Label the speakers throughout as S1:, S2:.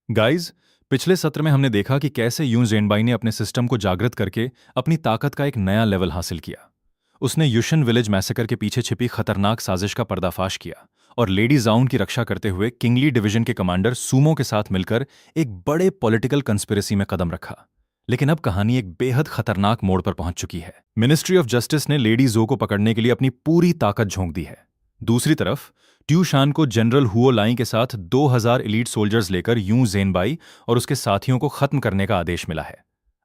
S1: Guys, पिछले सत्र में हमने देखा कि कैसे यून ज़ेनबाई ने अपने सिस्टम को जागृत करके अपनी ताकत का एक नया लेवल हासिल किया। उसने युशन विलेज मैसेकर के पीछे छिपी खतरनाक साजिश का पर्दाफाश किया और लेडी जाउन की रक्षा करते हुए किंगली डिवीजन के कमांडर सूमो के साथ मिलकर एक बड़े पॉलिटिकल कंस्पिरेसी में कदम रखा। लेकिन अब कहानी एक बेहद खतरनाक मोड़ पर पहुंच चुकी है। मिनिस्ट्री ऑफ जस्टिस ने लेडी जो को पकड़ने के लिए अपनी पूरी ताकत झोंक दी है। दूसरी तरफ ट्यू शान को जनरल हुओ लाई के साथ 2000 एलीट सोल्जर्स लेकर यूं ज़ेनबाई और उसके साथियों को खत्म करने का आदेश मिला है।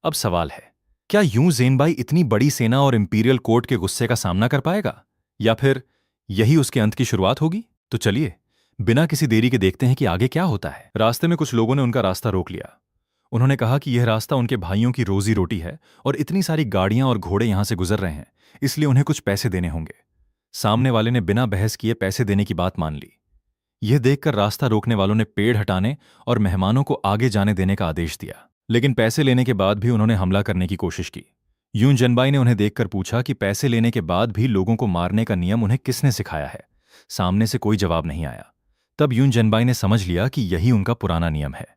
S1: अब सवाल है, क्या यूं ज़ेनबाई इतनी बड़ी सेना और इंपीरियल कोर्ट के गुस्से का सामना कर पाएगा, या फिर यही उसके अंत की शुरुआत होगी? तो चलिए बिना किसी देरी के देखते हैं कि आगे क्या होता है। रास्ते में कुछ लोगों ने उनका रास्ता रोक लिया। उन्होंने कहा कि यह रास्ता उनके भाइयों की रोजी रोटी है और इतनी सारी गाड़ियां और घोड़े यहां से गुजर रहे हैं, इसलिए उन्हें कुछ पैसे देने होंगे। सामने वाले ने बिना बहस किए पैसे देने की बात मान ली। यह देखकर रास्ता रोकने वालों ने पेड़ हटाने और मेहमानों को आगे जाने देने का आदेश दिया। लेकिन पैसे लेने के बाद भी उन्होंने हमला करने की कोशिश की। यून जनबाई ने उन्हें देखकर पूछा कि पैसे लेने के बाद भी लोगों को मारने का नियम उन्हें किसने सिखाया है। सामने से कोई जवाब नहीं आया। तब यून जनबाई ने समझ लिया कि यही उनका पुराना नियम है।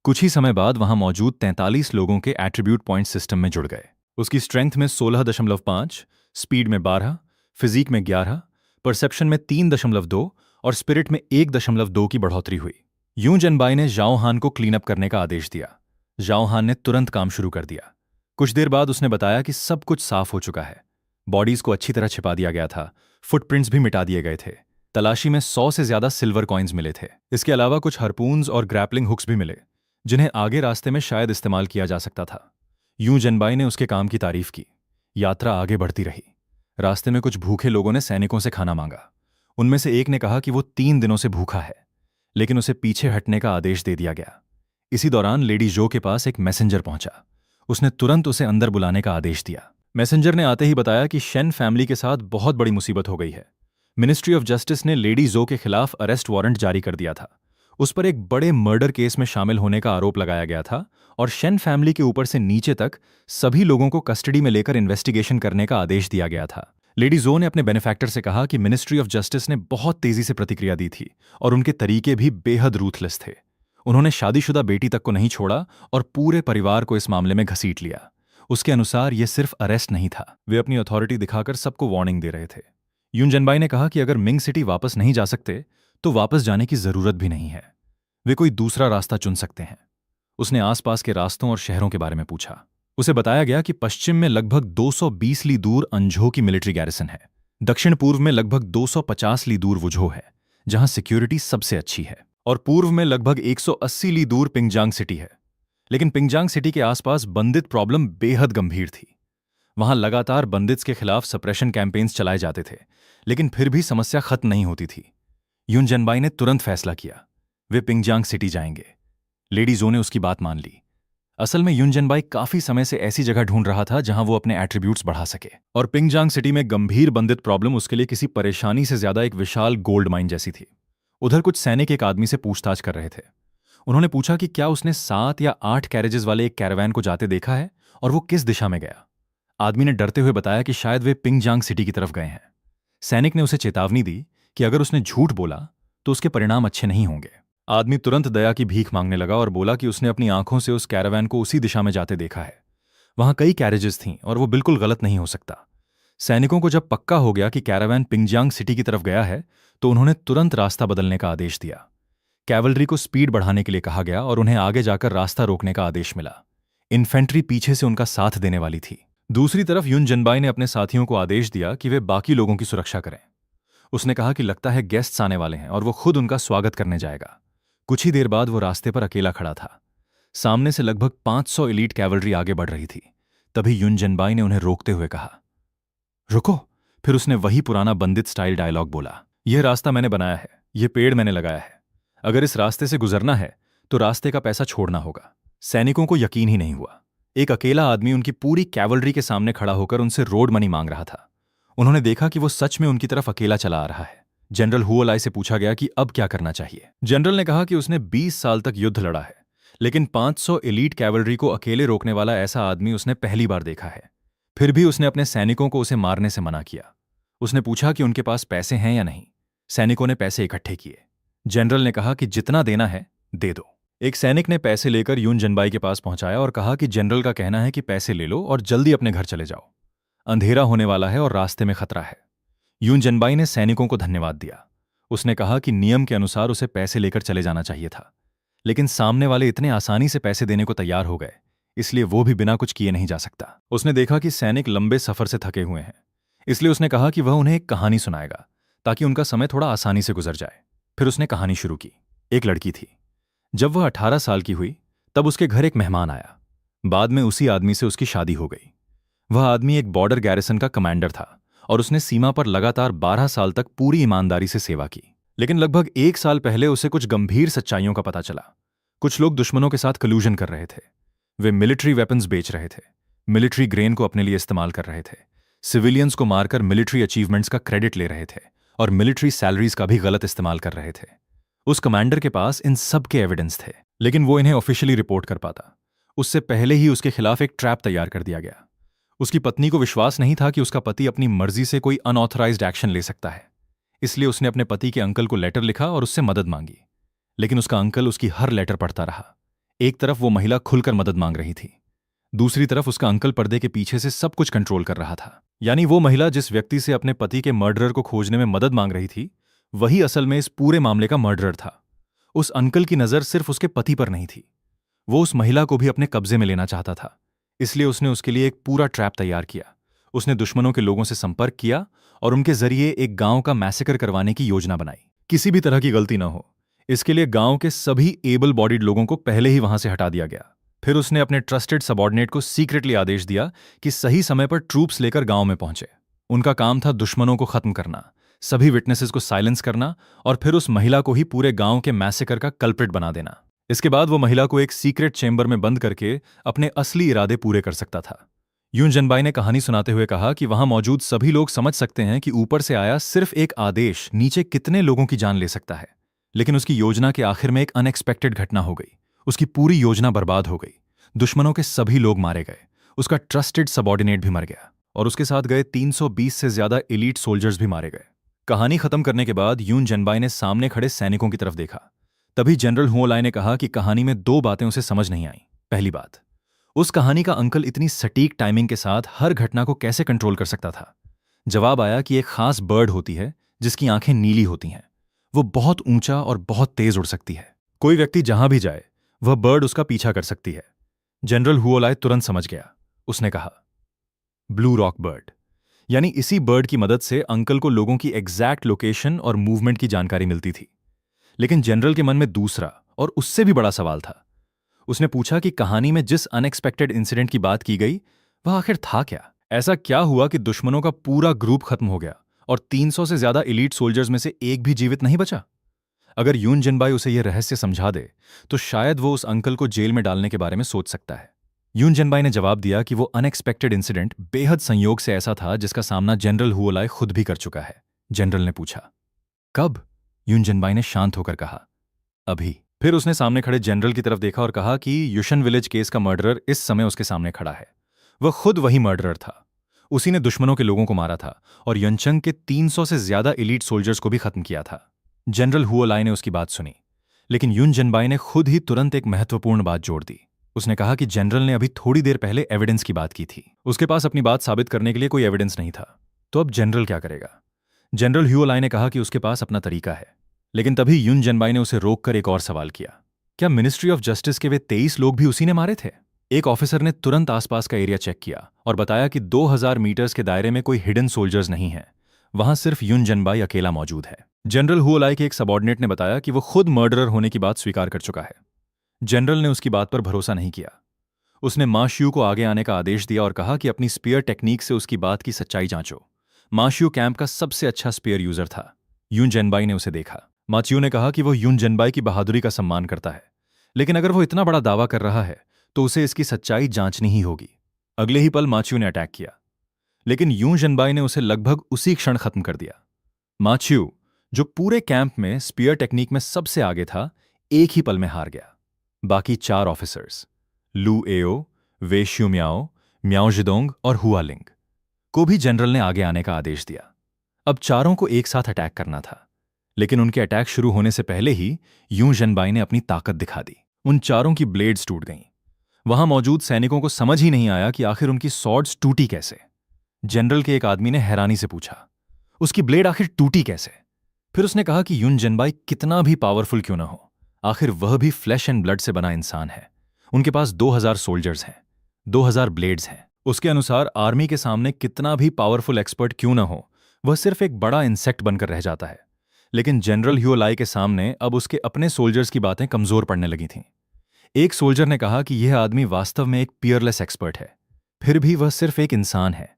S1: कुछ ही समय बाद वहां मौजूद 43 लोगों के एट्रीब्यूट पॉइंट सिस्टम में जुड़ गए। उसकी स्ट्रेंथ में 16.5, स्पीड में 12, फिजिक में 11, परसेप्शन में 3.2 और स्पिरिट में 1.2 की बढ़ोतरी हुई। यूं जनबाई ने जाओ हान को क्लीन अप करने का आदेश दिया। जाओ हान ने तुरंत काम शुरू कर दिया। कुछ देर बाद उसने बताया कि सब कुछ साफ हो चुका है। बॉडीज को अच्छी तरह छिपा दिया गया था, फुटप्रिंट्स भी मिटा दिए गए थे। तलाशी में 100 से ज्यादा सिल्वर कॉइन्स मिले थे। इसके अलावा कुछ हार्पून्स और ग्रैपलिंग हुक्स भी मिले, जिन्हें आगे रास्ते में शायद इस्तेमाल किया जा सकता था। यूं जनबाई ने उसके काम की तारीफ की। यात्रा आगे बढ़ती रही। रास्ते में कुछ भूखे लोगों ने सैनिकों से खाना मांगा। उनमें से एक ने कहा कि वो 3 दिनों से भूखा है, लेकिन उसे पीछे हटने का आदेश दे दिया गया। इसी दौरान लेडी जो के पास एक मैसेंजर पहुंचा। उसने तुरंत उसे अंदर बुलाने का आदेश दिया। मैसेंजर ने आते ही बताया कि शेन फैमिली के साथ बहुत बड़ी मुसीबत हो गई है। मिनिस्ट्री ऑफ जस्टिस ने लेडी जो के खिलाफ अरेस्ट वारंट जारी कर दिया था। उस पर एक बड़े मर्डर केस में शामिल होने का आरोप लगाया गया था और शेन फैमिली के ऊपर से नीचे तक सभी लोगों को कस्टडी में लेकर इन्वेस्टिगेशन करने का आदेश दिया गया था। लेडी जो ने अपने बेनिफैक्टर से कहा कि मिनिस्ट्री ऑफ जस्टिस ने बहुत तेजी से प्रतिक्रिया दी थी और उनके तरीके भी बेहद रूथलेस थे। उन्होंने शादीशुदा बेटी तक को नहीं छोड़ा और पूरे परिवार को इस मामले में घसीट लिया। उसके अनुसार यह सिर्फ अरेस्ट नहीं था, वे अपनी अथॉरिटी दिखाकर सबको वार्निंग दे रहे थे। यून जनबाई ने कहा कि अगर मिंग सिटी वापस नहीं जा सकते तो वापस जाने की जरूरत भी नहीं है, वे कोई दूसरा रास्ता चुन सकते हैं। उसने आसपास के रास्तों और शहरों के बारे में पूछा। उसे बताया गया कि पश्चिम में लगभग 220 ली दूर अंझो की मिलिट्री गैरिसन है। दक्षिण पूर्व में लगभग 250 ली दूर वुझो है, जहां सिक्योरिटी सबसे अच्छी है, और पूर्व में लगभग 180 ली दूर पिंगजांग सिटी है। लेकिन पिंगजांग सिटी के आसपास बंदित प्रॉब्लम बेहद गंभीर थी। वहां लगातार बंदित्स के खिलाफ सप्रेशन कैंपेन्स चलाए जाते थे, लेकिन फिर भी समस्या खत्म नहीं होती थी। यून जनबाई ने तुरंत फैसला किया, वे पिंगजांग सिटी जाएंगे। लेडी जो ने उसकी बात मान ली। असल में यून जनबाई काफी समय से ऐसी जगह ढूंढ रहा था जहां वो अपने एट्रीब्यूट्स बढ़ा सके, और पिंगजांग सिटी में गंभीर बंदित प्रॉब्लम उसके लिए किसी परेशानी से ज्यादा एक विशाल गोल्ड माइन जैसी थी। उधर कुछ सैनिक एक आदमी से पूछताछ कर रहे थे। उन्होंने पूछा कि क्या उसने 7 या 8 कैरेजेस वाले एक कैरावैन को जाते देखा है और वो किस दिशा में गया। आदमी ने डरते हुए बताया कि शायद वे पिंगजांग सिटी की तरफ गए हैं। सैनिक ने उसे चेतावनी दी कि अगर उसने झूठ बोला तो उसके परिणाम अच्छे नहीं होंगे। आदमी तुरंत दया की भीख मांगने लगा और बोला कि उसने अपनी आंखों से उस कैरावैन को उसी दिशा में जाते देखा है। वहां कई कैरेजेस थीं और वो बिल्कुल गलत नहीं हो सकता। सैनिकों को जब पक्का हो गया कि कैरावैन पिंगजांग सिटी की तरफ गया है तो उन्होंने तुरंत रास्ता बदलने का आदेश दिया। कैवलरी को स्पीड बढ़ाने के लिए कहा गया और उन्हें आगे जाकर रास्ता रोकने का आदेश मिला। इन्फेंट्री पीछे से उनका साथ देने वाली थी। दूसरी तरफ यून जनबाई ने अपने साथियों को आदेश दिया कि वे बाकी लोगों की सुरक्षा करें। उसने कहा कि लगता है गेस्ट्स आने वाले हैं और वो खुद उनका स्वागत करने जाएगा। कुछ ही देर बाद वो रास्ते पर अकेला खड़ा था। सामने से लगभग 500 एलीट कैवलरी आगे बढ़ रही थी। तभी यून जनबाई ने उन्हें रोकते हुए कहा, रुको। फिर उसने वही पुराना बंदित स्टाइल डायलॉग बोला, यह रास्ता मैंने बनाया है, यह पेड़ मैंने लगाया है। अगर इस रास्ते से गुजरना है तो रास्ते का पैसा छोड़ना होगा। सैनिकों को यकीन ही नहीं हुआ। एक अकेला आदमी उनकी पूरी कैवलरी के सामने खड़ा होकर उनसे रोड मनी मांग रहा था। उन्होंने देखा कि वो सच में उनकी तरफ अकेला चला आ रहा है। जनरल हुओलाई से पूछा गया कि अब क्या करना चाहिए। जनरल ने कहा कि उसने 20 साल तक युद्ध लड़ा है, लेकिन 500 एलीट कैवलरी को अकेले रोकने वाला ऐसा आदमी उसने पहली बार देखा है। फिर भी उसने अपने सैनिकों को उसे मारने से मना किया। उसने पूछा कि उनके पास पैसे हैं या नहीं। सैनिकों ने पैसे इकट्ठे किए। जनरल ने कहा कि जितना देना है दे दो। एक सैनिक ने पैसे लेकर यून जनबाई के पास पहुंचाया और कहा कि जनरल का कहना है कि पैसे ले लो और जल्दी अपने घर चले जाओ। अंधेरा होने वाला है और रास्ते में खतरा है। यून जनबाई ने सैनिकों को धन्यवाद दिया। उसने कहा कि नियम के अनुसार उसे पैसे लेकर चले जाना चाहिए था, लेकिन सामने वाले इतने आसानी से पैसे देने को तैयार हो गए, इसलिए वो भी बिना कुछ किए नहीं जा सकता। उसने देखा कि सैनिक लंबे सफर से थके हुए हैं, इसलिए उसने कहा कि वह उन्हें एक कहानी सुनाएगा ताकि उनका समय थोड़ा आसानी से गुजर जाए। फिर उसने कहानी शुरू की। एक लड़की थी। जब वह 18 साल की हुई तब उसके घर एक मेहमान आया। बाद में उसी आदमी से उसकी शादी हो गई। वह आदमी एक बॉर्डर गैरिसन का कमांडर था और उसने सीमा पर लगातार 12 साल तक पूरी ईमानदारी से सेवा की। लेकिन लगभग 1 साल पहले उसे कुछ गंभीर सच्चाइयों का पता चला। कुछ लोग दुश्मनों के साथ कलूजन कर रहे थे। वे मिलिट्री वेपन्स बेच रहे थे, मिलिट्री ग्रेन को अपने लिए इस्तेमाल कर रहे थे, सिविलियंस को मारकर मिलिट्री अचीवमेंट्स का क्रेडिट ले रहे थे और मिलिट्री सैलरीज का भी गलत इस्तेमाल कर रहे थे। उस कमांडर के पास इन सब के एविडेंस थे, लेकिन वो इन्हें ऑफिशियली रिपोर्ट कर पाता उससे पहले ही उसके खिलाफ एक ट्रैप तैयार कर दिया गया। उसकी पत्नी को विश्वास नहीं था कि उसका पति अपनी मर्जी से कोई अनऑथराइज्ड एक्शन ले सकता है, इसलिए उसने अपने पति के अंकल को लेटर लिखा और उससे मदद मांगी। लेकिन उसका अंकल उसकी हर लेटर पढ़ता रहा। एक तरफ वो महिला खुलकर मदद मांग रही थी, दूसरी तरफ उसका अंकल पर्दे के पीछे से सब कुछ कंट्रोल कर रहा था। यानी वो महिला जिस व्यक्ति से अपने पति के मर्डरर को खोजने में मदद मांग रही थी, वही असल में इस पूरे मामले का मर्डरर था। उस अंकल की नजर सिर्फ उसके पति पर नहीं थी, वो उस महिला को भी अपने कब्जे में लेना चाहता था। इसलिए उसने उसके लिए एक पूरा ट्रैप तैयार किया। उसने दुश्मनों के लोगों से संपर्क किया और उनके जरिए एक गांव का मैसेकर करवाने की योजना बनाई। किसी भी तरह की गलती न हो, इसके लिए गांव के सभी एबल बॉडीड लोगों को पहले ही वहां से हटा दिया गया। फिर उसने अपने ट्रस्टेड सबऑर्डिनेट को सीक्रेटली आदेश दिया कि सही समय पर ट्रूप्स लेकर गांव में पहुंचे। उनका काम था दुश्मनों को खत्म करना, सभी विटनेसेस को साइलेंस करना और फिर उस महिला को ही पूरे गांव के मैसेकर का कल्प्रिट बना देना। इसके बाद वो महिला को एक सीक्रेट चेंबर में बंद करके अपने असली इरादे पूरे कर सकता था। यून जनबाई ने कहानी सुनाते हुए कहा कि वहां मौजूद सभी लोग समझ सकते हैं कि ऊपर से आया सिर्फ एक आदेश नीचे कितने लोगों की जान ले सकता है। लेकिन उसकी योजना के आखिर में एक अनएक्सपेक्टेड घटना हो गई। उसकी पूरी योजना बर्बाद हो गई। दुश्मनों के सभी लोग मारे गए, उसका ट्रस्टेड सबऑर्डिनेट भी मर गया और उसके साथ गए 320 से ज्यादा एलीट सोल्जर्स भी मारे गए। कहानी खत्म करने के बाद यून जनबाई ने सामने खड़े सैनिकों की तरफ देखा। तभी जनरल हुओलाई ने कहा कि कहानी में 2 बातें उसे समझ नहीं आई। पहली बात, उस कहानी का अंकल इतनी सटीक टाइमिंग के साथ हर घटना को कैसे कंट्रोल कर सकता था। जवाब आया कि एक खास बर्ड होती है जिसकी आंखें नीली होती हैं। वो बहुत ऊंचा और बहुत तेज उड़ सकती है। कोई व्यक्ति जहां भी जाए वह बर्ड उसका पीछा कर सकती है। जनरल हुओलाई तुरंत समझ गया। उसने कहा, ब्लू रॉक बर्ड। यानी इसी बर्ड की मदद से अंकल को लोगों की एग्जैक्ट लोकेशन और मूवमेंट की जानकारी मिलती थी। लेकिन जनरल के मन में दूसरा और उससे भी बड़ा सवाल था। उसने पूछा कि कहानी में जिस अनएक्सपेक्टेड इंसिडेंट की बात की गई वह आखिर था क्या। ऐसा क्या हुआ कि दुश्मनों का पूरा ग्रुप खत्म हो गया और 300 से ज्यादा एलीट सोल्जर्स में से एक भी जीवित नहीं बचा। अगर यून जनबाई उसे यह रहस्य समझा दे तो शायद वो उस अंकल को जेल में डालने के बारे में सोच सकता है। यून जनबाई ने जवाब दिया कि वो अनएक्सपेक्टेड इंसिडेंट बेहद संयोग से ऐसा था जिसका सामना जनरल हुओलाई खुद भी कर चुका है। जनरल ने पूछा, कब? यून जनबाई ने शांत होकर कहा, अभी। फिर उसने सामने खड़े जनरल की तरफ देखा और कहा कि युशन विलेज केस का मर्डरर इस समय उसके सामने खड़ा है। वह खुद वही मर्डरर था। उसी ने दुश्मनों के लोगों को मारा था और यंचंग के 300 से ज्यादा एलीट सोल्जर्स को भी खत्म किया था। जनरल हुओलाई ने उसकी बात सुनी, लेकिन यून जनबाई ने खुद ही तुरंत एक महत्वपूर्ण बात जोड़ दी। उसने कहा कि जनरल ने अभी थोड़ी देर पहले एविडेंस की बात की थी। उसके पास अपनी बात साबित करने के लिए कोई एविडेंस नहीं था, तो अब जनरल क्या करेगा? जनरल हुओलाई ने कहा कि उसके पास अपना तरीका है। लेकिन तभी यून जनबाई ने उसे रोककर एक और सवाल किया, क्या मिनिस्ट्री ऑफ जस्टिस के वे 23 लोग भी उसी ने मारे थे? एक ऑफिसर ने तुरंत आसपास का एरिया चेक किया और बताया कि 2000 मीटर्स के दायरे में कोई हिडन सोल्जर्स नहीं है। वहां सिर्फ यून जनबाई अकेला मौजूद है। जनरल हुओलाई के एक सबऑर्डिनेट ने बताया कि वो खुद मर्डरर होने की बात स्वीकार कर चुका है। जनरल ने उसकी बात पर भरोसा नहीं किया। उसने मा शियू को आगे आने का आदेश दिया और कहा कि अपनी स्पीयर टेक्निक से उसकी बात की सच्चाई जांचो। मा शियू कैंप का सबसे अच्छा स्पीयर यूजर था। यून जनबाई ने उसे देखा। मा चियू ने कहा कि वो यून जनबाई की बहादुरी का सम्मान करता है, लेकिन अगर वो इतना बड़ा दावा कर रहा है तो उसे इसकी सच्चाई जांचनी ही होगी। अगले ही पल मा चियू ने अटैक किया, लेकिन यून जनबाई ने उसे लगभग उसी क्षण खत्म कर दिया। मा चियू, जो पूरे कैंप में स्पीयर टेक्निक में सबसे आगे था, एक ही पल में हार गया। बाकी 4 ऑफिसर्स, लू एओ, वे श्यूम्याओ, म्याओ जिदोंग और हुआलिंग को भी जनरल ने आगे आने का आदेश दिया। अब चारों को एक साथ अटैक करना था, लेकिन उनके अटैक शुरू होने से पहले ही यून जनबाई ने अपनी ताकत दिखा दी। उन चारों की ब्लेड्स टूट गईं। वहां मौजूद सैनिकों को समझ ही नहीं आया कि आखिर उनकी स्वॉर्ड्स टूटी कैसे। जनरल के एक आदमी ने हैरानी से पूछा, उसकी ब्लेड आखिर टूटी कैसे? फिर उसने कहा कि युन जनबाई कितना भी पावरफुल क्यों ना हो, आखिर वह भी फ्लैश एंड ब्लड से बना इंसान है। उनके पास 2000 सोल्जर्स हैं, 2000 ब्लेड्स हैं। उसके अनुसार आर्मी के सामने कितना भी पावरफुल एक्सपर्ट क्यों ना हो, वह सिर्फ एक बड़ा इंसेक्ट बनकर रह जाता है। लेकिन जनरल ह्यू लाई के सामने अब उसके अपने सोल्जर्स की बातें कमजोर पड़ने लगी थीं। एक सोल्जर ने कहा कि यह आदमी वास्तव में एक पियरलेस एक्सपर्ट है, फिर भी वह सिर्फ एक इंसान है।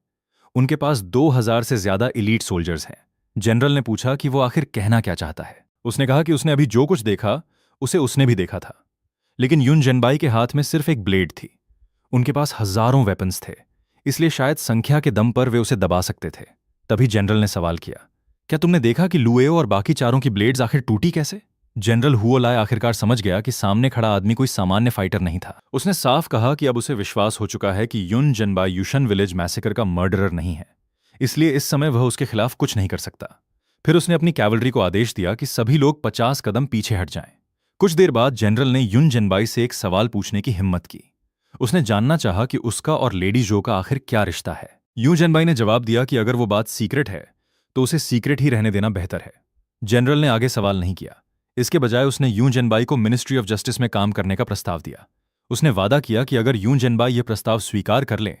S1: उनके पास 2000 से ज्यादा इलीट सोल्जर्स हैं। जनरल ने पूछा कि वो आखिर कहना क्या चाहता है। उसने कहा कि उसने अभी जो कुछ देखा उसे उसने भी देखा था, लेकिन युन जनबाई के हाथ में सिर्फ एक ब्लेड थी। उनके पास हजारों वेपन्स थे, इसलिए शायद संख्या के दम पर वे उसे दबा सकते थे। तभी जनरल ने सवाल किया, क्या तुमने देखा कि लुएओ और बाकी चारों की ब्लेड्स आखिर टूटी कैसे? जनरल हुओलाय आखिरकार समझ गया कि सामने खड़ा आदमी कोई सामान्य फाइटर नहीं था। उसने साफ कहा कि अब उसे विश्वास हो चुका है कि युन जनबाई युशन विलेज मैसेकर का मर्डरर नहीं है, इसलिए इस समय वह उसके खिलाफ कुछ नहीं कर सकता। फिर उसने अपनी कैवलरी को आदेश दिया कि सभी लोग 50 कदम पीछे हट जाएं। कुछ देर बाद जनरल ने युन जनबाई से एक सवाल पूछने की हिम्मत की। उसने जानना चाहा कि उसका और लेडी जो का आखिर क्या रिश्ता है। युन जनबाई ने जवाब दिया कि अगर वो बात सीक्रेट है तो उसे सीक्रेट ही रहने देना बेहतर है। जनरल ने आगे सवाल नहीं किया, इसके बजाय उसने युन जनबाई को मिनिस्ट्री ऑफ जस्टिस में काम करने का प्रस्ताव दिया। उसने वादा किया कि अगर युन जनबाई यह प्रस्ताव स्वीकार कर ले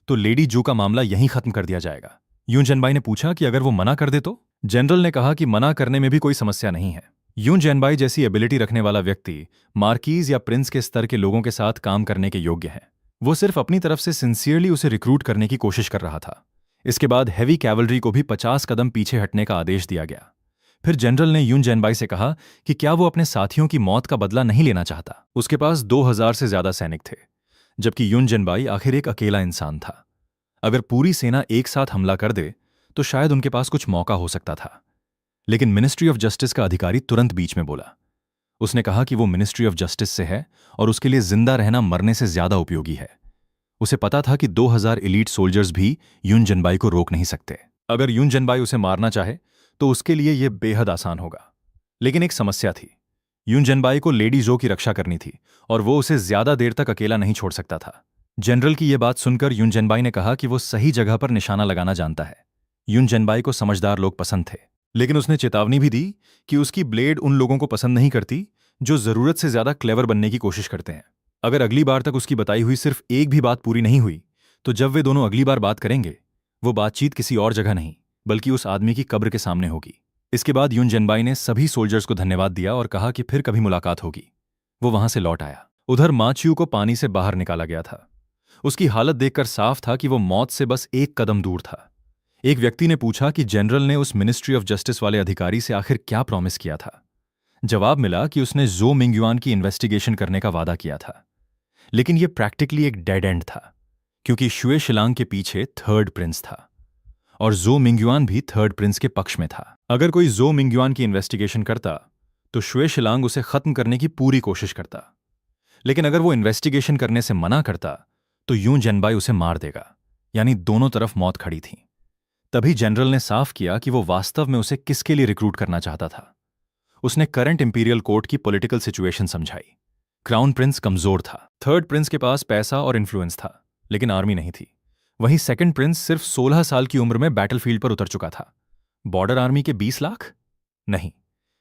S1: तो लेडी जू का मामला यहीं खत्म कर दिया जाएगा। युन जनबाई ने पूछा कि अगर वो मना कर दे तो? जनरल ने कहा कि मना करने में भी कोई समस्या नहीं है। युन जनबाई जैसी एबिलिटी रखने वाला व्यक्ति मार्कीज या प्रिंस के स्तर के लोगों के साथ काम करने के योग्य है। वो सिर्फ अपनी तरफ से सिंसियरली उसे रिक्रूट करने की कोशिश कर रहा था। इसके बाद हैवी कैवलरी को भी 50 कदम पीछे हटने का आदेश दिया गया। फिर जनरल ने युन जनबाई से कहा कि क्या वो अपने साथियों की मौत का बदला नहीं लेना चाहता। उसके पास 2000 से ज्यादा सैनिक थे, जबकि युन जनबाई आखिर एक अकेला इंसान था। अगर पूरी सेना एक साथ हमला कर दे तो शायद उनके पास कुछ मौका हो सकता था। लेकिन मिनिस्ट्री ऑफ जस्टिस का अधिकारी तुरंत बीच में बोला। उसने कहा कि वो मिनिस्ट्री ऑफ जस्टिस से है और उसके लिए जिंदा रहना मरने से ज्यादा उपयोगी है। उसे पता था कि 2000 एलीट सोल्जर्स भी युन जनबाई को रोक नहीं सकते। अगर युन जनबाई उसे मारना चाहे तो उसके लिए यह बेहद आसान होगा। लेकिन एक समस्या थी, युन जनबाई को लेडी जो की रक्षा करनी थी और वो उसे ज्यादा देर तक अकेला नहीं छोड़ सकता था। जनरल की यह बात सुनकर युन जनबाई ने कहा कि वो सही जगह पर निशाना लगाना जानता है। युन जनबाई को समझदार लोग पसंद थे, लेकिन उसने चेतावनी भी दी कि उसकी ब्लेड उन लोगों को पसंद नहीं करती जो जरूरत से ज्यादा क्लेवर बनने की कोशिश करते हैं। अगर अगली बार तक उसकी बताई हुई सिर्फ एक भी बात पूरी नहीं हुई तो जब वे दोनों अगली बार बात करेंगे वो बातचीत किसी और जगह नहीं बल्कि उस आदमी की कब्र के सामने होगी। इसके बाद युन जनबाई ने सभी सोल्जर्स को धन्यवाद दिया और कहा कि फिर कभी मुलाकात होगी। वो वहां से लौट आया। उधर माच्यू को पानी से बाहर निकाला गया था। उसकी हालत देखकर साफ था कि वो मौत से बस एक कदम दूर था। एक व्यक्ति ने पूछा कि जनरल ने उस मिनिस्ट्री ऑफ जस्टिस वाले अधिकारी से आखिर क्या प्रॉमिस किया था। जवाब मिला कि उसने जो मिंगयुआन की इन्वेस्टिगेशन करने का वादा किया था, लेकिन यह प्रैक्टिकली एक डेड एंड था, क्योंकि शुए शिलांग के पीछे थर्ड प्रिंस था और जो मिंगयुआन भी थर्ड प्रिंस के पक्ष में था। अगर कोई जो मिंगयुआन की इन्वेस्टिगेशन करता तो शुए शिलांग उसे खत्म करने की पूरी कोशिश करता, लेकिन अगर वो इन्वेस्टिगेशन करने से मना करता तो युन जनबाई उसे मार देगा। यानी दोनों तरफ मौत खड़ी थी। तभी जनरल ने साफ किया कि वो वास्तव में उसे किसके लिए रिक्रूट करना चाहता था। उसने करंट इंपीरियल कोर्ट की पॉलिटिकल सिचुएशन समझाई। क्राउन प्रिंस कमजोर था, थर्ड प्रिंस के पास पैसा और इन्फ्लुएंस था, लेकिन आर्मी नहीं थी। वहीं सेकंड प्रिंस सिर्फ 16 साल की उम्र में बैटलफील्ड पर उतर चुका था। बॉर्डर आर्मी के 20 लाख? नहीं,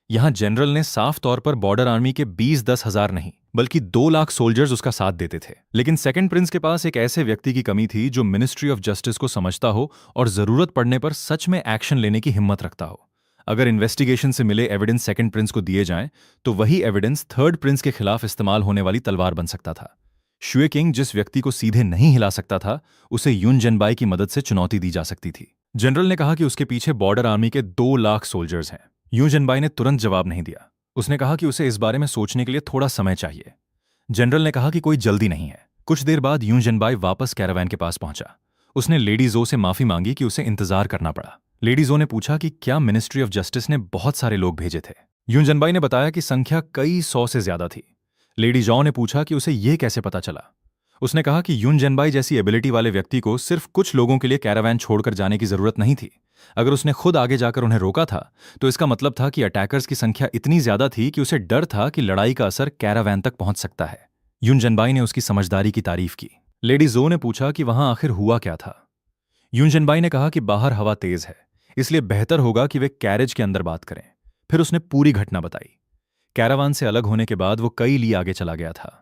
S1: यहां जनरल ने साफ तौर पर बॉर्डर आर्मी के 20-10 हजार नहीं बल्कि 2 लाख सोल्जर्स उसका साथ देते थे। लेकिन सेकंड प्रिंस के पास एक ऐसे व्यक्ति की कमी थी जो मिनिस्ट्री ऑफ जस्टिस को समझता हो और जरूरत पड़ने पर सच में एक्शन लेने की हिम्मत रखता हो। अगर इन्वेस्टिगेशन से मिले एविडेंस सेकंड प्रिंस को दिए जाएं तो वही एविडेंस थर्ड प्रिंस के खिलाफ इस्तेमाल होने वाली तलवार बन सकता था। शुए किंग जिस व्यक्ति को सीधे नहीं हिला सकता था, उसे युन जनबाई की मदद से चुनौती दी जा सकती थी। जनरल ने कहा कि उसके पीछे बॉर्डर आर्मी के 2 लाख सोल्जर्स हैं। युन जनबाई ने तुरंत जवाब नहीं दिया। उसने कहा कि उसे इस बारे में सोचने के लिए थोड़ा समय चाहिए। जनरल ने कहा कि कोई जल्दी नहीं है। कुछ देर बाद युन जनबाई वापस कैरावैन के पास पहुंचा। उसने लेडी जो से माफी मांगी कि उसे इंतजार करना पड़ा। लेडी जो ने पूछा कि क्या मिनिस्ट्री ऑफ जस्टिस ने बहुत सारे लोग भेजे थे। युन जनबाई ने बताया कि संख्या कई 100 से ज्यादा थी। लेडी जो ने पूछा कि उसे यह कैसे पता चला। उसने कहा कि यून जेनबाई जैसी एबिलिटी वाले व्यक्ति को सिर्फ कुछ लोगों के लिए कैरावैन छोड़कर जाने की जरूरत नहीं थी। अगर उसने खुद आगे जाकर उन्हें रोका था तो इसका मतलब था कि अटैकर्स की संख्या इतनी ज्यादा थी कि उसे डर था कि लड़ाई का असर कैरावैन तक पहुंच सकता है। यून जेनबाई ने उसकी समझदारी की तारीफ की। लेडी जो ने पूछा कि वहां आखिर हुआ क्या था। यून जेनबाई ने कहा कि बाहर हवा तेज है, इसलिए बेहतर होगा कि वे कैरेज के अंदर बात करें। फिर उसने पूरी घटना बताई। कैरावान से अलग होने के बाद वो कई ली आगे चला गया था।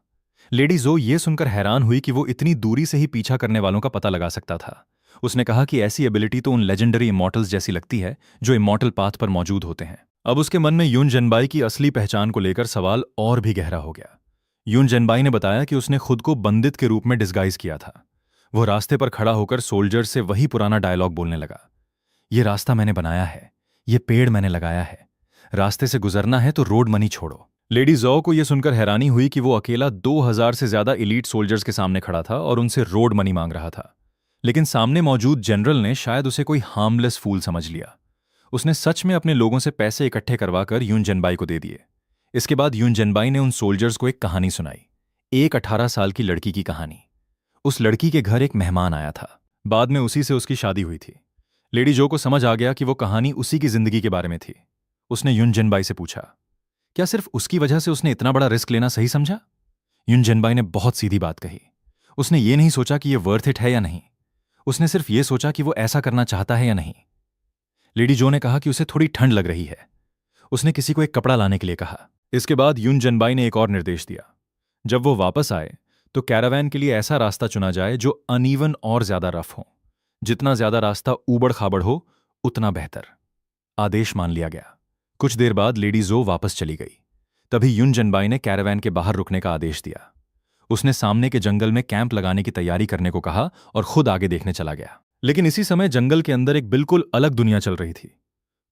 S1: लेडी जो ये सुनकर हैरान हुई कि वो इतनी दूरी से ही पीछा करने वालों का पता लगा सकता था। उसने कहा कि ऐसी एबिलिटी तो उन लेजेंडरी इमॉर्टल्स जैसी लगती है जो इमॉर्टल पाथ पर मौजूद होते हैं। अब उसके मन में यून जेनबाई की असली पहचान को लेकर सवाल और भी गहरा हो गया। यून जेनबाई ने बताया कि उसने खुद को बंदित के रूप में डिस्गाइज किया था। वो रास्ते पर खड़ा होकर सोल्जर से वही पुराना डायलॉग बोलने लगा। ये रास्ता मैंने बनाया है, ये पेड़ मैंने लगाया है, रास्ते से गुजरना है तो रोड मनी छोड़ो। लेडी जॉ को यह सुनकर हैरानी हुई कि वो अकेला 2000 से ज्यादा एलीट सोल्जर्स के सामने खड़ा था और उनसे रोड मनी मांग रहा था। लेकिन सामने मौजूद जनरल ने शायद उसे कोई हार्मलेस फूल समझ लिया। उसने सच में अपने लोगों से पैसे इकट्ठे करवाकर यून जेनबाई को दे दिए। इसके बाद यून जेनबाई ने उन सोल्जर्स को एक कहानी सुनाई, एक 18 साल की लड़की की कहानी। उस लड़की के घर एक मेहमान आया था। बाद में उसी से उसकी शादी हुई थी। लेडी जो को समझ आ गया कि वो कहानी उसी की जिंदगी के बारे में थी। उसने यून जेनबाई से पूछा, क्या सिर्फ उसकी वजह से उसने इतना बड़ा रिस्क लेना सही समझा? यून जेनबाई ने बहुत सीधी बात कही। उसने ये नहीं सोचा कि ये वर्थ इट है या नहीं। उसने सिर्फ ये सोचा कि वो ऐसा करना चाहता है या नहीं। लेडी जो ने कहा कि उसे थोड़ी ठंड लग रही है। उसने किसी को एक कपड़ा लाने के लिए कहा। इसके बाद यून जेनबाई ने एक और निर्देश दिया। जब वो वापस आए तो कैरावैन के लिए ऐसा रास्ता चुना जाए जो अनइवन और ज्यादा रफ हो। जितना ज्यादा रास्ता ऊबड़ खाबड़ हो उतना बेहतर। आदेश मान लिया गया। कुछ देर बाद लेडी जो वापस चली गई। तभी यून जेनबाई ने कैरावैन के बाहर रुकने का आदेश दिया। उसने सामने के जंगल में कैंप लगाने की तैयारी करने को कहा और खुद आगे देखने चला गया। लेकिन इसी समय जंगल के अंदर एक बिल्कुल अलग दुनिया चल रही थी।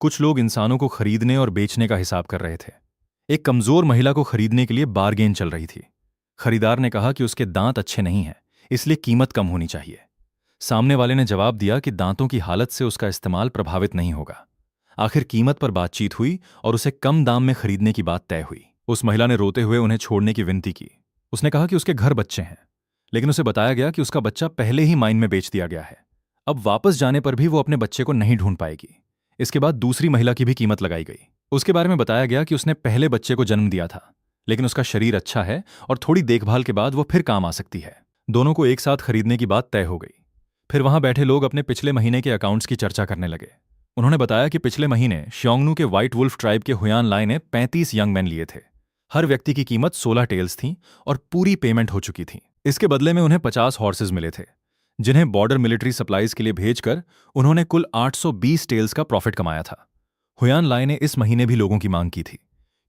S1: कुछ लोग इंसानों को खरीदने और बेचने का हिसाब कर रहे थे। एक कमजोर महिला को खरीदने के लिए बारगेन चल रही थी। खरीदार ने कहा कि उसके दांत अच्छे नहीं हैं, इसलिए कीमत कम होनी चाहिए। सामने वाले ने जवाब दिया कि दांतों की हालत से उसका इस्तेमाल प्रभावित नहीं होगा। आखिर कीमत पर बातचीत हुई और उसे कम दाम में खरीदने की बात तय हुई। उस महिला ने रोते हुए उन्हें छोड़ने की विनती की। उसने कहा कि उसके घर बच्चे हैं, लेकिन उसे बताया गया कि उसका बच्चा पहले ही माइन में बेच दिया गया है। अब वापस जाने पर भी वो अपने बच्चे को नहीं ढूंढ पाएगी। इसके बाद दूसरी महिला की भी कीमत लगाई गई। उसके बारे में बताया गया कि उसने पहले बच्चे को जन्म दिया था, लेकिन उसका शरीर अच्छा है और थोड़ी देखभाल के बाद वो फिर काम आ सकती है। दोनों को एक साथ खरीदने की बात तय हो गई। फिर वहां बैठे लोग अपने पिछले महीने के अकाउंट्स की चर्चा करने लगे। उन्होंने बताया कि पिछले महीने श्योंगनू के व्हाइट वुल्फ ट्राइब के हुयान लाई ने 35 यंग मैन लिए थे। हर व्यक्ति की कीमत 16 टेल्स थी और पूरी पेमेंट हो चुकी थी। इसके बदले में उन्हें 50 हॉर्सेज मिले थे, जिन्हें बॉर्डर मिलिट्री सप्लाईज के लिए भेजकर उन्होंने कुल 820 टेल्स का प्रॉफिट कमाया था। हुयान लाई ने इस महीने भी लोगों की मांग की थी,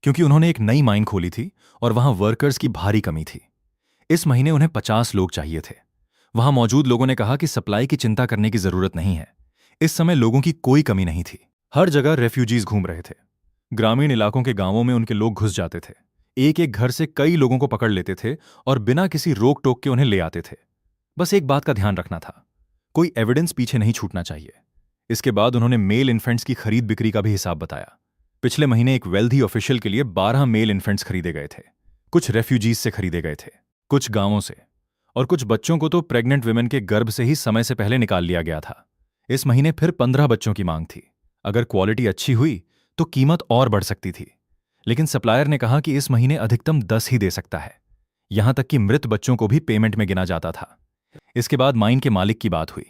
S1: क्योंकि उन्होंने एक नई माइन खोली थी और वहां वर्कर्स की भारी कमी थी। इस महीने उन्हें 50 लोग चाहिए थे। वहां मौजूद लोगों ने कहा कि सप्लाई की चिंता करने की जरूरत नहीं है। इस समय लोगों की कोई कमी नहीं थी। हर जगह रेफ्यूजीज घूम रहे थे। ग्रामीण इलाकों के गांवों में उनके लोग घुस जाते थे। एक एक घर से कई लोगों को पकड़ लेते थे और बिना किसी रोक टोक के उन्हें ले आते थे। बस एक बात का ध्यान रखना था, कोई एविडेंस पीछे नहीं छूटना चाहिए। इसके बाद उन्होंने मेल इन्फेंट्स की खरीद बिक्री का भी हिसाब बताया। पिछले महीने एक वेल्दी ऑफिशियल के लिए 12 मेल इन्फेंट्स खरीदे गए थे। कुछ रेफ्यूजीज से खरीदे गए थे, कुछ गांवों से, और कुछ बच्चों को तो प्रेग्नेंट विमेन के गर्भ से ही समय से पहले निकाल लिया गया था। इस महीने फिर 15 बच्चों की मांग थी। अगर क्वालिटी अच्छी हुई तो कीमत और बढ़ सकती थी, लेकिन सप्लायर ने कहा कि इस महीने अधिकतम 10 ही दे सकता है। यहां तक कि मृत बच्चों को भी पेमेंट में गिना जाता था। इसके बाद माइन के मालिक की बात हुई।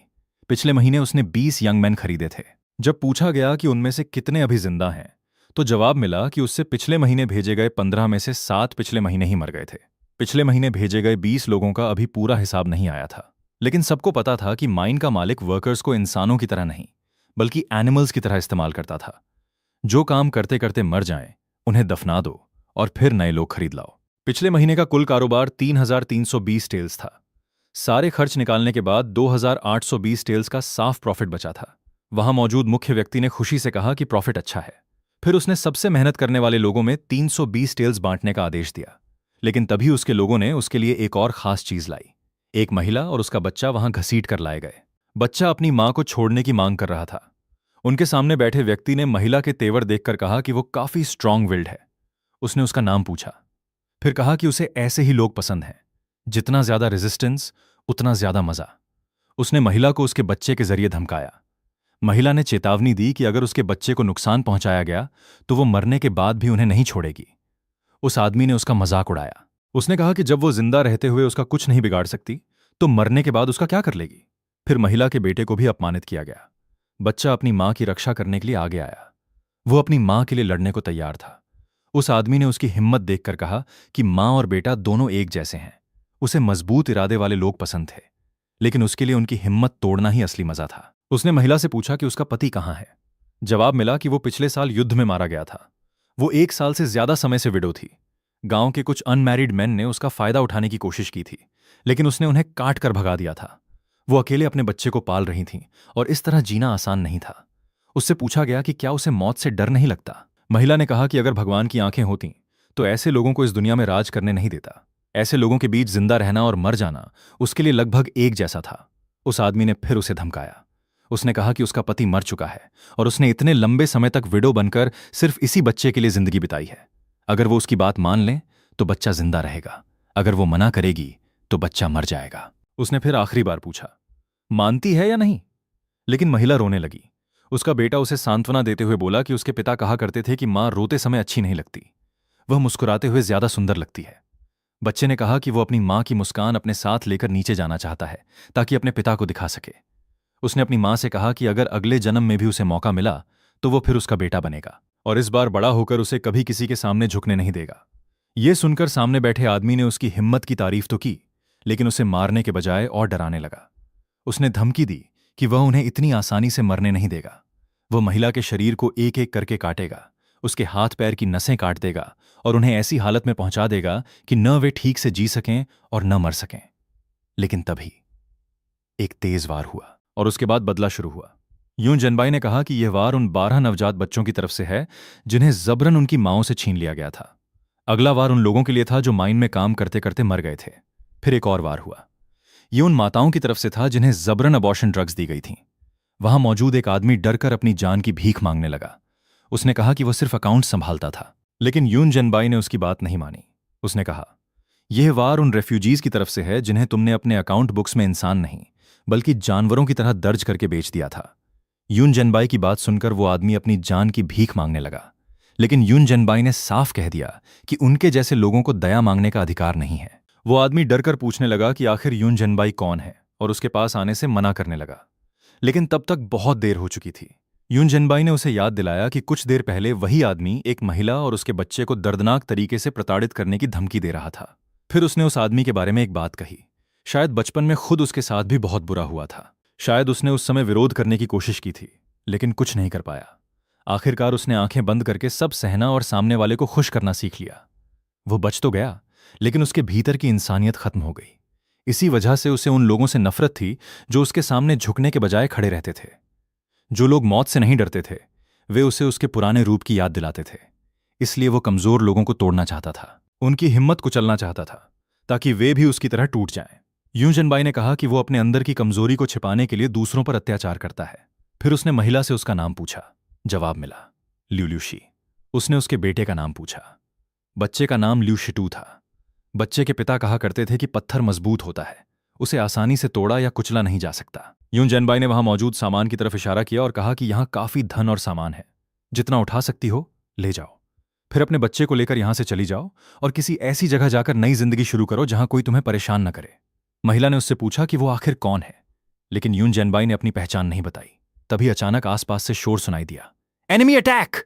S1: पिछले महीने उसने 20 यंग मैन खरीदे थे। जब पूछा गया कि उनमें से कितने अभी जिंदा हैं, तो जवाब मिला कि उससे पिछले महीने भेजे गए 15 में से 7 पिछले महीने ही मर गए थे। पिछले महीने भेजे गए 20 लोगों का अभी पूरा हिसाब नहीं आया था। लेकिन सबको पता था कि माइन का मालिक वर्कर्स को इंसानों की तरह नहीं, बल्कि एनिमल्स की तरह इस्तेमाल करता था। जो काम करते करते मर जाएं, उन्हें दफना दो और फिर नए लोग खरीद लाओ। पिछले महीने का कुल कारोबार 3320 टेल्स था। सारे खर्च निकालने के बाद 2820 टेल्स का साफ प्रॉफिट बचा था। वहां मौजूद मुख्य व्यक्ति ने खुशी से कहा कि प्रॉफिट अच्छा है। फिर उसने सबसे मेहनत करने वाले लोगों में 320 टेल्स बांटने का आदेश दिया। लेकिन तभी उसके लोगों ने उसके लिए एक और खास चीज लाई। एक महिला और उसका बच्चा वहां घसीट कर लाए गए। बच्चा अपनी मां को छोड़ने की मांग कर रहा था। उनके सामने बैठे व्यक्ति ने महिला के तेवर देखकर कहा कि वो काफी स्ट्रांग विल्ड है। उसने उसका नाम पूछा, फिर कहा कि उसे ऐसे ही लोग पसंद हैं जितना ज्यादा रेजिस्टेंस, उतना ज्यादा मजा। उसने महिला को उसके बच्चे के जरिए धमकाया। महिला ने चेतावनी दी कि अगर उसके बच्चे को नुकसान पहुंचाया गया तो वो मरने के बाद भी उन्हें नहीं छोड़ेगी। उस आदमी ने उसका मजाक उड़ाया। उसने कहा कि जब वो जिंदा रहते हुए उसका कुछ नहीं बिगाड़ सकती तो मरने के बाद उसका क्या कर लेगी। फिर महिला के बेटे को भी अपमानित किया गया। बच्चा अपनी मां की रक्षा करने के लिए आगे आया। वो अपनी मां के लिए लड़ने को तैयार था। उस आदमी ने उसकी हिम्मत देखकर कहा कि मां और बेटा दोनों एक जैसे हैं। उसे मजबूत इरादे वाले लोग पसंद थे, लेकिन उसके लिए उनकी हिम्मत तोड़ना ही असली मजा था। उसने महिला से पूछा कि उसका पति कहाँ है। जवाब मिला कि वो पिछले साल युद्ध में मारा गया था। वो 1 साल से ज्यादा समय से विडो थी। गांव के कुछ अनमैरिड मैन ने उसका फायदा उठाने की कोशिश की थी, लेकिन उसने उन्हें काट कर भगा दिया था। वो अकेले अपने बच्चे को पाल रही थीं और इस तरह जीना आसान नहीं था। उससे पूछा गया कि क्या उसे मौत से डर नहीं लगता। महिला ने कहा कि अगर भगवान की आंखें होतीं तो ऐसे लोगों को इस दुनिया में राज करने नहीं देता। ऐसे लोगों के बीच जिंदा रहना और मर जाना उसके लिए लगभग एक जैसा था। उस आदमी ने फिर उसे धमकाया। उसने कहा कि उसका पति मर चुका है और उसने इतने लंबे समय तक विडो बनकर सिर्फ इसी बच्चे के लिए जिंदगी बिताई है। अगर वो उसकी बात मान ले तो बच्चा जिंदा रहेगा, अगर वो मना करेगी तो बच्चा मर जाएगा। उसने फिर आखिरी बार पूछा, मानती है या नहीं? लेकिन महिला रोने लगी। उसका बेटा उसे सांत्वना देते हुए बोला कि उसके पिता कहा करते थे कि मां रोते समय अच्छी नहीं लगती, वह मुस्कुराते हुए ज्यादा सुंदर लगती है। बच्चे ने कहा कि वो अपनी मां की मुस्कान अपने साथ लेकर नीचे जाना चाहता है ताकि अपने पिता को दिखा सके। उसने अपनी मां से कहा कि अगर अगले जन्म में भी उसे मौका मिला तो वो फिर उसका बेटा बनेगा और इस बार बड़ा होकर उसे कभी किसी के सामने झुकने नहीं देगा। ये सुनकर सामने बैठे आदमी ने उसकी हिम्मत की तारीफ तो की, लेकिन उसे मारने के बजाय और डराने लगा। उसने धमकी दी कि वह उन्हें इतनी आसानी से मरने नहीं देगा। वह महिला के शरीर को एक एक करके काटेगा, उसके हाथ पैर की नसें काट देगा और उन्हें ऐसी हालत में पहुंचा देगा कि न वे ठीक से जी सकें और न मर सकें। लेकिन तभी एक तेज वार हुआ और उसके बाद बदला शुरू हुआ। यूं जनबाई ने कहा कि यह वार उन 12 नवजात बच्चों की तरफ से है जिन्हें जबरन उनकी मांओं से छीन लिया गया था। अगला वार उन लोगों के लिए था जो माइन में काम करते करते मर गए थे। फिर एक और वार हुआ। ये उन माताओं की तरफ से था जिन्हें जबरन अबॉर्शन ड्रग्स दी गई थीं। वहां मौजूद एक आदमी डरकर अपनी जान की भीख मांगने लगा। उसने कहा कि वह सिर्फ अकाउंट संभालता था, लेकिन यून जनबाई ने उसकी बात नहीं मानी। उसने कहा, यह वार उन रेफ्यूजीज की तरफ से है जिन्हें तुमने अपने अकाउंट बुक्स में इंसान नहीं बल्कि जानवरों की तरह दर्ज करके बेच दिया था। यून जनबाई की बात सुनकर वो आदमी अपनी जान की भीख मांगने लगा, लेकिन यून जनबाई ने साफ कह दिया कि उनके जैसे लोगों को दया मांगने का अधिकार नहीं है। वो आदमी डरकर पूछने लगा कि आखिर यून जनबाई कौन है और उसके पास आने से मना करने लगा, लेकिन तब तक बहुत देर हो चुकी थी। यून जनबाई ने उसे याद दिलाया कि कुछ देर पहले वही आदमी एक महिला और उसके बच्चे को दर्दनाक तरीके से प्रताड़ित करने की धमकी दे रहा था। फिर उसने उस आदमी के बारे में एक बात कही। शायद बचपन में खुद उसके साथ भी बहुत बुरा हुआ था। शायद उसने उस समय विरोध करने की कोशिश की थी, लेकिन कुछ नहीं कर पाया। आखिरकार उसने आंखें बंद करके सब सहना और सामने वाले को खुश करना सीख लिया। वो बच तो गया, लेकिन उसके भीतर की इंसानियत खत्म हो गई। इसी वजह से उसे उन लोगों से नफरत थी जो उसके सामने झुकने के बजाय खड़े रहते थे। जो लोग मौत से नहीं डरते थे वे उसे उसके पुराने रूप की याद दिलाते थे। इसलिए वो कमजोर लोगों को तोड़ना चाहता था, उनकी हिम्मत कुचलना चाहता था, ताकि वे भी उसकी तरह टूट जाएं। यूं जनबाई ने कहा कि वो अपने अंदर की कमजोरी को छिपाने के लिए दूसरों पर अत्याचार करता है। फिर उसने महिला से उसका नाम पूछा। जवाब मिला, ल्यूल्यूशी। उसने उसके बेटे का नाम पूछा। बच्चे का नाम ल्यूशिटू था। बच्चे के पिता कहा करते थे कि पत्थर मजबूत होता है, उसे आसानी से तोड़ा या कुचला नहीं जा सकता। यूं जनबाई ने वहां मौजूद सामान की तरफ इशारा किया और कहा कि यहां काफी धन और सामान है, जितना उठा सकती हो ले जाओ। फिर अपने बच्चे को लेकर यहां से चली जाओ और किसी ऐसी जगह जाकर नई जिंदगी शुरू करो जहां कोई तुम्हें परेशान न करे। महिला ने उससे पूछा कि वो आखिर कौन है, लेकिन यून जनबाई ने अपनी पहचान नहीं बताई। तभी अचानक आसपास से शोर सुनाई दिया, एनिमी अटैक!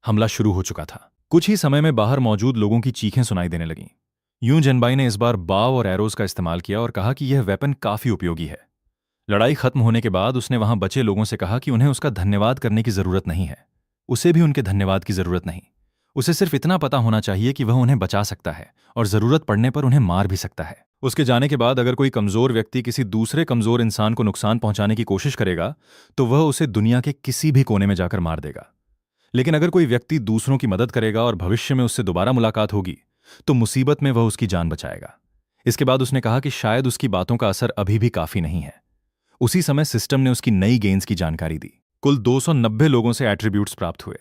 S1: हमला शुरू हो चुका था। कुछ ही समय में बाहर मौजूद लोगों की चीखें सुनाई देने लगीं। यूं जनबाई ने इस बार बाव और एरोज का इस्तेमाल किया और कहा कि यह वेपन काफी उपयोगी है। लड़ाई खत्म होने के बाद उसने वहां बचे लोगों से कहा कि उन्हें उसका धन्यवाद करने की जरूरत नहीं है। उसे भी उनके धन्यवाद की जरूरत नहीं। उसे सिर्फ इतना पता होना चाहिए कि वह उन्हें बचा सकता है और जरूरत पड़ने पर उन्हें मार भी सकता है। उसके जाने के बाद अगर कोई कमजोर व्यक्ति किसी दूसरे कमजोर इंसान को नुकसान पहुंचाने की कोशिश करेगा तो वह उसे दुनिया के किसी भी कोने में जाकर मार देगा। लेकिन अगर कोई व्यक्ति दूसरों की मदद करेगा और भविष्य में उससे दोबारा मुलाकात होगी तो मुसीबत में वह उसकी जान बचाएगा। इसके बाद उसने कहा कि शायद उसकी बातों का असर अभी भी काफी नहीं है। उसी समय सिस्टम ने उसकी नई गेंस की जानकारी दी। कुल 290 लोगों से एट्रीब्यूट्स प्राप्त हुए।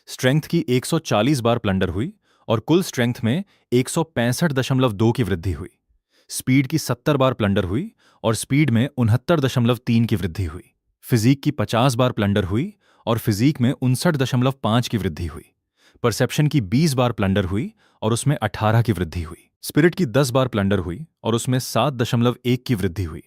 S1: स्ट्रेंथ की 140 बार प्लंडर हुई और कुल स्ट्रेंथ में 165.2 की वृद्धि हुई। स्पीड की 70 बार प्लंडर हुई और स्पीड में 69.3 की वृद्धि हुई। फिजिक की 50 बार प्लंडर हुई और फिजिक में 59.5 की वृद्धि हुई। परसेप्शन की 20 बार प्लंडर हुई और उसमें 18 की वृद्धि हुई। स्पिरिट की 10 बार प्लंडर हुई और उसमें 7.1 की वृद्धि हुई।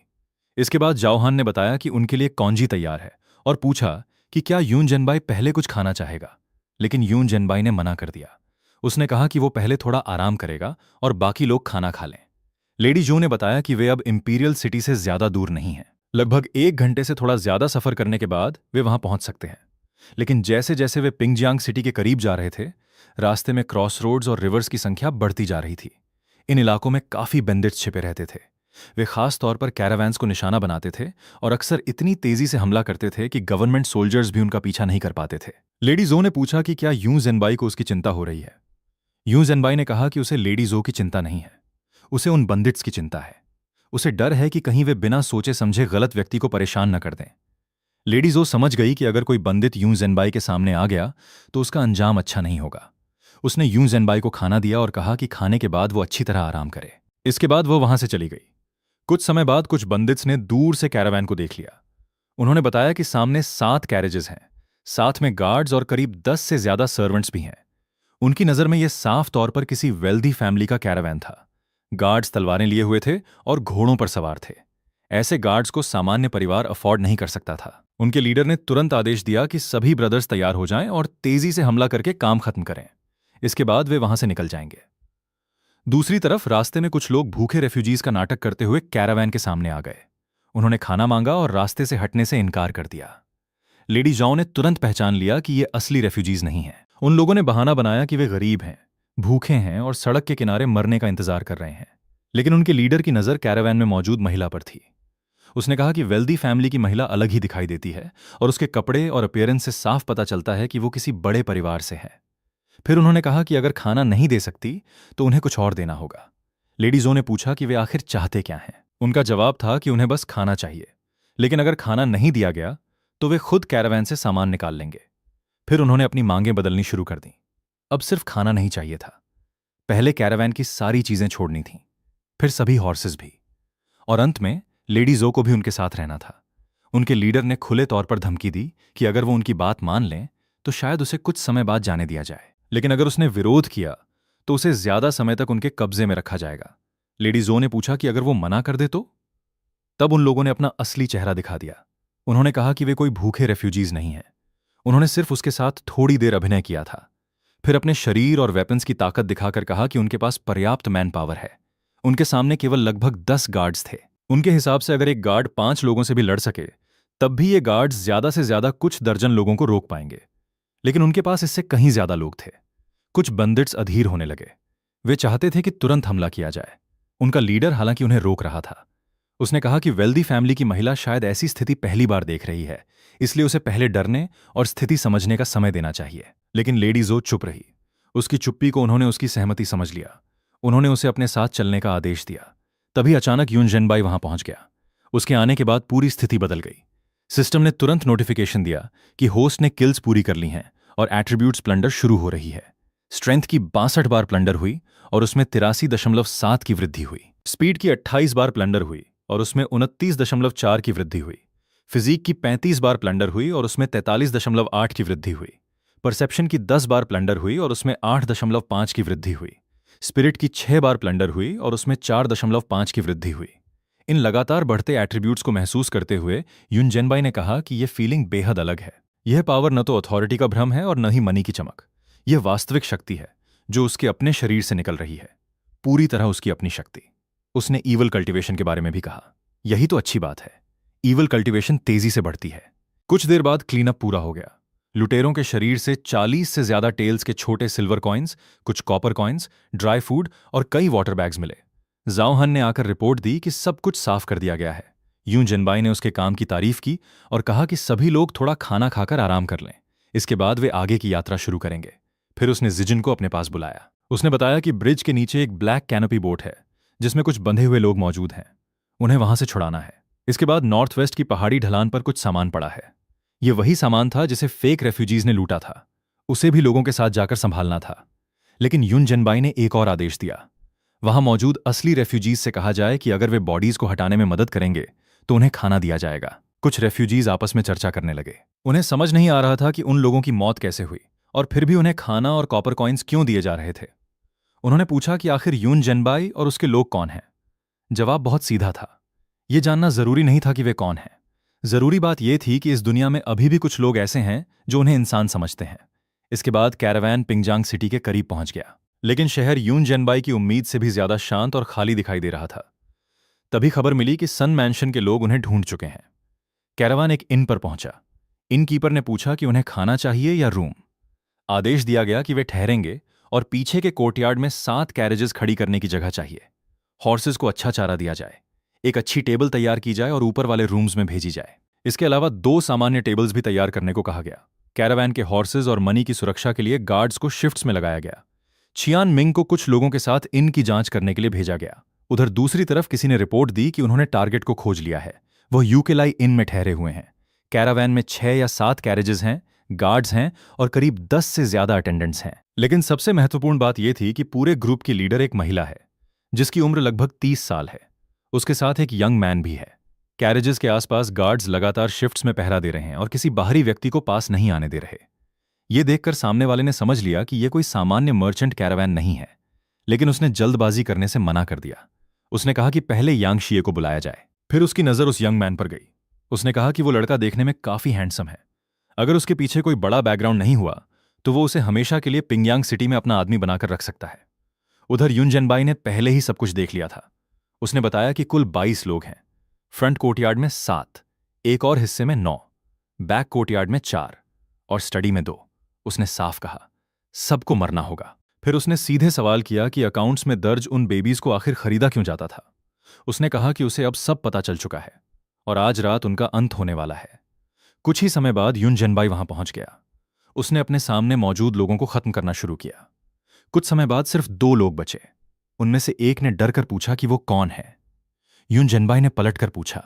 S1: इसके बाद जाओहान ने बताया कि उनके लिए कॉन्जी तैयार है और पूछा कि क्या यून जेनबाई पहले कुछ खाना चाहेगा, लेकिन यून जेनबाई ने मना कर दिया। उसने कहा कि वो पहले थोड़ा आराम करेगा और बाकी लोग खाना खा लें। लेडी जो ने बताया कि वे अब इंपीरियल सिटी से ज्यादा दूर नहीं हैं। लगभग 1 घंटे से थोड़ा ज्यादा सफर करने के बाद वे वहां पहुंच सकते हैं। लेकिन जैसे जैसे वे पिंगजियांग सिटी के करीब जा रहे थे, रास्ते में क्रॉस रोड्स और रिवर्स की संख्या बढ़ती जा रही थी। इन इलाकों में काफी बेंडिट्स छिपे रहते थे। वे खास तौर पर कैरावैन्स को निशाना बनाते थे और अक्सर इतनी तेजी से हमला करते थे कि गवर्नमेंट सोल्जर्स भी उनका पीछा नहीं कर पाते थे। लेडी जो ने पूछा कि क्या यूं जेनबाई को उसकी चिंता हो रही है। यूं जेनबाई ने कहा कि उसे लेडी जो की चिंता नहीं है, उसे उन बंदिट्स की चिंता है। उसे डर है कि कहीं वे बिना सोचे समझे गलत व्यक्ति को परेशान न कर दें। लेडी जो समझ गई कि अगर कोई बंदित यूं जेनबाई के सामने आ गया तो उसका अंजाम अच्छा नहीं होगा। उसने यूं जेनबाई को खाना दिया और कहा कि खाने के बाद वो अच्छी तरह आराम करे। इसके बाद वो वहां से चली गई। कुछ समय बाद कुछ बंदित्स ने दूर से कैरावैन को देख लिया। उन्होंने बताया कि सामने 7 कैरेजेस हैं, साथ में गार्ड्स और करीब 10 से ज्यादा सर्वेंट्स भी हैं। उनकी नजर में यह साफ तौर पर किसी वेल्दी फैमिली का कैरावैन था। गार्ड्स तलवारें लिए हुए थे और घोड़ों पर सवार थे। ऐसे गार्ड्स को सामान्य परिवार अफोर्ड नहीं कर सकता था। उनके लीडर ने तुरंत आदेश दिया कि सभी ब्रदर्स तैयार हो जाएं और तेजी से हमला करके काम खत्म करें। इसके बाद वे वहां से निकल जाएंगे। दूसरी तरफ रास्ते में कुछ लोग भूखे रेफ्यूजीज का नाटक करते हुए कैरावैन के सामने आ गए। उन्होंने खाना मांगा और रास्ते से हटने से इनकार कर दिया। लेडी जाओ ने तुरंत पहचान लिया कि ये असली रेफ्यूजीज नहीं हैं। उन लोगों ने बहाना बनाया कि वे गरीब हैं, भूखे हैं और सड़क के किनारे मरने का इंतजार कर रहे हैं। लेकिन उनके लीडर की नजर कैरावैन में मौजूद महिला पर थी। उसने कहा कि वेल्दी फैमिली की महिला अलग ही दिखाई देती है और उसके कपड़े और अपीयरेंस से साफ पता चलता है कि वो किसी बड़े परिवार से है। फिर उन्होंने कहा कि अगर खाना नहीं दे सकती तो उन्हें कुछ और देना होगा। लेडी जो ने पूछा कि वे आखिर चाहते क्या हैं। उनका जवाब था कि उन्हें बस खाना चाहिए, लेकिन अगर खाना नहीं दिया गया तो वे खुद कैरावैन से सामान निकाल लेंगे। फिर उन्होंने अपनी मांगें बदलनी शुरू कर दी। अब सिर्फ खाना नहीं चाहिए था, पहले कैरावैन की सारी चीजें छोड़नी थीं, फिर सभी हॉर्सेस भी, और अंत में लेडी जो को भी उनके साथ रहना था। उनके लीडर ने खुले तौर पर धमकी दी कि अगर वो उनकी बात मान लें तो शायद उसे कुछ समय बाद जाने दिया जाए, लेकिन अगर उसने विरोध किया तो उसे ज्यादा समय तक उनके कब्जे में रखा जाएगा। लेडी जो ने पूछा कि अगर वो मना कर दे तो? तब उन लोगों ने अपना असली चेहरा दिखा दिया। उन्होंने कहा कि वे कोई भूखे रेफ्यूजीज नहीं हैं। उन्होंने सिर्फ उसके साथ थोड़ी देर अभिनय किया था, फिर अपने शरीर और वेपन्स की ताकत दिखाकर कहा कि उनके पास पर्याप्त मैन पावर है। उनके सामने केवल लगभग 10 गार्ड्स थे। उनके हिसाब से अगर एक गार्ड 5 लोगों से भी लड़ सके तब भी ये गार्ड्स ज्यादा से ज्यादा कुछ दर्जन लोगों को रोक पाएंगे, लेकिन उनके पास इससे कहीं ज्यादा लोग थे। कुछ बंदिट्स अधीर होने लगे। वे चाहते थे कि तुरंत हमला किया जाए। उनका लीडर हालांकि उन्हें रोक रहा था। उसने कहा कि वेल्दी फैमिली की महिला शायद ऐसी स्थिति पहली बार देख रही है, इसलिए उसे पहले डरने और स्थिति समझने का समय देना चाहिए। लेकिन लेडी जो चुप रही। उसकी चुप्पी को उन्होंने उसकी सहमति समझ लिया। उन्होंने उसे अपने साथ चलने का आदेश दिया। तभी अचानक यून जेनबाई वहां पहुंच गया। उसके आने के बाद पूरी स्थिति बदल गई। सिस्टम ने तुरंत नोटिफिकेशन दिया कि होस्ट ने किल्स पूरी कर ली हैं और एट्रीब्यूट्स प्लंडर शुरू हो रही है। स्ट्रेंथ की 62 बार प्लंडर हुई और उसमें 83.7 की वृद्धि हुई। स्पीड की 28 बार प्लंडर हुई और उसमें 29.4 की वृद्धि हुई। फिजिक की 35 बार प्लंडर हुई और उसमें 43.8 की वृद्धि हुई। परसेप्शन की 10 बार प्लंडर हुई और उसमें 8.5 की वृद्धि हुई। स्पिरिट की 6 बार प्लंडर हुई और उसमें 4.5 की वृद्धि हुई। इन लगातार बढ़ते एट्रीब्यूट्स को महसूस करते हुए यून जेनबाई ने कहा कि यह फीलिंग बेहद अलग है। यह पावर न तो अथॉरिटी का भ्रम है और न ही मनी की चमक। यह वास्तविक शक्ति है जो उसके अपने शरीर से निकल रही है, पूरी तरह उसकी अपनी शक्ति। उसने ईवल कल्टीवेशन के बारे में भी कहा। यही तो अच्छी बात है, ईवल कल्टीवेशन तेजी से बढ़ती है। कुछ देर बाद क्लीनअप पूरा हो गया। लुटेरों के शरीर से 40 से ज्यादा टेल्स के छोटे सिल्वर कॉइन्स, कुछ कॉपर कॉइन्स, ड्राई फूड और कई वाटर बैग्स मिले। जाओहन ने आकर रिपोर्ट दी कि सब कुछ साफ कर दिया गया है। यूं जेनबाई ने उसके काम की तारीफ की और कहा कि सभी लोग थोड़ा खाना खाकर आराम कर लें, इसके बाद वे आगे की यात्रा शुरू करेंगे। फिर उसने जिजिन को अपने पास बुलाया। उसने बताया कि ब्रिज के नीचे एक ब्लैक कैनोपी बोट है जिसमें कुछ बंधे हुए लोग मौजूद हैं। उन्हें वहां से छुड़ाना है। इसके बाद नॉर्थ वेस्ट की पहाड़ी ढलान पर कुछ सामान पड़ा है। यह वही सामान था जिसे फेक रेफ्यूजीज ने लूटा था। उसे भी लोगों के साथ जाकर संभालना था। लेकिन यून जेनबाई ने एक और आदेश दिया। वहां मौजूद असली रेफ्यूजीज से कहा जाए कि अगर वे बॉडीज को हटाने में मदद करेंगे तो उन्हें खाना दिया जाएगा। कुछ रेफ्यूजीज आपस में चर्चा करने लगे। उन्हें समझ नहीं आ रहा था कि उन लोगों की मौत कैसे हुई और फिर भी उन्हें खाना और कॉपर कॉइन्स क्यों दिए जा रहे थे। उन्होंने पूछा कि आखिर यून जेनबाई और उसके लोग कौन हैं। जवाब बहुत सीधा था। यह जानना जरूरी नहीं था कि वे कौन हैं। जरूरी बात यह थी कि इस दुनिया में अभी भी कुछ लोग ऐसे हैं जो उन्हें इंसान समझते हैं। इसके बाद कैरावैन पिंगजांग सिटी के करीब पहुंच गया, लेकिन शहर यून जेनबाई की उम्मीद से भी ज्यादा शांत और खाली दिखाई दे रहा था। तभी खबर मिली कि सन मैंशन के लोग उन्हें ढूंढ चुके हैं। कैरावान एक इन पर पहुंचा। इनकीपर ने पूछा कि उन्हें खाना चाहिए या रूम। आदेश दिया गया कि वे ठहरेंगे और पीछे के कोर्टयार्ड में 7 कैरेजेस खड़ी करने की जगह चाहिए। हॉर्सेस को अच्छा चारा दिया जाए, एक अच्छी टेबल तैयार की जाए और ऊपर वाले रूम्स में भेजी जाए। इसके अलावा 2 सामान्य टेबल्स भी तैयार करने को कहा गया। कैरावैन के हॉर्सेस और मनी की सुरक्षा के लिए गार्ड्स को शिफ्ट्स में लगाया गया। चियान मिंग को कुछ लोगों के साथ इन की जांच करने के लिए भेजा गया। उधर दूसरी तरफ किसी ने रिपोर्ट दी कि उन्होंने टारगेट को खोज लिया है। वो यूकेलाई इन में ठहरे हुए हैं। कैरावैन में 6 या 7 कैरेजेस हैं, गार्ड्स हैं और करीब 10 से ज्यादा अटेंडेंट्स हैं। लेकिन सबसे महत्वपूर्ण बात यह थी कि पूरे ग्रुप की लीडर एक महिला है जिसकी उम्र लगभग 30 साल है। उसके साथ एक यंग मैन भी है। कैरेजेस के आसपास गार्ड्स लगातार शिफ्ट्स में पहरा दे रहे हैं और किसी बाहरी व्यक्ति को पास नहीं आने दे रहे। ये देखकर सामने वाले ने समझ लिया कि यह कोई सामान्य मर्चेंट कैरावैन नहीं है, लेकिन उसने जल्दबाजी करने से मना कर दिया। उसने कहा कि पहले यांग शिए को बुलाया जाए। फिर उसकी नजर उस यंग मैन पर गई। उसने कहा कि वो लड़का देखने में काफी हैंडसम है। अगर उसके पीछे कोई बड़ा बैकग्राउंड नहीं हुआ तो वो उसे हमेशा के लिए पिंगयांग सिटी में अपना आदमी बनाकर रख सकता है। उधर युन जेनबाई ने पहले ही सब कुछ देख लिया था। उसने बताया कि कुल 22 लोग हैं। फ्रंट कोर्टयार्ड में 7, एक और हिस्से में 9, बैक कोर्टयार्ड में 4 और स्टडी में 2। उसने साफ कहा, सबको मरना होगा। फिर उसने सीधे सवाल किया कि अकाउंट्स में दर्ज उन बेबीज को आखिर खरीदा क्यों जाता था। उसने कहा कि उसे अब सब पता चल चुका है और आज रात उनका अंत होने वाला है। कुछ ही समय बाद युन जेनबाई वहां पहुंच गया। उसने अपने सामने मौजूद लोगों को खत्म करना शुरू किया। कुछ समय बाद सिर्फ 2 लोग बचे। उनमें से एक ने डर कर पूछा कि वो कौन है। युन जेनबाई ने पलटकर पूछा,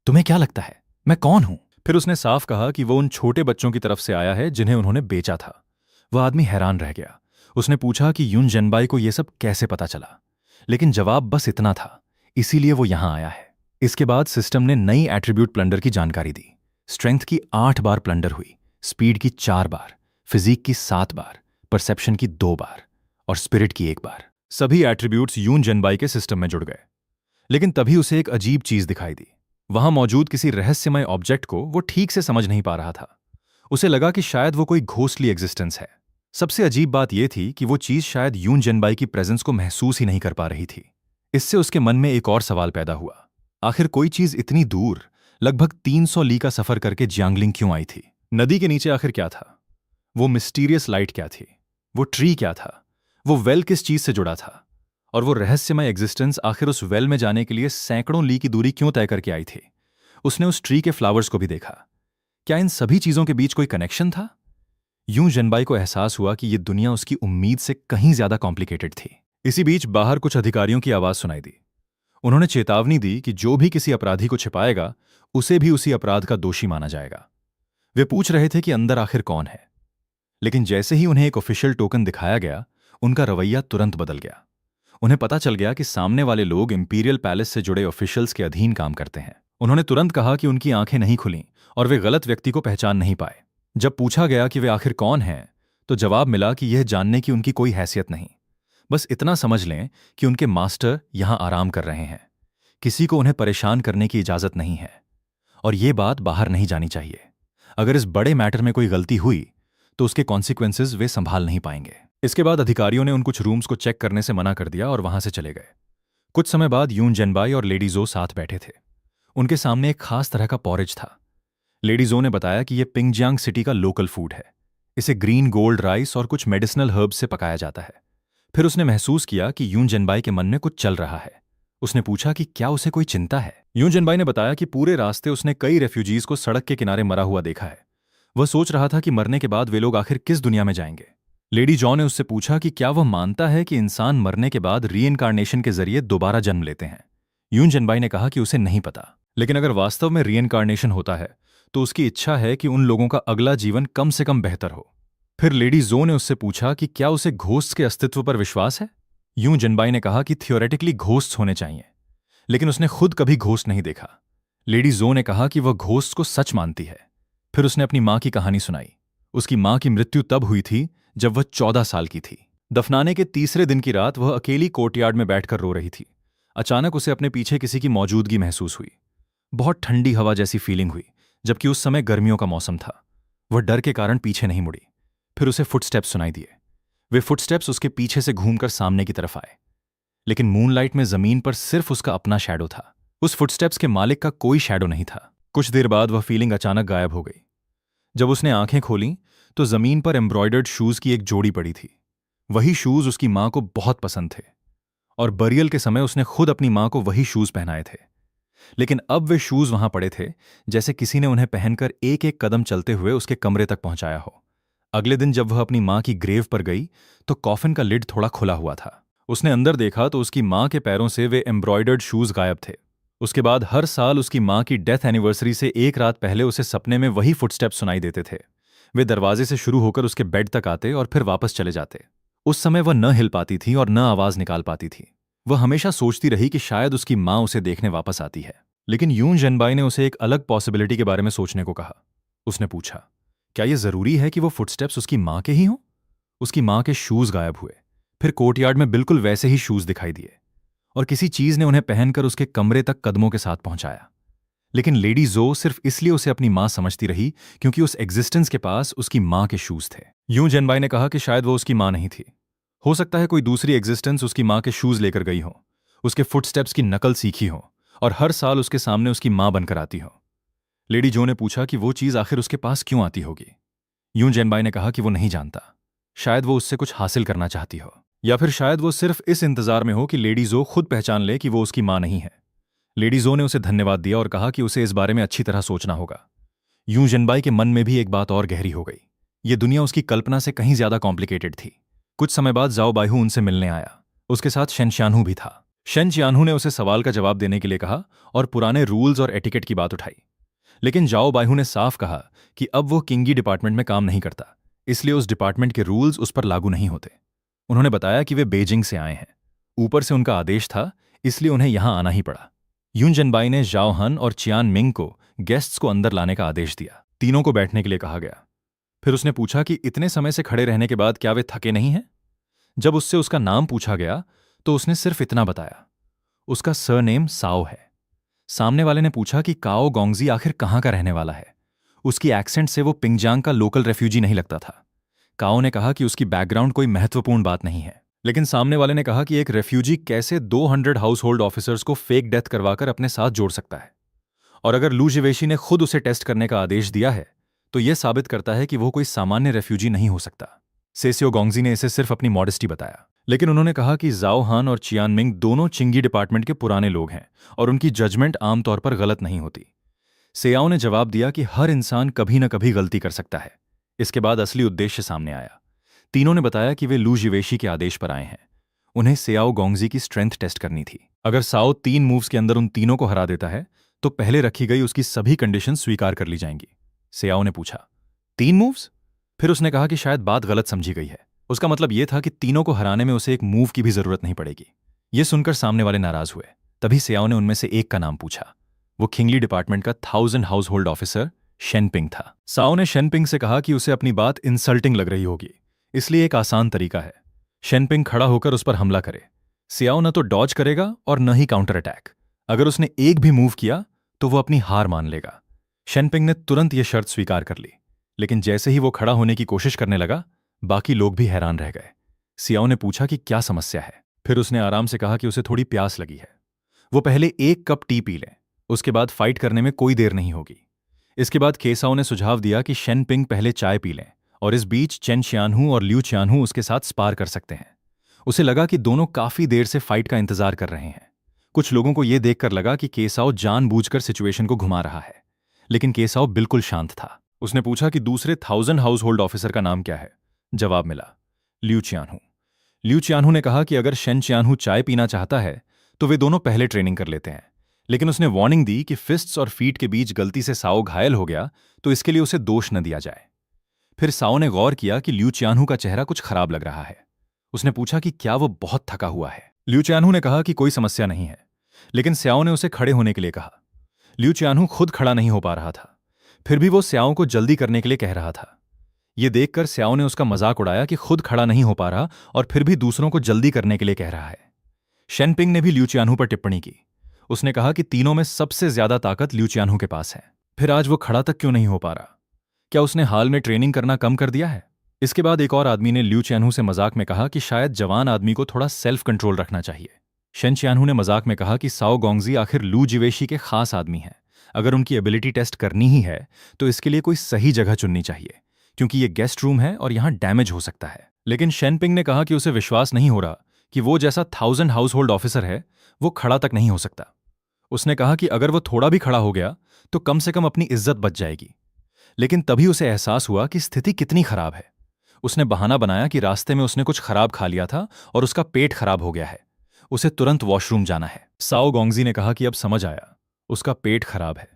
S1: तुम्हें क्या लगता है मैं कौन हूं? फिर उसने साफ कहा कि वो उन छोटे बच्चों की तरफ से आया है जिन्हें उन्होंने बेचा था। वह आदमी हैरान रह गया। उसने पूछा कि युन जेनबाई को यह सब कैसे पता चला, लेकिन जवाब बस इतना था, इसीलिए वो यहां आया है। इसके बाद सिस्टम ने नई एट्रीब्यूट प्लंडर की जानकारी दी। स्ट्रेंथ की 8 बार प्लंडर हुई, स्पीड की 4 बार, फिजिक की 7 बार, परसेप्शन की 2 बार और स्पिरिट की 1 बार। सभी एट्रीब्यूट्स यून जेनबाई के सिस्टम में जुड़ गए। लेकिन तभी उसे एक अजीब चीज दिखाई दी। वहां मौजूद किसी रहस्यमय ऑब्जेक्ट को वो ठीक से समझ नहीं पा रहा था। उसे लगा कि शायद वो कोई घोस्टली एग्जिस्टेंस है। सबसे अजीब बात यह थी कि वो चीज शायद यून जेनबाई की प्रेजेंस को महसूस ही नहीं कर पा रही थी। इससे उसके मन में एक और सवाल पैदा हुआ, आखिर कोई चीज इतनी दूर लगभग 300 ली का सफर करके जियांगलिंग क्यों आई थी? नदी के नीचे आखिर क्या था? वो मिस्टीरियस लाइट क्या थी? वो ट्री क्या था? वो वेल किस चीज से जुड़ा था? और वो रहस्यमय एग्जिस्टेंस आखिर उस वेल में जाने के लिए सैकड़ों ली की दूरी क्यों तय करके आई थी? उसने उस ट्री के फ्लावर्स को भी देखा। क्या इन सभी चीजों के बीच कोई कनेक्शन था? यूं जेनबाई को एहसास हुआ कि ये दुनिया उसकी उम्मीद से कहीं ज्यादा कॉम्प्लिकेटेड थी। इसी बीच बाहर कुछ अधिकारियों की आवाज सुनाई दी। उन्होंने चेतावनी दी कि जो भी किसी अपराधी को छिपाएगा उसे भी उसी अपराध का दोषी माना जाएगा। वे पूछ रहे थे कि अंदर आखिर कौन है, लेकिन जैसे ही उन्हें एक ऑफिशियल टोकन दिखाया गया उनका रवैया तुरंत बदल गया। उन्हें पता चल गया कि सामने वाले लोग इंपीरियल पैलेस से जुड़े ऑफिशियल्स के अधीन काम करते हैं। उन्होंने तुरंत कहा कि उनकी आंखें नहीं खुलीं और वे गलत व्यक्ति को पहचान नहीं पाए। जब पूछा गया कि वे आखिर कौन हैं, तो जवाब मिला कि यह जानने की उनकी कोई हैसियत नहीं। बस इतना समझ लें कि उनके मास्टर यहां आराम कर रहे हैं। किसी को उन्हें परेशान करने की इजाजत नहीं है और ये बात बाहर नहीं जानी चाहिए। अगर इस बड़े मैटर में कोई गलती हुई तो उसके कॉन्सिक्वेंसेस वे संभाल नहीं पाएंगे। इसके बाद अधिकारियों ने उन कुछ रूम्स को चेक करने से मना कर दिया और वहां से चले गए। कुछ समय बाद यून जेनबाई और लेडी जो साथ बैठे थे। उनके सामने एक खास तरह का पॉरेज था। लेडी जो ने बताया कि यह पिंगजियांग सिटी का लोकल फूड है। इसे ग्रीन गोल्ड राइस और कुछ मेडिसिनल हर्ब्स से पकाया जाता है। फिर उसने महसूस किया कि यून जेनबाई के मन में कुछ चल रहा है। उसने पूछा कि क्या उसे कोई चिंता है। यून जेनबाई ने बताया कि पूरे रास्ते उसने कई रेफ्यूजीज को सड़क के किनारे मरा हुआ देखा है। वह सोच रहा था कि मरने के बाद वे लोग आखिर किस दुनिया में जाएंगे। लेडी जॉ ने उससे पूछा कि क्या वह मानता है कि इंसान मरने के बाद रीइनकार्नेशन के जरिए दोबारा जन्म लेते हैं। यून जेनबाई ने कहा कि उसे नहीं पता, लेकिन अगर वास्तव में रीइनकार्नेशन होता है तो उसकी इच्छा है कि उन लोगों का अगला जीवन कम से कम बेहतर हो। फिर लेडी जो ने उससे पूछा कि क्या उसे घोस्ट के अस्तित्व पर विश्वास है। यूं जिनबाई ने कहा कि थियोरेटिकली घोस्ट्स होने चाहिए, लेकिन उसने खुद कभी घोस्ट नहीं देखा। लेडी जो ने कहा कि वह घोस्ट को सच मानती है। फिर उसने अपनी मां की कहानी सुनाई। उसकी मां की मृत्यु तब हुई थी जब वह 14 साल की थी। दफनाने के तीसरे दिन की रात वह अकेली कोर्टयार्ड में बैठकर रो रही थी। अचानक उसे अपने पीछे किसी की मौजूदगी महसूस हुई। बहुत ठंडी हवा जैसी फीलिंग हुई, जबकि उस समय गर्मियों का मौसम था। वह डर के कारण पीछे नहीं मुड़ी। फिर उसे फुटस्टेप्स सुनाई दिए। वे फुटस्टेप्स उसके पीछे से घूमकर सामने की तरफ आए, लेकिन मूनलाइट में जमीन पर सिर्फ उसका अपना शैडो था। उस फुटस्टेप्स के मालिक का कोई शैडो नहीं था। कुछ देर बाद वह फीलिंग अचानक गायब हो गई। जब उसने आंखें खोलीं तो जमीन पर एम्ब्रॉयडर्ड शूज की एक जोड़ी पड़ी थी। वही शूज उसकी मां को बहुत पसंद थे और बरियल के समय उसने खुद अपनी मां को वही शूज पहनाए थे। लेकिन अब वे शूज वहां पड़े थे जैसे किसी ने उन्हें पहनकर एक एक कदम चलते हुए उसके कमरे तक पहुंचाया हो। अगले दिन जब वह अपनी मां की ग्रेव पर गई तो कॉफिन का लिड थोड़ा खुला हुआ था। उसने अंदर देखा तो उसकी मां के पैरों से वे एम्ब्रॉयडर्ड शूज गायब थे। उसके बाद हर साल उसकी मां की डेथ एनिवर्सरी से एक रात पहले उसे सपने में वही फुटस्टेप्स सुनाई देते थे। वे दरवाजे से शुरू होकर उसके बेड तक आते और फिर वापस चले जाते। उस समय वह न हिल पाती थी और न आवाज निकाल पाती थी। वह हमेशा सोचती रही कि शायद उसकी मां उसे देखने वापस आती है। लेकिन यूं जनबाई ने उसे एक अलग पॉसिबिलिटी के बारे में सोचने को कहा। उसने पूछा, क्या यह जरूरी है कि वो फुटस्टेप्स उसकी मां के ही हों? उसकी मां के शूज गायब हुए, फिर कोर्टयार्ड में बिल्कुल वैसे ही शूज दिखाई दिए और किसी चीज ने उन्हें पहनकर उसके कमरे तक कदमों के साथ पहुंचाया। लेकिन लेडी जो सिर्फ इसलिए उसे अपनी मां समझती रही क्योंकि उस एग्जिस्टेंस के पास उसकी मां के शूज थे। यूं जनबाई ने कहा कि शायद वो उसकी मां नहीं थी। हो सकता है कोई दूसरी एग्जिस्टेंस उसकी मां के शूज लेकर गई हो, उसके फुटस्टेप्स की नकल सीखी हो और हर साल उसके सामने उसकी मां बनकर आती हो। लेडी जो ने पूछा कि वो चीज आखिर उसके पास क्यों आती होगी। यूं जनबाई ने कहा कि वो नहीं जानता। शायद वो उससे कुछ हासिल करना चाहती हो, या फिर शायद वो सिर्फ इस इंतजार में हो कि लेडी जो खुद पहचान ले कि वो उसकी मां नहीं है। लेडी जो ने उसे धन्यवाद दिया और कहा कि उसे इस बारे में अच्छी तरह सोचना होगा। यूं जनबाई के मन में भी एक बात और गहरी हो गई। ये दुनिया उसकी कल्पना से कहीं ज्यादा कॉम्प्लिकेटेड थी। कुछ समय बाद जाओ बाइहू उनसे मिलने आया। उसके साथ शेन चियानहू भी था। शेन चियानहू ने उसे सवाल का जवाब देने के लिए कहा और पुराने रूल्स और एटिकेट की बात उठाई। लेकिन जाओ बाइहू ने साफ कहा कि अब वो किंगी डिपार्टमेंट में काम नहीं करता, इसलिए उस डिपार्टमेंट के रूल्स उस पर लागू नहीं होते। उन्होंने बताया कि वे बेजिंग से आए हैं। ऊपर से उनका आदेश था, इसलिए उन्हें यहां आना ही पड़ा। यून जनबाई ने जाओ हन और चियान मिंग को गेस्ट्स को अंदर लाने का आदेश दिया। तीनों को बैठने के लिए कहा गया। फिर उसने पूछा कि इतने समय से खड़े रहने के बाद क्या वे थके नहीं हैं? जब उससे उसका नाम पूछा गया तो उसने सिर्फ इतना बताया, उसका सरनेम साओ है। सामने वाले ने पूछा कि काओ गोंगजी आखिर कहाँ का रहने वाला है। उसकी एक्सेंट से वो पिंगजांग का लोकल रेफ्यूजी नहीं लगता था। काओ ने कहा कि उसकी बैकग्राउंड कोई महत्वपूर्ण बात नहीं है, लेकिन सामने वाले ने कहा कि एक रेफ्यूजी कैसे 200 हाउस होल्ड ऑफिसर्स को फेक डेथ करवाकर अपने साथ जोड़ सकता है। और अगर लू जिवेशी ने खुद उसे टेस्ट करने का आदेश दिया है तो यह साबित करता है कि वो कोई सामान्य रेफ्यूजी नहीं हो सकता। सेसियो गोंगजी ने इसे सिर्फ अपनी मॉडेस्टी बताया, लेकिन उन्होंने कहा कि जाओ हान और चियान मिंग दोनों चिंगी डिपार्टमेंट के पुराने लोग हैं और उनकी जजमेंट आमतौर पर गलत नहीं होती। सेयाओ ने जवाब दिया कि हर इंसान कभी न कभी गलती कर सकता है। इसके बाद असली उद्देश्य सामने आया। तीनों ने बताया कि वे लू जिवेशी के आदेश पर आए हैं। उन्हें सेयाओ गोंगजी की स्ट्रेंथ टेस्ट करनी थी। अगर साओ 3 मूव्स के अंदर उन तीनों को हरा देता है तो पहले रखी गई उसकी सभी कंडीशन स्वीकार कर ली जाएंगी। सेयाओ ने पूछा, 3 मूव्स? फिर उसने कहा कि शायद बात गलत समझी गई है। उसका मतलब यह था कि तीनों को हराने में उसे एक मूव की भी जरूरत नहीं पड़ेगी। यह सुनकर सामने वाले नाराज हुए। तभी सेयाओ ने उनमें से एक का नाम पूछा। वो खिंगली डिपार्टमेंट का 1000 हाउस होल्ड ऑफिसर शेनपिंग था। साओ ने शेनपिंग से कहा कि उसे अपनी बात इंसल्टिंग लग रही होगी, इसलिए एक आसान तरीका है, शेनपिंग खड़ा होकर उस पर हमला करे। सियाओ न तो डॉज करेगा और न ही काउंटर अटैक। अगर उसने एक भी मूव किया तो वो अपनी हार मान लेगा। शेनपिंग ने तुरंत यह शर्त स्वीकार कर ली, लेकिन जैसे ही वो खड़ा होने की कोशिश करने लगा बाकी लोग भी हैरान रह गए। सियाओ ने पूछा कि क्या समस्या है। फिर उसने आराम से कहा कि उसे थोड़ी प्यास लगी है। वो पहले 1 कप टी पी ले, उसके बाद फाइट करने में कोई देर नहीं होगी। इसके बाद केसाओ ने सुझाव दिया कि शेनपिंग पहले चाय पी लें और इस बीच चेन चियानहू और ल्यू चियानहू उसके साथ स्पार कर सकते हैं। उसे लगा कि दोनों काफी देर से फाइट का इंतजार कर रहे हैं। कुछ लोगों को यह देखकर लगा कि केसाओ जानबूझकर सिचुएशन को घुमा रहा है, लेकिन केसाओ बिल्कुल शांत था। उसने पूछा कि दूसरे 1000 हाउस होल्ड ऑफिसर का नाम क्या है। जवाब मिला, ल्यू चियानहू। ल्यू चियानहू ने कहा कि अगर शेन चियानहू चाय पीना चाहता है तो वे दोनों पहले ट्रेनिंग कर लेते हैं, लेकिन उसने वार्निंग दी कि फिस्ट्स और फीट के बीच गलती से साओ घायल हो गया तो इसके लिए उसे दोष न दिया जाए। फिर साओ ने गौर किया कि ल्यू चियानहू का चेहरा कुछ खराब लग रहा है। उसने पूछा कि क्या वो बहुत थका हुआ है। लिू चियानहू ने कहा कि कोई समस्या नहीं है, लेकिन स्याओ ने उसे खड़े होने के लिए कहा। लिू चियानहू खुद खड़ा नहीं हो पा रहा था, फिर भी वो स्याओ को जल्दी करने के लिए कह रहा था। ये देखकर स्याओ ने उसका मजाक उड़ाया कि खुद खड़ा नहीं हो पा रहा और फिर भी दूसरों को जल्दी करने के लिए कह रहा है। शेनपिंग ने भी लिू चियानहू पर टिप्पणी की। उसने कहा कि तीनों में सबसे ज्यादा ताकत लिू चियानहू के पास है, फिर आज वो खड़ा तक क्यों नहीं हो पा रहा? क्या उसने हाल में ट्रेनिंग करना कम कर दिया है? इसके बाद एक और आदमी ने लिू चियानहू से मजाक में कहा कि शायद जवान आदमी को थोड़ा सेल्फ कंट्रोल रखना चाहिए। शेन चियानहू ने मजाक में कहा कि साओ गोंगजी आखिर लू जिवेशी के खास आदमी हैं। अगर उनकी एबिलिटी टेस्ट करनी ही है तो इसके लिए कोई सही जगह चुननी चाहिए, क्योंकि ये गेस्ट रूम है और यहां डैमेज हो सकता है। लेकिन शेनपिंग ने कहा कि उसे विश्वास नहीं हो रहा कि वो जैसा 1000 हाउस होल्ड ऑफिसर है वो खड़ा तक नहीं हो सकता। उसने कहा कि अगर वो थोड़ा भी खड़ा हो गया तो कम से कम अपनी इज्जत बच जाएगी। लेकिन तभी उसे एहसास हुआ कि स्थिति कितनी खराब है। उसने बहाना बनाया कि रास्ते में उसने कुछ खराब खा लिया था और उसका पेट खराब हो गया है, उसे तुरंत वॉशरूम जाना है। साओ गोंगजी ने कहा कि अब समझ आया, उसका पेट खराब है।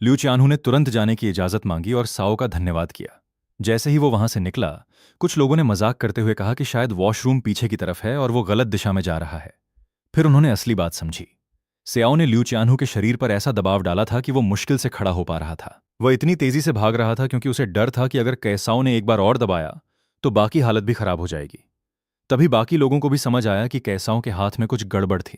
S1: लिू चियानहू ने तुरंत जाने की इजाजत मांगी और साओ का धन्यवाद किया। जैसे ही वो वहां से निकला, कुछ लोगों ने मजाक करते हुए कहा कि शायद वॉशरूम पीछे की तरफ है और वो गलत दिशा में जा रहा है। फिर उन्होंने असली बात समझी। स्याओ ने लिू चियानहू के शरीर पर ऐसा दबाव डाला था कि वो मुश्किल से खड़ा हो पा रहा था। वह इतनी तेजी से भाग रहा था क्योंकि उसे डर था कि अगर कैसाओ ने एक बार और दबाया तो बाकी हालत भी खराब हो जाएगी। तभी बाकी लोगों को भी समझ आया कि कैसाओ के हाथ में कुछ गड़बड़ थी।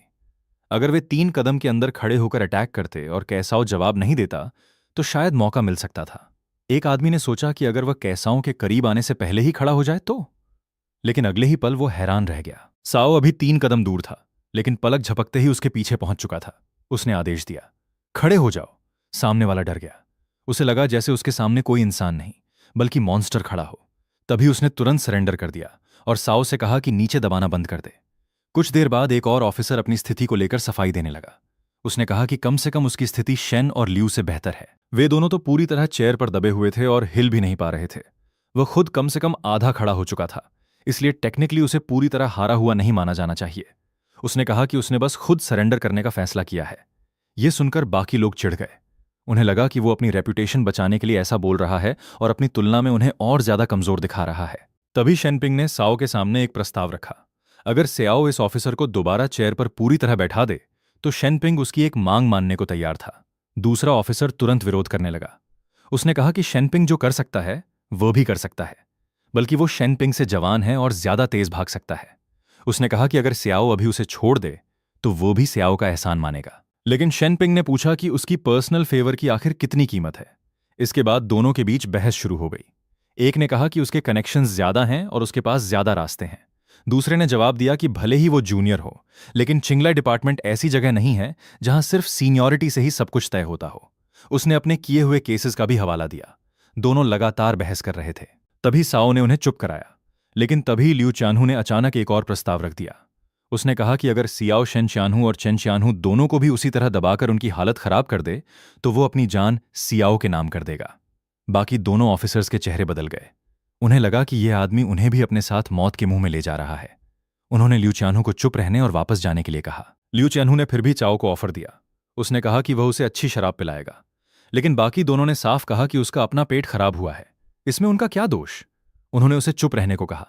S1: अगर वे 3 कदम के अंदर खड़े होकर अटैक करते और कैसाओ जवाब नहीं देता तो शायद मौका मिल सकता था। एक आदमी ने सोचा कि अगर वह कैसाओ के करीब आने से पहले ही खड़ा हो जाए तो, लेकिन अगले ही पल वो हैरान रह गया। साओ अभी 3 कदम दूर था, लेकिन पलक झपकते ही उसके पीछे पहुंच चुका था। उसने आदेश दिया, खड़े हो जाओ। सामने वाला डर गया। उसे लगा जैसे उसके सामने कोई इंसान नहीं बल्कि मॉन्स्टर खड़ा हो। तभी उसने तुरंत सरेंडर कर दिया और साओ से कहा कि नीचे दबाना बंद कर दे। कुछ देर बाद एक और ऑफिसर अपनी स्थिति को लेकर सफाई देने लगा। उसने कहा कि कम से कम उसकी स्थिति शेन और लियू से बेहतर है। वे दोनों तो पूरी तरह चेयर पर दबे हुए थे और हिल भी नहीं पा रहे थे। वह खुद कम से कम आधा खड़ा हो चुका था, इसलिए टेक्निकली उसे पूरी तरह हारा हुआ नहीं माना जाना चाहिए। उसने कहा कि उसने बस खुद सरेंडर करने का फैसला किया है। यह सुनकर बाकी लोग चिढ़ गए। उन्हें लगा कि वो अपनी रेपुटेशन बचाने के लिए ऐसा बोल रहा है और अपनी तुलना में उन्हें और ज्यादा कमजोर दिखा रहा है। तभी शेनपिंग ने साओ के सामने एक प्रस्ताव रखा। अगर स्याओ इस ऑफिसर को दोबारा चेयर पर पूरी तरह बैठा दे तो शेनपिंग उसकी एक मांग मानने को तैयार था। दूसरा ऑफिसर तुरंत विरोध करने लगा। उसने कहा कि शेनपिंग जो कर सकता है वो भी कर सकता है, बल्कि वो शेनपिंग से जवान है और ज्यादा तेज भाग सकता है। उसने कहा कि अगर स्याओ अभी उसे छोड़ दे तो वो भी स्याओ का एहसान मानेगा। लेकिन शेनपिंग ने पूछा कि उसकी पर्सनल फेवर की आखिर कितनी कीमत है। इसके बाद दोनों के बीच बहस शुरू हो गई। एक ने कहा कि उसके कनेक्शंस ज्यादा हैं और उसके पास ज्यादा रास्ते हैं। दूसरे ने जवाब दिया कि भले ही वो जूनियर हो, लेकिन चिंगलाई डिपार्टमेंट ऐसी जगह नहीं है जहां सिर्फ सीनियरिटी से ही सब कुछ तय होता हो। उसने अपने किए हुए केसेस का भी हवाला दिया। दोनों लगातार बहस कर रहे थे। तभी साओ ने उन्हें चुप कराया, लेकिन तभी लिू चियानहू ने अचानक एक और प्रस्ताव रख दिया। उसने कहा कि अगर सियाओ शेन चियानहू और चेन चियानहू दोनों को भी उसी तरह दबाकर उनकी हालत खराब कर दे तो वो अपनी जान सियाओ के नाम कर देगा। बाकी दोनों ऑफिसर्स के चेहरे बदल गए। उन्हें लगा कि यह आदमी उन्हें भी अपने साथ मौत के मुंह में ले जा रहा है। उन्होंने लिू चियानहू को चुप रहने और वापस जाने के लिए कहा। लिू चियानहू ने फिर भी चाओ को ऑफर दिया। उसने कहा कि वह उसे अच्छी शराब पिलाएगा, लेकिन बाकी दोनों ने साफ कहा कि उसका अपना पेट खराब हुआ है, इसमें उनका क्या दोष। उन्होंने उसे चुप रहने को कहा।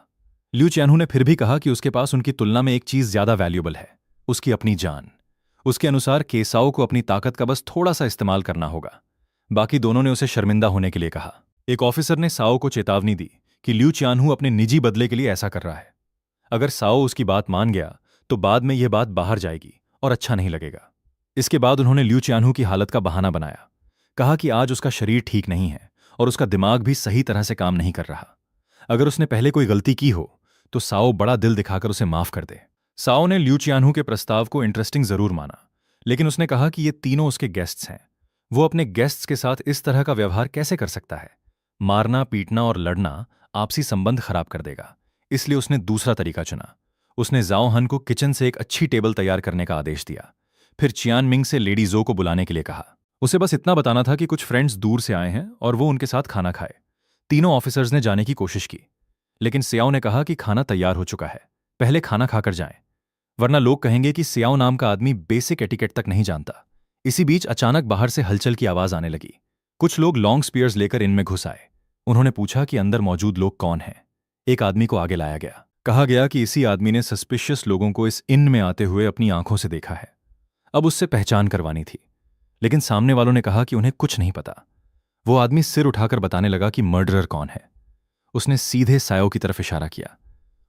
S1: लिू चियानहू ने फिर भी कहा कि उसके पास उनकी तुलना में एक चीज ज्यादा वैल्यूएबल है, उसकी अपनी जान। उसके अनुसार केसाओ को अपनी ताकत का बस थोड़ा सा इस्तेमाल करना होगा। बाकी दोनों ने उसे शर्मिंदा होने के लिए कहा। एक ऑफिसर ने साओ को चेतावनी दी कि लिू चियानहू अपने निजी बदले के लिए ऐसा कर रहा है। अगर साओ उसकी बात मान गया तो बाद में यह बात बाहर जाएगी और अच्छा नहीं लगेगा। इसके बाद उन्होंने लिू चियानहू की हालत का बहाना बनाया। कहा कि आज उसका शरीर ठीक नहीं है और उसका दिमाग भी सही तरह से काम नहीं कर रहा। अगर उसने पहले कोई गलती की हो तो साओ बड़ा दिल दिखाकर उसे माफ कर दे। साओ ने लिू चियानहू के प्रस्ताव को इंटरेस्टिंग जरूर माना, लेकिन उसने कहा कि ये तीनों उसके गेस्ट्स हैं। वो अपने गेस्ट्स के साथ इस तरह का व्यवहार कैसे कर सकता है? मारना, पीटना और लड़ना आपसी संबंध खराब कर देगा। इसलिए उसने दूसरा तरीका चुना। उसने जाओ हन को किचन से एक अच्छी टेबल तैयार करने का आदेश दिया। फिर चियान मिंग से लेडी जो को बुलाने के लिए कहा। उसे बस इतना बताना था कि कुछ फ्रेंड्स दूर से आए हैं और वो उनके साथ खाना खाए। तीनों ऑफिसर्स ने जाने की कोशिश की, लेकिन सियाओ ने कहा कि खाना तैयार हो चुका है, पहले खाना खाकर जाएं, वरना लोग कहेंगे कि सियाओ नाम का आदमी बेसिक एटिकेट तक नहीं जानता। इसी बीच अचानक बाहर से हलचल की आवाज आने लगी। कुछ लोग लॉन्ग स्पीयर्स लेकर इनमें घुस आए। उन्होंने पूछा कि अंदर मौजूद लोग कौन हैं। एक आदमी को आगे लाया गया। कहा गया कि इसी आदमी ने सस्पिशियस लोगों को इस इन में आते हुए अपनी आंखों से देखा है। अब उससे पहचान करवानी थी, लेकिन सामने वालों ने कहा कि उन्हें कुछ नहीं पता। वो आदमी सिर उठाकर बताने लगा कि मर्डरर कौन है। उसने सीधे सायो की तरफ इशारा किया।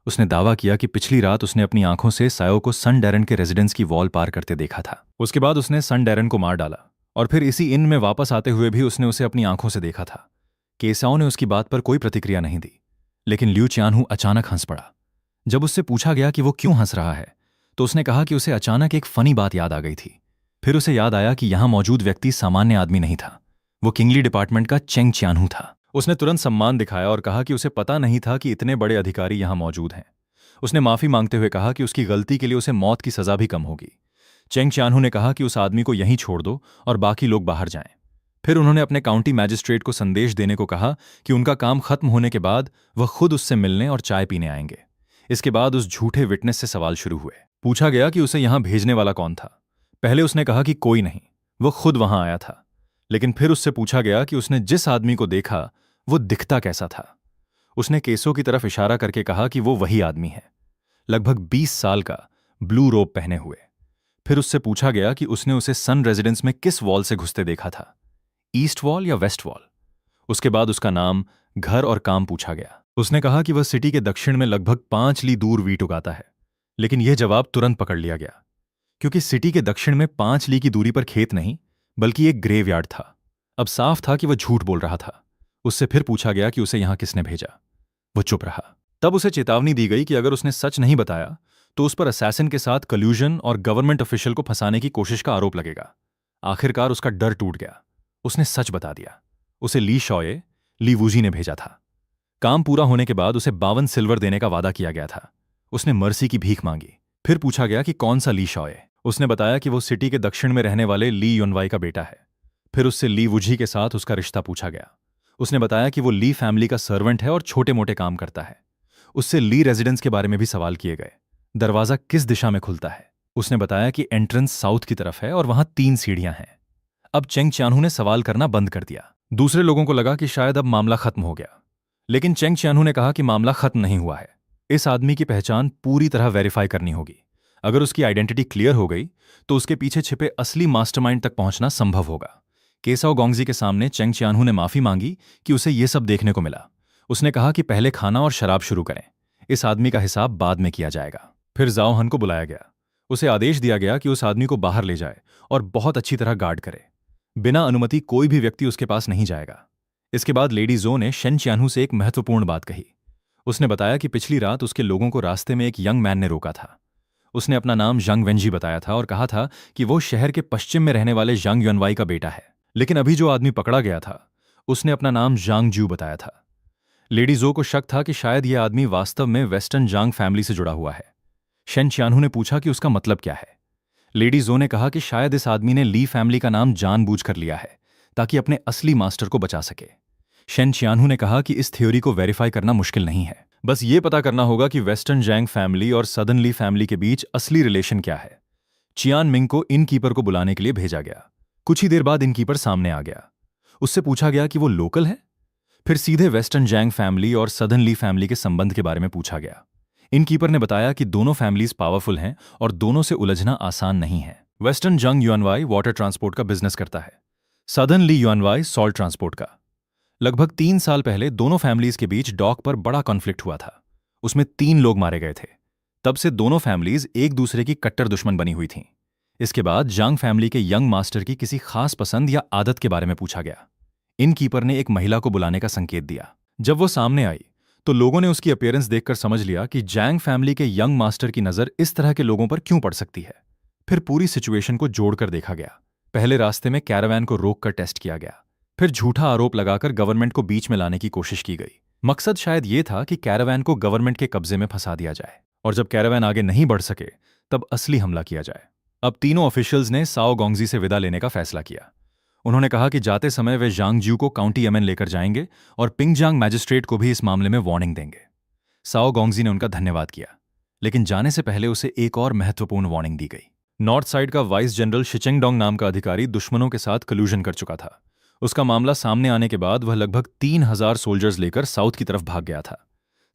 S1: उसने दावा किया कि पिछली रात उसने अपनी आंखों से सायो को सन डैरन के रेजिडेंस की वॉल पार करते देखा था। उसके बाद उसने सन डैरन को मार डाला और फिर इसी इन में वापस आते हुए भी उसने उसे अपनी आंखों से देखा था। केसाओ ने उसकी बात पर कोई प्रतिक्रिया नहीं दी, लेकिन ल्यू चियानहू अचानक हंस पड़ा। जब उससे पूछा गया कि वो क्यों हंस रहा है, तो उसने कहा कि उसे अचानक एक फनी बात याद आ गई थी। फिर उसे याद आया कि यहां मौजूद व्यक्ति सामान्य आदमी नहीं था, वो किंगली डिपार्टमेंट का चेंग चियानहू था। उसने तुरंत सम्मान दिखाया और कहा कि उसे पता नहीं था कि इतने बड़े अधिकारी यहां मौजूद हैं। उसने माफी मांगते हुए कहा कि उसकी गलती के लिए उसे मौत की सजा भी कम होगी। चेंग चियानहू ने कहा कि उस आदमी को यहीं छोड़ दो और बाकी लोग बाहर जाएं। फिर उन्होंने अपने काउंटी मैजिस्ट्रेट को संदेश देने को कहा कि उनका काम खत्म होने के बाद वह खुद उससे मिलने और चाय पीने आएंगे। इसके बाद उस झूठे विटनेस से सवाल शुरू हुए। पूछा गया कि उसे यहां भेजने वाला कौन था। पहले उसने कहा कि कोई नहीं, वो खुद वहां आया था। लेकिन फिर उससे पूछा गया कि उसने जिस आदमी को देखा वो दिखता कैसा था। उसने केसों की तरफ इशारा करके कहा कि वो वही आदमी है, लगभग 20 साल का, ब्लू रोब पहने हुए। फिर उससे पूछा गया कि उसने उसे सन रेजिडेंस में किस वॉल से घुसते देखा था, ईस्ट वॉल या वेस्ट वॉल। उसके बाद उसका नाम, घर और काम पूछा गया। उसने कहा कि वह सिटी के दक्षिण में लगभग 5 ली दूर वीट उगाता है, लेकिन यह जवाब तुरंत पकड़ लिया गया, क्योंकि सिटी के दक्षिण में 5 ली की दूरी पर खेत नहीं बल्कि एक ग्रेवयार्ड था। अब साफ था कि वह झूठ बोल रहा था। उससे फिर पूछा गया कि उसे यहां किसने भेजा। वो चुप रहा। तब उसे चेतावनी दी गई कि अगर उसने सच नहीं बताया तो उस पर असैसिन के साथ कल्यूजन और गवर्नमेंट ऑफिशियल को फंसाने की कोशिश का आरोप लगेगा। आखिरकार उसका डर टूट गया। उसने सच बता दिया। उसे ली शॉये, ली वूजी ने भेजा था। काम पूरा होने के बाद उसे 52 सिल्वर देने का वादा किया गया था। उसने मर्सी की भीख मांगी। फिर पूछा गया कि कौन सा ली शॉये। उसने बताया कि वो सिटी के दक्षिण में रहने वाले ली योनवाई का बेटा है। फिर उससे ली वुजी के साथ उसका रिश्ता पूछा गया। उसने बताया कि वो ली फैमिली का सर्वेंट है और छोटे मोटे काम करता है। उससे ली रेजिडेंस के बारे में भी सवाल किए गए। दरवाजा किस दिशा में खुलता है। उसने बताया कि एंट्रेंस साउथ की तरफ है और वहां 3 सीढ़ियां हैं। अब चेंग चियानहू ने सवाल करना बंद कर दिया। दूसरे लोगों को लगा कि शायद अब मामला खत्म हो गया, लेकिन चेंग चियानहू ने कहा कि मामला खत्म नहीं हुआ है। इस आदमी की पहचान पूरी तरह वेरीफाई करनी होगी। अगर उसकी आइडेंटिटी क्लियर हो गई तो उसके पीछे छिपे असली मास्टरमाइंड तक पहुंचना संभव होगा। केसाओ गोंगजी के सामने चेंग चियानहू ने माफी मांगी कि उसे यह सब देखने को मिला। उसने कहा कि पहले खाना और शराब शुरू करें, इस आदमी का हिसाब बाद में किया जाएगा। फिर जाओ हन को बुलाया गया। उसे आदेश दिया गया कि उस आदमी को बाहर ले जाए और बहुत अच्छी तरह गार्ड करे। बिना अनुमति कोई भी व्यक्ति उसके पास नहीं जाएगा। इसके बाद लेडी जो ने शेन चियानहू से एक महत्वपूर्ण बात कही। उसने बताया कि पिछली रात उसके लोगों को रास्ते में एक यंग मैन ने रोका था। उसने अपना नाम जंग वेंजी बताया था और कहा था कि वो शहर के पश्चिम में रहने वाले जांग युनवाई का बेटा है। लेकिन अभी जो आदमी पकड़ा गया था उसने अपना नाम जांग जू बताया था। लेडी जो को शक था कि शायद यह आदमी वास्तव में वेस्टर्न जांग फैमिली से जुड़ा हुआ है। शेन चियानहू ने पूछा कि उसका मतलब क्या है। लेडी जो ने कहा कि शायद इस आदमी ने ली फैमिली का नाम जानबूझकर लिया है ताकि अपने असली मास्टर को बचा सके। शेन चियानहू ने कहा कि इस थ्योरी को वेरीफाई करना मुश्किल नहीं है, बस ये पता करना होगा कि वेस्टर्न जैंग फैमिली और सदर्न ली फैमिली के बीच असली रिलेशन क्या है। चियान मिंग को इनकीपर को बुलाने के लिए भेजा गया। कुछ ही देर बाद इनकीपर सामने आ गया। उससे पूछा गया कि वो लोकल है। फिर सीधे वेस्टर्न जैंग फैमिली और सदर्न ली फैमिली के संबंध के बारे में पूछा गया। इनकीपर ने बताया कि दोनों फैमिलीज पावरफुल हैं और दोनों से उलझना आसान नहीं है। वेस्टर्न जंग युनवाई वाटर ट्रांसपोर्ट का बिजनेस करता है, सदर्न ली युनवाई सॉल्ट ट्रांसपोर्ट का। लगभग 3 साल पहले दोनों फैमिलीज के बीच डॉक पर बड़ा कॉन्फ्लिक्ट हुआ था। उसमें 3 लोग मारे गए थे। तब से दोनों फैमिलीज एक दूसरे की कट्टर दुश्मन बनी हुई थीं। इसके बाद जांग फैमिली के यंग मास्टर की किसी खास पसंद या आदत के बारे में पूछा गया। इनकीपर ने एक महिला को बुलाने का संकेत दिया। जब वो सामने आई तो लोगों ने उसकी अपीयरेंस देखकर समझ लिया कि जैंग फैमिली के यंग मास्टर की नजर इस तरह के लोगों पर क्यों पड़ सकती है। फिर पूरी सिचुएशन को जोड़कर देखा गया। पहले रास्ते में कैरावैन को रोककर टेस्ट किया गया। फिर झूठा आरोप लगाकर गवर्नमेंट को बीच में लाने की कोशिश की गई। मकसद शायद ये था कि कैरावैन को गवर्नमेंट के कब्जे में फंसा दिया जाए और जब कैरावैन आगे नहीं बढ़ सके तब असली हमला किया जाए। अब तीनों ऑफिशियल्स ने साओ गोंगजी से विदा लेने का फैसला किया। उन्होंने कहा कि जाते समय वे जांग ज्यू को काउंटी यमन लेकर जाएंगे और पिंगजांग मैजिस्ट्रेट को भी इस मामले में वार्निंग देंगे। साओ गोंगजी ने उनका धन्यवाद किया, लेकिन जाने से पहले उसे एक और महत्वपूर्ण वार्निंग दी गई। नॉर्थ साइड का वाइस जनरल शिचेंगडोंग नाम का अधिकारी दुश्मनों के साथ कल्यूजन कर चुका था। उसका मामला सामने आने के बाद वह लगभग 3000 सोल्जर्स लेकर साउथ की तरफ भाग गया था।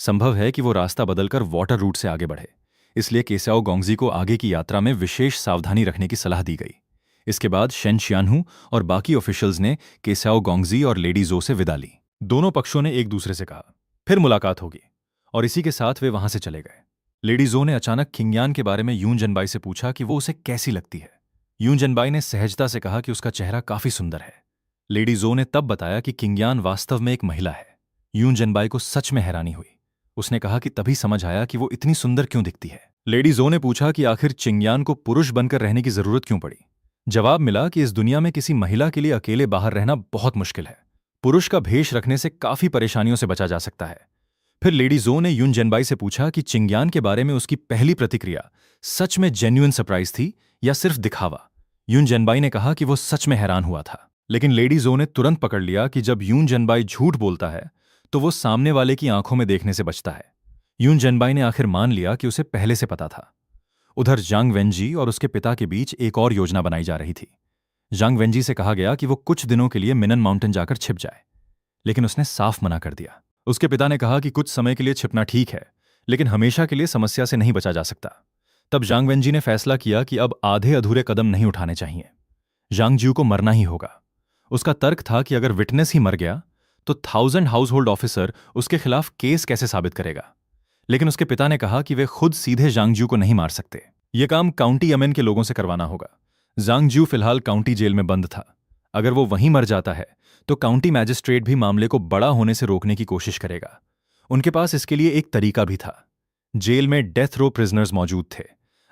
S1: संभव है कि वो रास्ता बदलकर वाटर रूट से आगे बढ़े। इसलिए केस्याओ गोंगजी को आगे की यात्रा में विशेष सावधानी रखने की सलाह दी गई। इसके बाद शेन शियानहू और बाकी ऑफिशियल्स ने केस्याओ गोंगजी और लेडी जो से विदा ली। दोनों पक्षों ने एक दूसरे से कहा फिर मुलाकात होगी, और इसी के साथ वे वहां से चले गए। लेडी जो ने अचानक खिंगयान के बारे में यून जनबाई से पूछा कि वो उसे कैसी लगती है। यून जनबाई ने सहजता से कहा कि उसका चेहरा काफी सुंदर है। लेडी जो ने तब बताया कि खिंगयान वास्तव में एक महिला है। यून जनबाई को सच में हैरानी हुई। उसने कहा कि तभी समझ आया कि वो इतनी सुंदर क्यों दिखती है। लेडी जो ने पूछा कि आखिर चिंगयान को पुरुष बनकर रहने की जरूरत क्यों पड़ी। जवाब मिला कि इस दुनिया में किसी महिला के लिए अकेले बाहर रहना बहुत मुश्किल है। पुरुष का भेष रखने से काफी परेशानियों से बचा जा सकता है। फिर लेडी जो ने यून जनबाई से पूछा कि चिंगयान के बारे में उसकी पहली प्रतिक्रिया सच में जेन्युइन सरप्राइज थी या सिर्फ दिखावा। यून जनबाई ने कहा कि वो सच में हैरान हुआ था, लेकिन लेडी जो ने तुरंत पकड़ लिया कि जब यून जनबाई झूठ बोलता है तो वो सामने वाले की आंखों में देखने से बचता है। यून जनबाई ने आखिर मान लिया कि उसे पहले से पता था। उधर जांग वेंजी और उसके पिता के बीच एक और योजना बनाई जा रही थी। जांग वेंजी से कहा गया कि वो कुछ दिनों के लिए मिनन माउंटेन जाकर छिप जाए, लेकिन उसने साफ मना कर दिया। उसके पिता ने कहा कि कुछ समय के लिए छिपना ठीक है, लेकिन हमेशा के लिए समस्या से नहीं बचा जा सकता। तब जांग वेंजी ने फैसला किया कि अब आधे अधूरे कदम नहीं उठाने चाहिए। जांग ज्यू को मरना ही होगा। उसका तर्क था कि अगर विटनेस ही मर गया तो 1000 हाउस होल्ड ऑफिसर उसके खिलाफ केस कैसे साबित करेगा। लेकिन उसके पिता ने कहा कि वे खुद सीधे जांग ज्यू को नहीं मार सकते। यह काम काउंटी यमेन के लोगों से करवाना होगा। जांग ज्यू फिलहाल काउंटी जेल में बंद था। अगर वो वहीं मर जाता है तो काउंटी मैजिस्ट्रेट भी मामले को बड़ा होने से रोकने की कोशिश करेगा। उनके पास इसके लिए एक तरीका भी था। जेल में डेथ रो प्रिजनर्स मौजूद थे।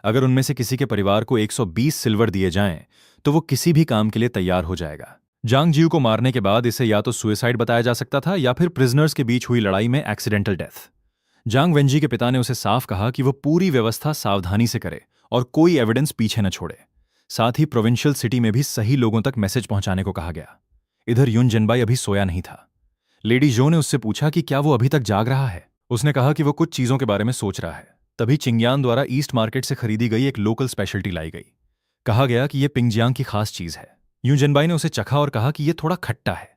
S1: अगर उनमें से किसी के परिवार को 120 सिल्वर दिए जाएं तो वो किसी भी काम के लिए तैयार हो जाएगा। जांग ज्यू को मारने के बाद इसे या तो सुसाइड बताया जा सकता था या फिर प्रिजनर्स के बीच हुई लड़ाई में एक्सीडेंटल डेथ। जांग वेंजी के पिता ने उसे साफ कहा कि वो पूरी व्यवस्था सावधानी से करे और कोई एविडेंस पीछे न छोड़े। साथ ही प्रोविंशियल सिटी में भी सही लोगों तक मैसेज पहुंचाने को कहा गया। इधर यून जनबाई अभी सोया नहीं था। लेडी जो ने उससे पूछा कि क्या वो अभी तक जाग रहा है। उसने कहा कि वो कुछ चीजों के बारे में सोच रहा है। तभी चिंगयान द्वारा ईस्ट मार्केट से खरीदी गई एक लोकल स्पेशलिटी लाई गई। कहा गया कि यह पिंगजियांग की खास चीज है। यून जनबाई ने उसे चखा और कहा कि यह थोड़ा खट्टा है।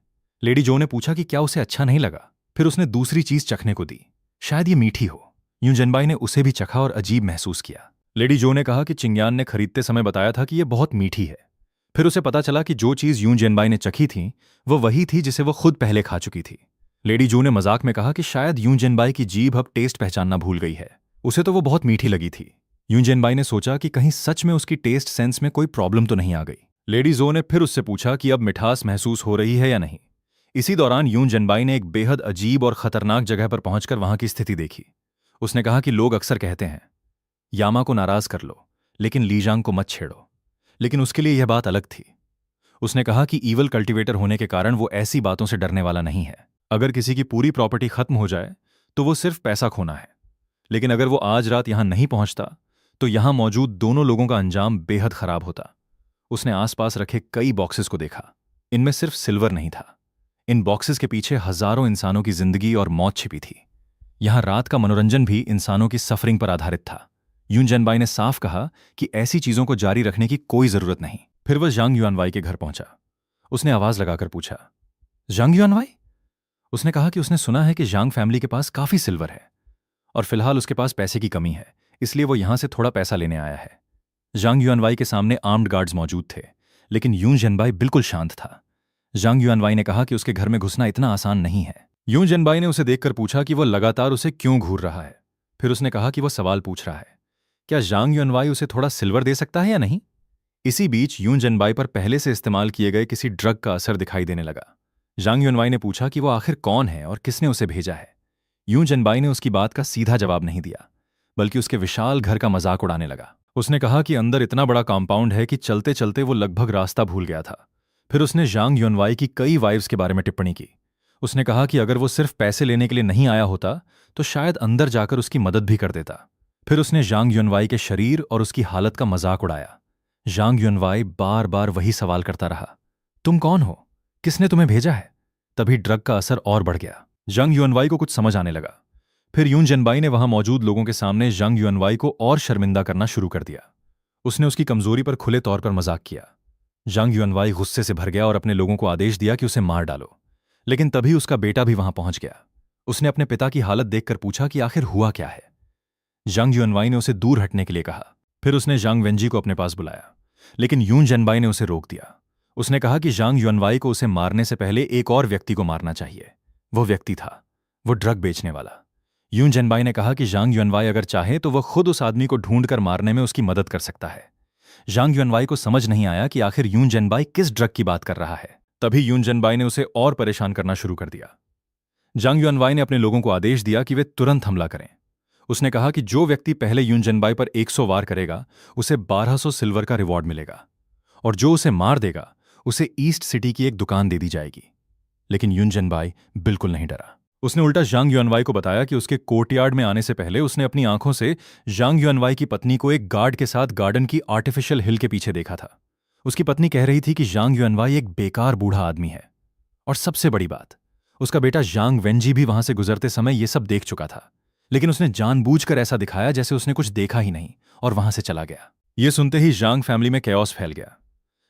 S1: लेडी जो ने पूछा कि क्या उसे अच्छा नहीं लगा। फिर उसने दूसरी चीज चखने को दी, शायद ये मीठी हो। यून जनबाई ने उसे भी चखा और अजीब महसूस किया। लेडी जो ने कहा कि चिंगयान ने खरीदते समय बताया था कि यह बहुत मीठी है। फिर उसे पता चला कि जो चीज यून जनबाई ने चखी थी वो वही थी जिसे वो खुद पहले खा चुकी थी। लेडी जो ने मजाक में कहा कि शायद यून जनबाई की जीभ अब टेस्ट पहचानना भूल गई है। उसे तो वो बहुत मीठी लगी थी। यून जनबाई ने सोचा कि कहीं सच में उसकी टेस्ट सेंस में कोई प्रॉब्लम तो नहीं आ गई। लेडी जो ने फिर उससे पूछा कि अब मिठास महसूस हो रही है या नहीं। इसी दौरान यून जनबाई ने एक बेहद अजीब और खतरनाक जगह पर पहुंचकर वहां की स्थिति देखी। उसने कहा कि लोग अक्सर कहते हैं यामा को नाराज कर लो लेकिन लीजांग को मत छेड़ो, लेकिन उसके लिए यह बात अलग थी। उसने कहा कि ईवल कल्टीवेटर होने के कारण वो ऐसी बातों से डरने वाला नहीं है। अगर किसी की पूरी प्रॉपर्टी खत्म हो जाए तो वो सिर्फ पैसा खोना है, लेकिन अगर वो आज रात यहां नहीं पहुंचता तो यहां मौजूद दोनों लोगों का अंजाम बेहद खराब होता। उसने आसपास रखे कई बॉक्सेस को देखा। इनमें सिर्फ सिल्वर नहीं था। इन बॉक्सेस के पीछे हजारों इंसानों की जिंदगी और मौत छिपी थी। यहां रात का मनोरंजन भी इंसानों की सफरिंग पर आधारित था। यून जनबाई ने साफ कहा कि ऐसी चीजों को जारी रखने की कोई जरूरत नहीं। फिर वह जांग युआनवाई के घर पहुंचा। उसने आवाज लगाकर पूछा, जांग युआनवाई? उसने कहा कि उसने सुना है कि जांग फैमिली के पास काफी सिल्वर है और फिलहाल उसके पास पैसे की कमी है, इसलिए वो यहां से थोड़ा पैसा लेने आया है। जांग युआनवाई के सामने आर्म्ड गार्ड्स मौजूद थे, लेकिन यून जनबाई बिल्कुल शांत था। जांग युआनवाई ने कहा कि उसके घर में घुसना इतना आसान नहीं है। यून जनबाई ने उसे देखकर पूछा कि वह लगातार उसे क्यों घूर रहा है। फिर उसने कहा कि वह सवाल पूछ रहा है, क्या जांग युआनवाई उसे थोड़ा सिल्वर दे सकता है या नहीं। इसी बीच यून जनबाई पर पहले से इस्तेमाल किए गए किसी ड्रग का असर दिखाई देने लगा। जांग युआनवाई ने पूछा कि वो आखिर कौन है और किसने उसे भेजा है। यून जनबाई ने उसकी बात का सीधा जवाब नहीं दिया, बल्कि उसके विशाल घर का मजाक उड़ाने लगा। उसने कहा कि अंदर इतना बड़ा कॉम्पाउंड है कि चलते चलते वो लगभग रास्ता भूल गया था। फिर उसने जांग युआनवाई की कई वाइफ्स के बारे में टिप्पणी की। उसने कहा कि अगर वो सिर्फ पैसे लेने के लिए नहीं आया होता तो शायद अंदर जाकर उसकी मदद भी कर देता। फिर उसने जांग युआनवाई के शरीर और उसकी हालत का मजाक उड़ाया। जांग युआनवाई बार बार वही सवाल करता रहा, तुम कौन हो, किसने तुम्हें भेजा है। तभी ड्रग का असर और बढ़ गया। जांग युआनवाई को कुछ समझ आने लगा। फिर यून जनबाई ने वहां मौजूद लोगों के सामने जांग युआनवाई को और शर्मिंदा करना शुरू कर दिया। उसने उसकी कमजोरी पर खुले तौर पर मजाक किया। जांग युआनवाई गुस्से से भर गया और अपने लोगों को आदेश दिया कि उसे मार डालो, लेकिन तभी उसका बेटा भी वहां पहुंच गया। उसने अपने पिता की हालत देखकर पूछा कि आखिर हुआ क्या है। जांग युनवाई ने उसे दूर हटने के लिए कहा। फिर उसने जांग वेंजी को अपने पास बुलाया, लेकिन यून जेनबाई ने उसे रोक दिया। उसने कहा कि जांग युनवाई को उसे मारने से पहले एक और व्यक्ति को मारना चाहिए। वो व्यक्ति था वो ड्रग बेचने वाला। यून जेनबाई ने कहा कि जांग युनवाई अगर चाहे तो वह खुद उस आदमी को ढूंढकर मारने में उसकी मदद कर सकता है। जांग युनवाई को समझ नहीं आया कि आखिर यून जेनबाई किस ड्रग की बात कर रहा है। तभी यून जेनबाई ने उसे और परेशान करना शुरू कर दिया। जांग युनवाई ने अपने लोगों को आदेश दिया कि वे तुरंत हमला करें। उसने कहा कि जो व्यक्ति पहले यून जेनबाई पर 100 वार करेगा उसे 1200 सिल्वर का रिवॉर्ड मिलेगा, और जो उसे मार देगा उसे ईस्ट सिटी की एक दुकान दे दी जाएगी। लेकिन यून जेनबाई बिल्कुल नहीं डरा। उसने उल्टा जांग युनवाई को बताया कि उसके कोर्टयार्ड में आने से पहले उसने अपनी आंखों से जांग युनवाई की पत्नी को एक गार्ड के साथ गार्डन की आर्टिफिशियल हिल के पीछे देखा था। उसकी पत्नी कह रही थी कि जांग युनवाई एक बेकार बूढ़ा आदमी है, और सबसे बड़ी बात, उसका बेटा जांग वेंजी भी वहां से गुजरते समय ये सब देख चुका था, लेकिन उसने जानबूझकर ऐसा दिखाया जैसे उसने कुछ देखा ही नहीं और वहां से चला गया। ये सुनते ही जांग फैमिली में कैओस फैल गया।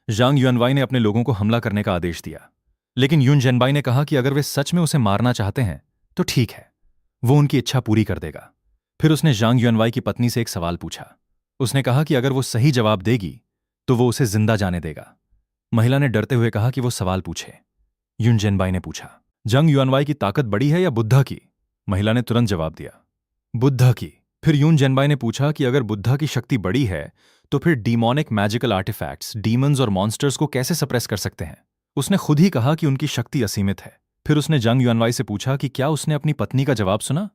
S1: जांग युनवाई ने अपने लोगों को हमला करने का आदेश दिया, लेकिन यून जेनबाई ने कहा कि अगर वे सच में उसे मारना चाहते हैं तो ठीक है, वो उनकी इच्छा पूरी कर देगा। फिर उसने जांग युनवाई की पत्नी से एक सवाल पूछा। उसने कहा कि अगर वो सही जवाब देगी तो वो उसे जिंदा जाने देगा। महिला ने डरते हुए कहा कि वो सवाल पूछे। यून जेनबाई ने पूछा, जांग युनवाई की ताकत बड़ी है या बुद्धा की? महिला ने तुरंत जवाब दिया, बुद्धा की। फिर यून जेनबाई ने पूछा कि अगर बुद्धा की शक्ति बड़ी है तो फिर डीमोनिक मैजिकल आर्टिफैक्ट्स, डीमंस और मॉन्स्टर्स को कैसे सप्रेस कर सकते हैं? उसने खुद ही कहा कि उनकी शक्ति असीमित है। फिर उसने जांग युनवाई से पूछा कि क्या उसने अपनी पत्नी का जवाब सुना?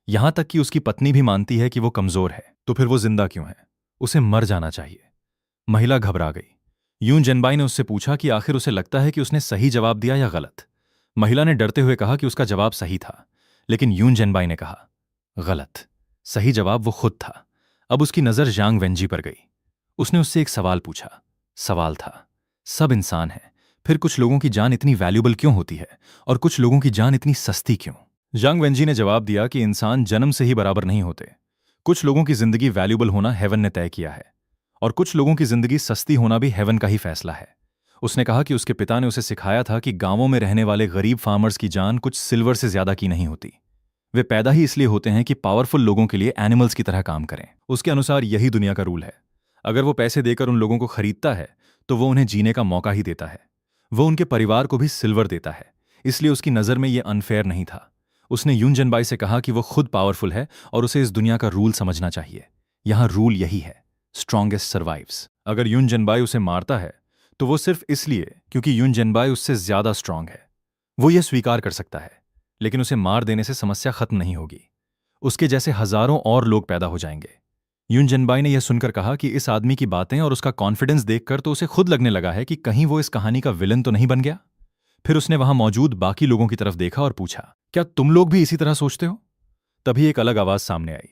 S1: यहां तक कि उसकी पत्नी भी मानती है कि वो कमजोर है, तो फिर वो जिंदा क्यों है? उसे मर जाना चाहिए। महिला घबरा गई। यून जेनबाई ने उससे पूछा कि आखिर उसे लगता है कि उसने सही जवाब दिया या गलत। महिला ने डरते हुए कहा कि उसका जवाब सही था, लेकिन यून जेनबाई ने कहा, गलत। सही जवाब वो खुद था। अब उसकी नजर जांग वेंजी पर गई। उसने उससे एक सवाल पूछा। सवाल था, सब इंसान हैं, फिर कुछ लोगों की जान इतनी वैल्यूबल क्यों होती है और कुछ लोगों की जान इतनी सस्ती क्यों? जांग वेंजी ने जवाब दिया कि इंसान जन्म से ही बराबर नहीं होते। कुछ लोगों की जिंदगी वैल्यूबल होना हेवन ने तय किया है, और कुछ लोगों की जिंदगी सस्ती होना भी हेवन का ही फैसला है। उसने कहा कि उसके पिता ने उसे सिखाया था कि गांवों में रहने वाले गरीब फार्मर्स की जान कुछ सिल्वर से ज्यादा की नहीं होती। वे पैदा ही इसलिए होते हैं कि पावरफुल लोगों के लिए एनिमल्स की तरह काम करें। उसके अनुसार यही दुनिया का रूल है। अगर वो पैसे देकर उन लोगों को खरीदता है तो वो उन्हें जीने का मौका ही देता है। वो उनके परिवार को भी सिल्वर देता है, इसलिए उसकी नज़र में ये अनफेयर नहीं था। उसने यून जेनबाई से कहा कि वो खुद पावरफुल है और उसे इस दुनिया का रूल समझना चाहिए। यहां रूल यही है, स्ट्रॉन्गेस्ट सर्वाइव्स। अगर यून जेनबाई उसे मारता है तो वो सिर्फ इसलिए क्योंकि यून जेनबाई उससे ज्यादा स्ट्रांग है। वो ये स्वीकार कर सकता है, लेकिन उसे मार देने से समस्या खत्म नहीं होगी। उसके जैसे हजारों और लोग पैदा हो जाएंगे। यून जेनबाई ने यह सुनकर कहा कि इस आदमी की बातें और उसका कॉन्फिडेंस देखकर तो उसे खुद लगने लगा है कि कहीं वो इस कहानी का विलन तो नहीं बन गया। फिर उसने वहां मौजूद बाकी लोगों की तरफ देखा और पूछा, क्या तुम लोग भी इसी तरह सोचते हो? तभी एक अलग आवाज सामने आई।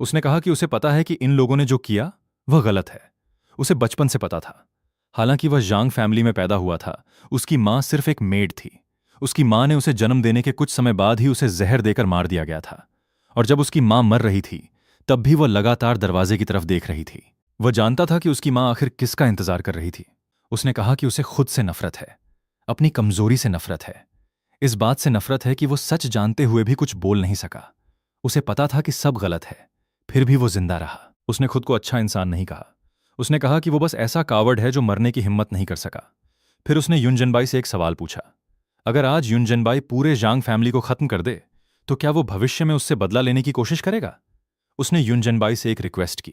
S1: उसने कहा कि उसे पता है कि इन लोगों ने जो किया वह गलत है। उसे बचपन से पता था। हालांकि वह जांग फैमिली में पैदा हुआ था, उसकी मां सिर्फ एक मेड थी। उसकी मां ने उसे जन्म देने के कुछ समय बाद ही उसे जहर देकर मार दिया गया था, और जब उसकी मां मर रही थी तब भी वह लगातार दरवाजे की तरफ देख रही थी। वह जानता था कि उसकी मां आखिर किसका इंतजार कर रही थी। उसने कहा कि उसे खुद से नफरत है, अपनी कमजोरी से नफरत है, इस बात से नफरत है कि वो सच जानते हुए भी कुछ बोल नहीं सका। उसे पता था कि सब गलत है, फिर भी वो जिंदा रहा। उसने खुद को अच्छा इंसान नहीं कहा। उसने कहा कि वो बस ऐसा कावर्ड है जो मरने की हिम्मत नहीं कर सका। फिर उसने यून जेनबाई से एक सवाल पूछा, अगर आज यून जेनबाई पूरे जांग फैमिली को खत्म कर दे तो क्या वो भविष्य में उससे बदला लेने की कोशिश करेगा? उसने यून जेनबाई से एक रिक्वेस्ट की।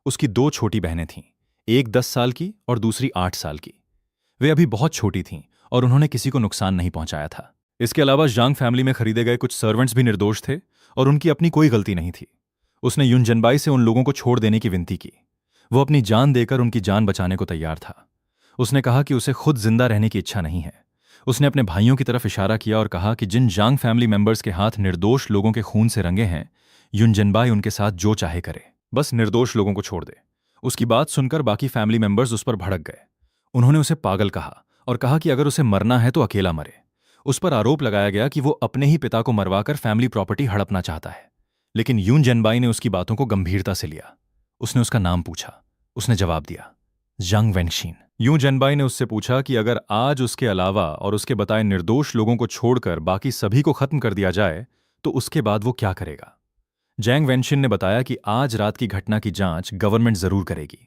S1: उसकी 2 छोटी बहनें थीं, एक 10 साल की और दूसरी 8 साल की। वे अभी बहुत छोटी थीं और उन्होंने किसी को नुकसान नहीं पहुंचाया था। इसके अलावा जांग फैमिली में खरीदे गए कुछ सर्वेंट्स भी निर्दोष थे और उनकी अपनी कोई गलती नहीं थी। उसने यून जेनबाई से उन लोगों को छोड़ देने की विनती की। वो अपनी जान देकर उनकी जान बचाने को तैयार था। उसने कहा कि उसे खुद जिंदा रहने की इच्छा नहीं है। उसने अपने भाइयों की तरफ इशारा किया और कहा कि जिन जांग फैमिली मेंबर्स के हाथ निर्दोष लोगों के खून से रंगे हैं, यून जेनबाई उनके साथ जो चाहे करे, बस निर्दोष लोगों को छोड़ दे। उसकी बात सुनकर बाकी फैमिली मेंबर्स उस पर भड़क गए। उन्होंने उसे पागल कहा और कहा कि अगर उसे मरना है तो अकेला मरे। उस पर आरोप लगाया गया कि वो अपने ही पिता को मरवाकर फैमिली प्रॉपर्टी हड़पना चाहता है। लेकिन यून जेनबाई ने उसकी बातों को गंभीरता से लिया। उसने उसका नाम पूछा। उसने जवाब दिया, जांग वेंगशीन। यून जेनबाई ने उससे पूछा कि अगर आज उसके अलावा और उसके बताए निर्दोष लोगों को छोड़कर बाकी सभी को खत्म कर दिया जाए तो उसके बाद वो क्या करेगा। जैंग वेंशिन ने बताया कि आज रात की घटना की जांच गवर्नमेंट जरूर करेगी,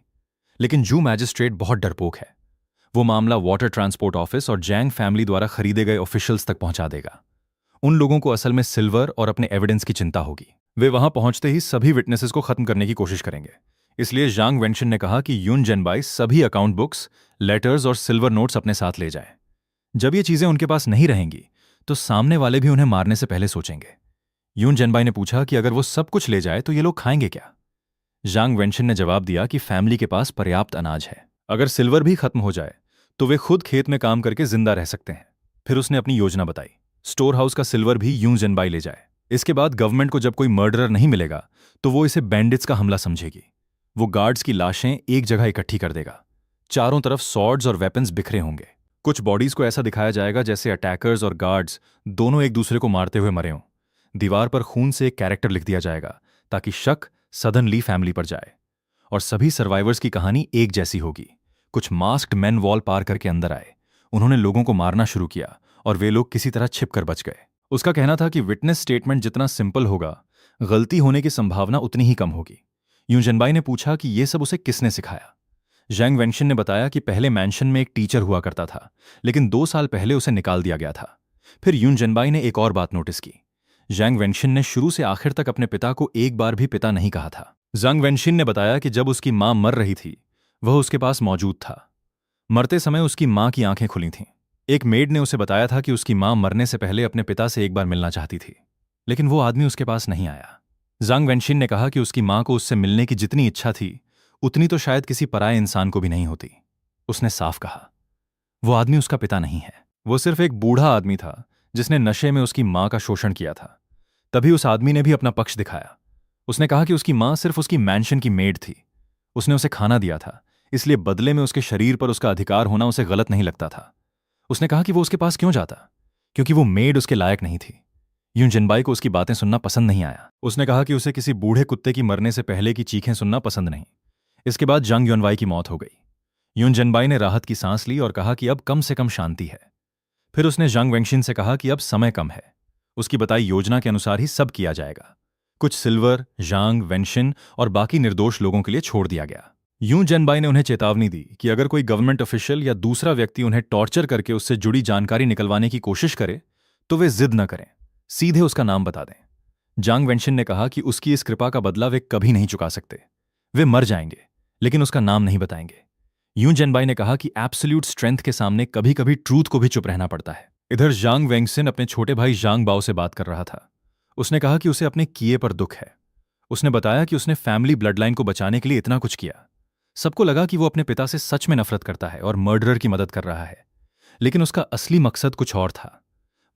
S1: लेकिन जू मैजिस्ट्रेट बहुत डरपोक है। वो मामला वाटर ट्रांसपोर्ट ऑफिस और जैंग फैमिली द्वारा खरीदे गए ऑफिशियल्स तक पहुंचा देगा। उन लोगों को असल में सिल्वर और अपने एविडेंस की चिंता होगी। वे वहां पहुंचते ही सभी विटनेसेस को खत्म करने की कोशिश करेंगे। इसलिए जांग वेंशन ने कहा कि यून जेनबाई सभी अकाउंट बुक्स, लेटर्स और सिल्वर नोट्स अपने साथ ले जाए। जब ये चीजें उनके पास नहीं रहेंगी तो सामने वाले भी उन्हें मारने से पहले सोचेंगे। यून जेनबाई ने पूछा कि अगर वो सब कुछ ले जाए तो ये लोग खाएंगे क्या। जांग वेंशन ने जवाब दिया कि फैमिली के पास पर्याप्त अनाज है। अगर सिल्वर भी खत्म हो जाए तो वे खुद खेत में काम करके जिंदा रह सकते हैं। फिर उसने अपनी योजना बताई। स्टोर हाउस का सिल्वर भी यूं जेनबाई ले जाए। इसके बाद गवर्नमेंट को जब कोई मर्डरर नहीं मिलेगा तो वो इसे बैंडिट्स का हमला समझेगी। वो गार्ड्स की लाशें एक जगह इकट्ठी कर देगा। चारों तरफ सॉर्ड्स और वेपन्स बिखरे होंगे। कुछ बॉडीज को ऐसा दिखाया जाएगा जैसे अटैकर्स और गार्ड्स दोनों एक दूसरे को मारते हुए मरे हों। दीवार पर खून से एक कैरेक्टर लिख दिया जाएगा ताकि शक सडनली फैमिली पर जाए। और सभी सर्वाइवर्स की कहानी एक जैसी होगी। कुछ मास्क्ड मैन वॉल पार करके अंदर आए। उन्होंने लोगों को मारना शुरू किया और वे लोग किसी तरह छिपकर बच गए। उसका कहना था कि विटनेस स्टेटमेंट जितना सिंपल होगा, गलती होने की संभावना उतनी ही कम होगी। यूं जेनबाई ने पूछा कि यह सब उसे किसने सिखाया। जैंग वेंशन ने बताया कि पहले मैंशन में एक टीचर हुआ करता था, लेकिन 2 साल पहले उसे निकाल दिया गया था। फिर यून जेनबाई ने एक और बात नोटिस की। जैंग वेंशन ने शुरू से आखिर तक अपने पिता को एक बार भी पिता नहीं कहा था। जैंग वेंशिन ने बताया कि जब उसकी मां मर रही थी वह उसके पास मौजूद था। मरते समय उसकी मां की आंखें खुली थीं। एक मेड ने उसे बताया था कि उसकी मां मरने से पहले अपने पिता से एक बार मिलना चाहती थी, लेकिन वो आदमी उसके पास नहीं आया। जांग वेंशिन ने कहा कि उसकी मां को उससे मिलने की जितनी इच्छा थी उतनी तो शायद किसी पराये इंसान को भी नहीं होती। उसने साफ कहा, वो आदमी उसका पिता नहीं है। वो सिर्फ एक बूढ़ा आदमी था जिसने नशे में उसकी मां का शोषण किया था। तभी उस आदमी ने भी अपना पक्ष दिखाया। उसने कहा कि उसकी मां सिर्फ उसकी मैंशन की मेड थी। उसने उसे खाना दिया था, इसलिए बदले में उसके शरीर पर उसका अधिकार होना उसे गलत नहीं लगता था। उसने कहा कि वो उसके पास क्यों जाता, क्योंकि वो मेड उसके लायक नहीं थी। यूं जिनबाई को उसकी बातें सुनना पसंद नहीं आया। उसने कहा कि उसे किसी बूढ़े कुत्ते की मरने से पहले की चीखें सुनना पसंद नहीं। इसके बाद जंग युनवाई की मौत हो गई। यून जिनबाई ने राहत की सांस ली और कहा कि अब कम से कम शांति है। फिर उसने जंग वेंशिन से कहा कि अब समय कम है। उसकी बताई योजना के अनुसार ही सब किया जाएगा। कुछ सिल्वर, जांग, वेंशिन और बाकी निर्दोष लोगों के लिए छोड़ दिया गया। यूं जेनबाई ने उन्हें चेतावनी दी कि अगर कोई गवर्नमेंट ऑफिशियल या दूसरा व्यक्ति उन्हें टॉर्चर करके उससे जुड़ी जानकारी निकलवाने की कोशिश करे तो वे जिद न करें, सीधे उसका नाम बता दें। जांग वेंशिन ने कहा कि उसकी इस कृपा का बदला वे कभी नहीं चुका सकते। वे मर जाएंगे लेकिन उसका नाम नहीं बताएंगे। यूं जेनबाई ने कहा कि एब्सोल्यूट स्ट्रेंथ के सामने कभी कभी ट्रूथ को भी चुप रहना पड़ता है। इधर जांग वेंगसिन अपने छोटे भाई जांग बाओ से बात कर रहा था। उसने कहा कि उसे अपने किए पर दुख है। उसने बताया कि उसने फैमिली ब्लडलाइन को बचाने के लिए इतना कुछ किया। सबको लगा कि वो अपने पिता से सच में नफरत करता है और मर्डरर की मदद कर रहा है, लेकिन उसका असली मकसद कुछ और था।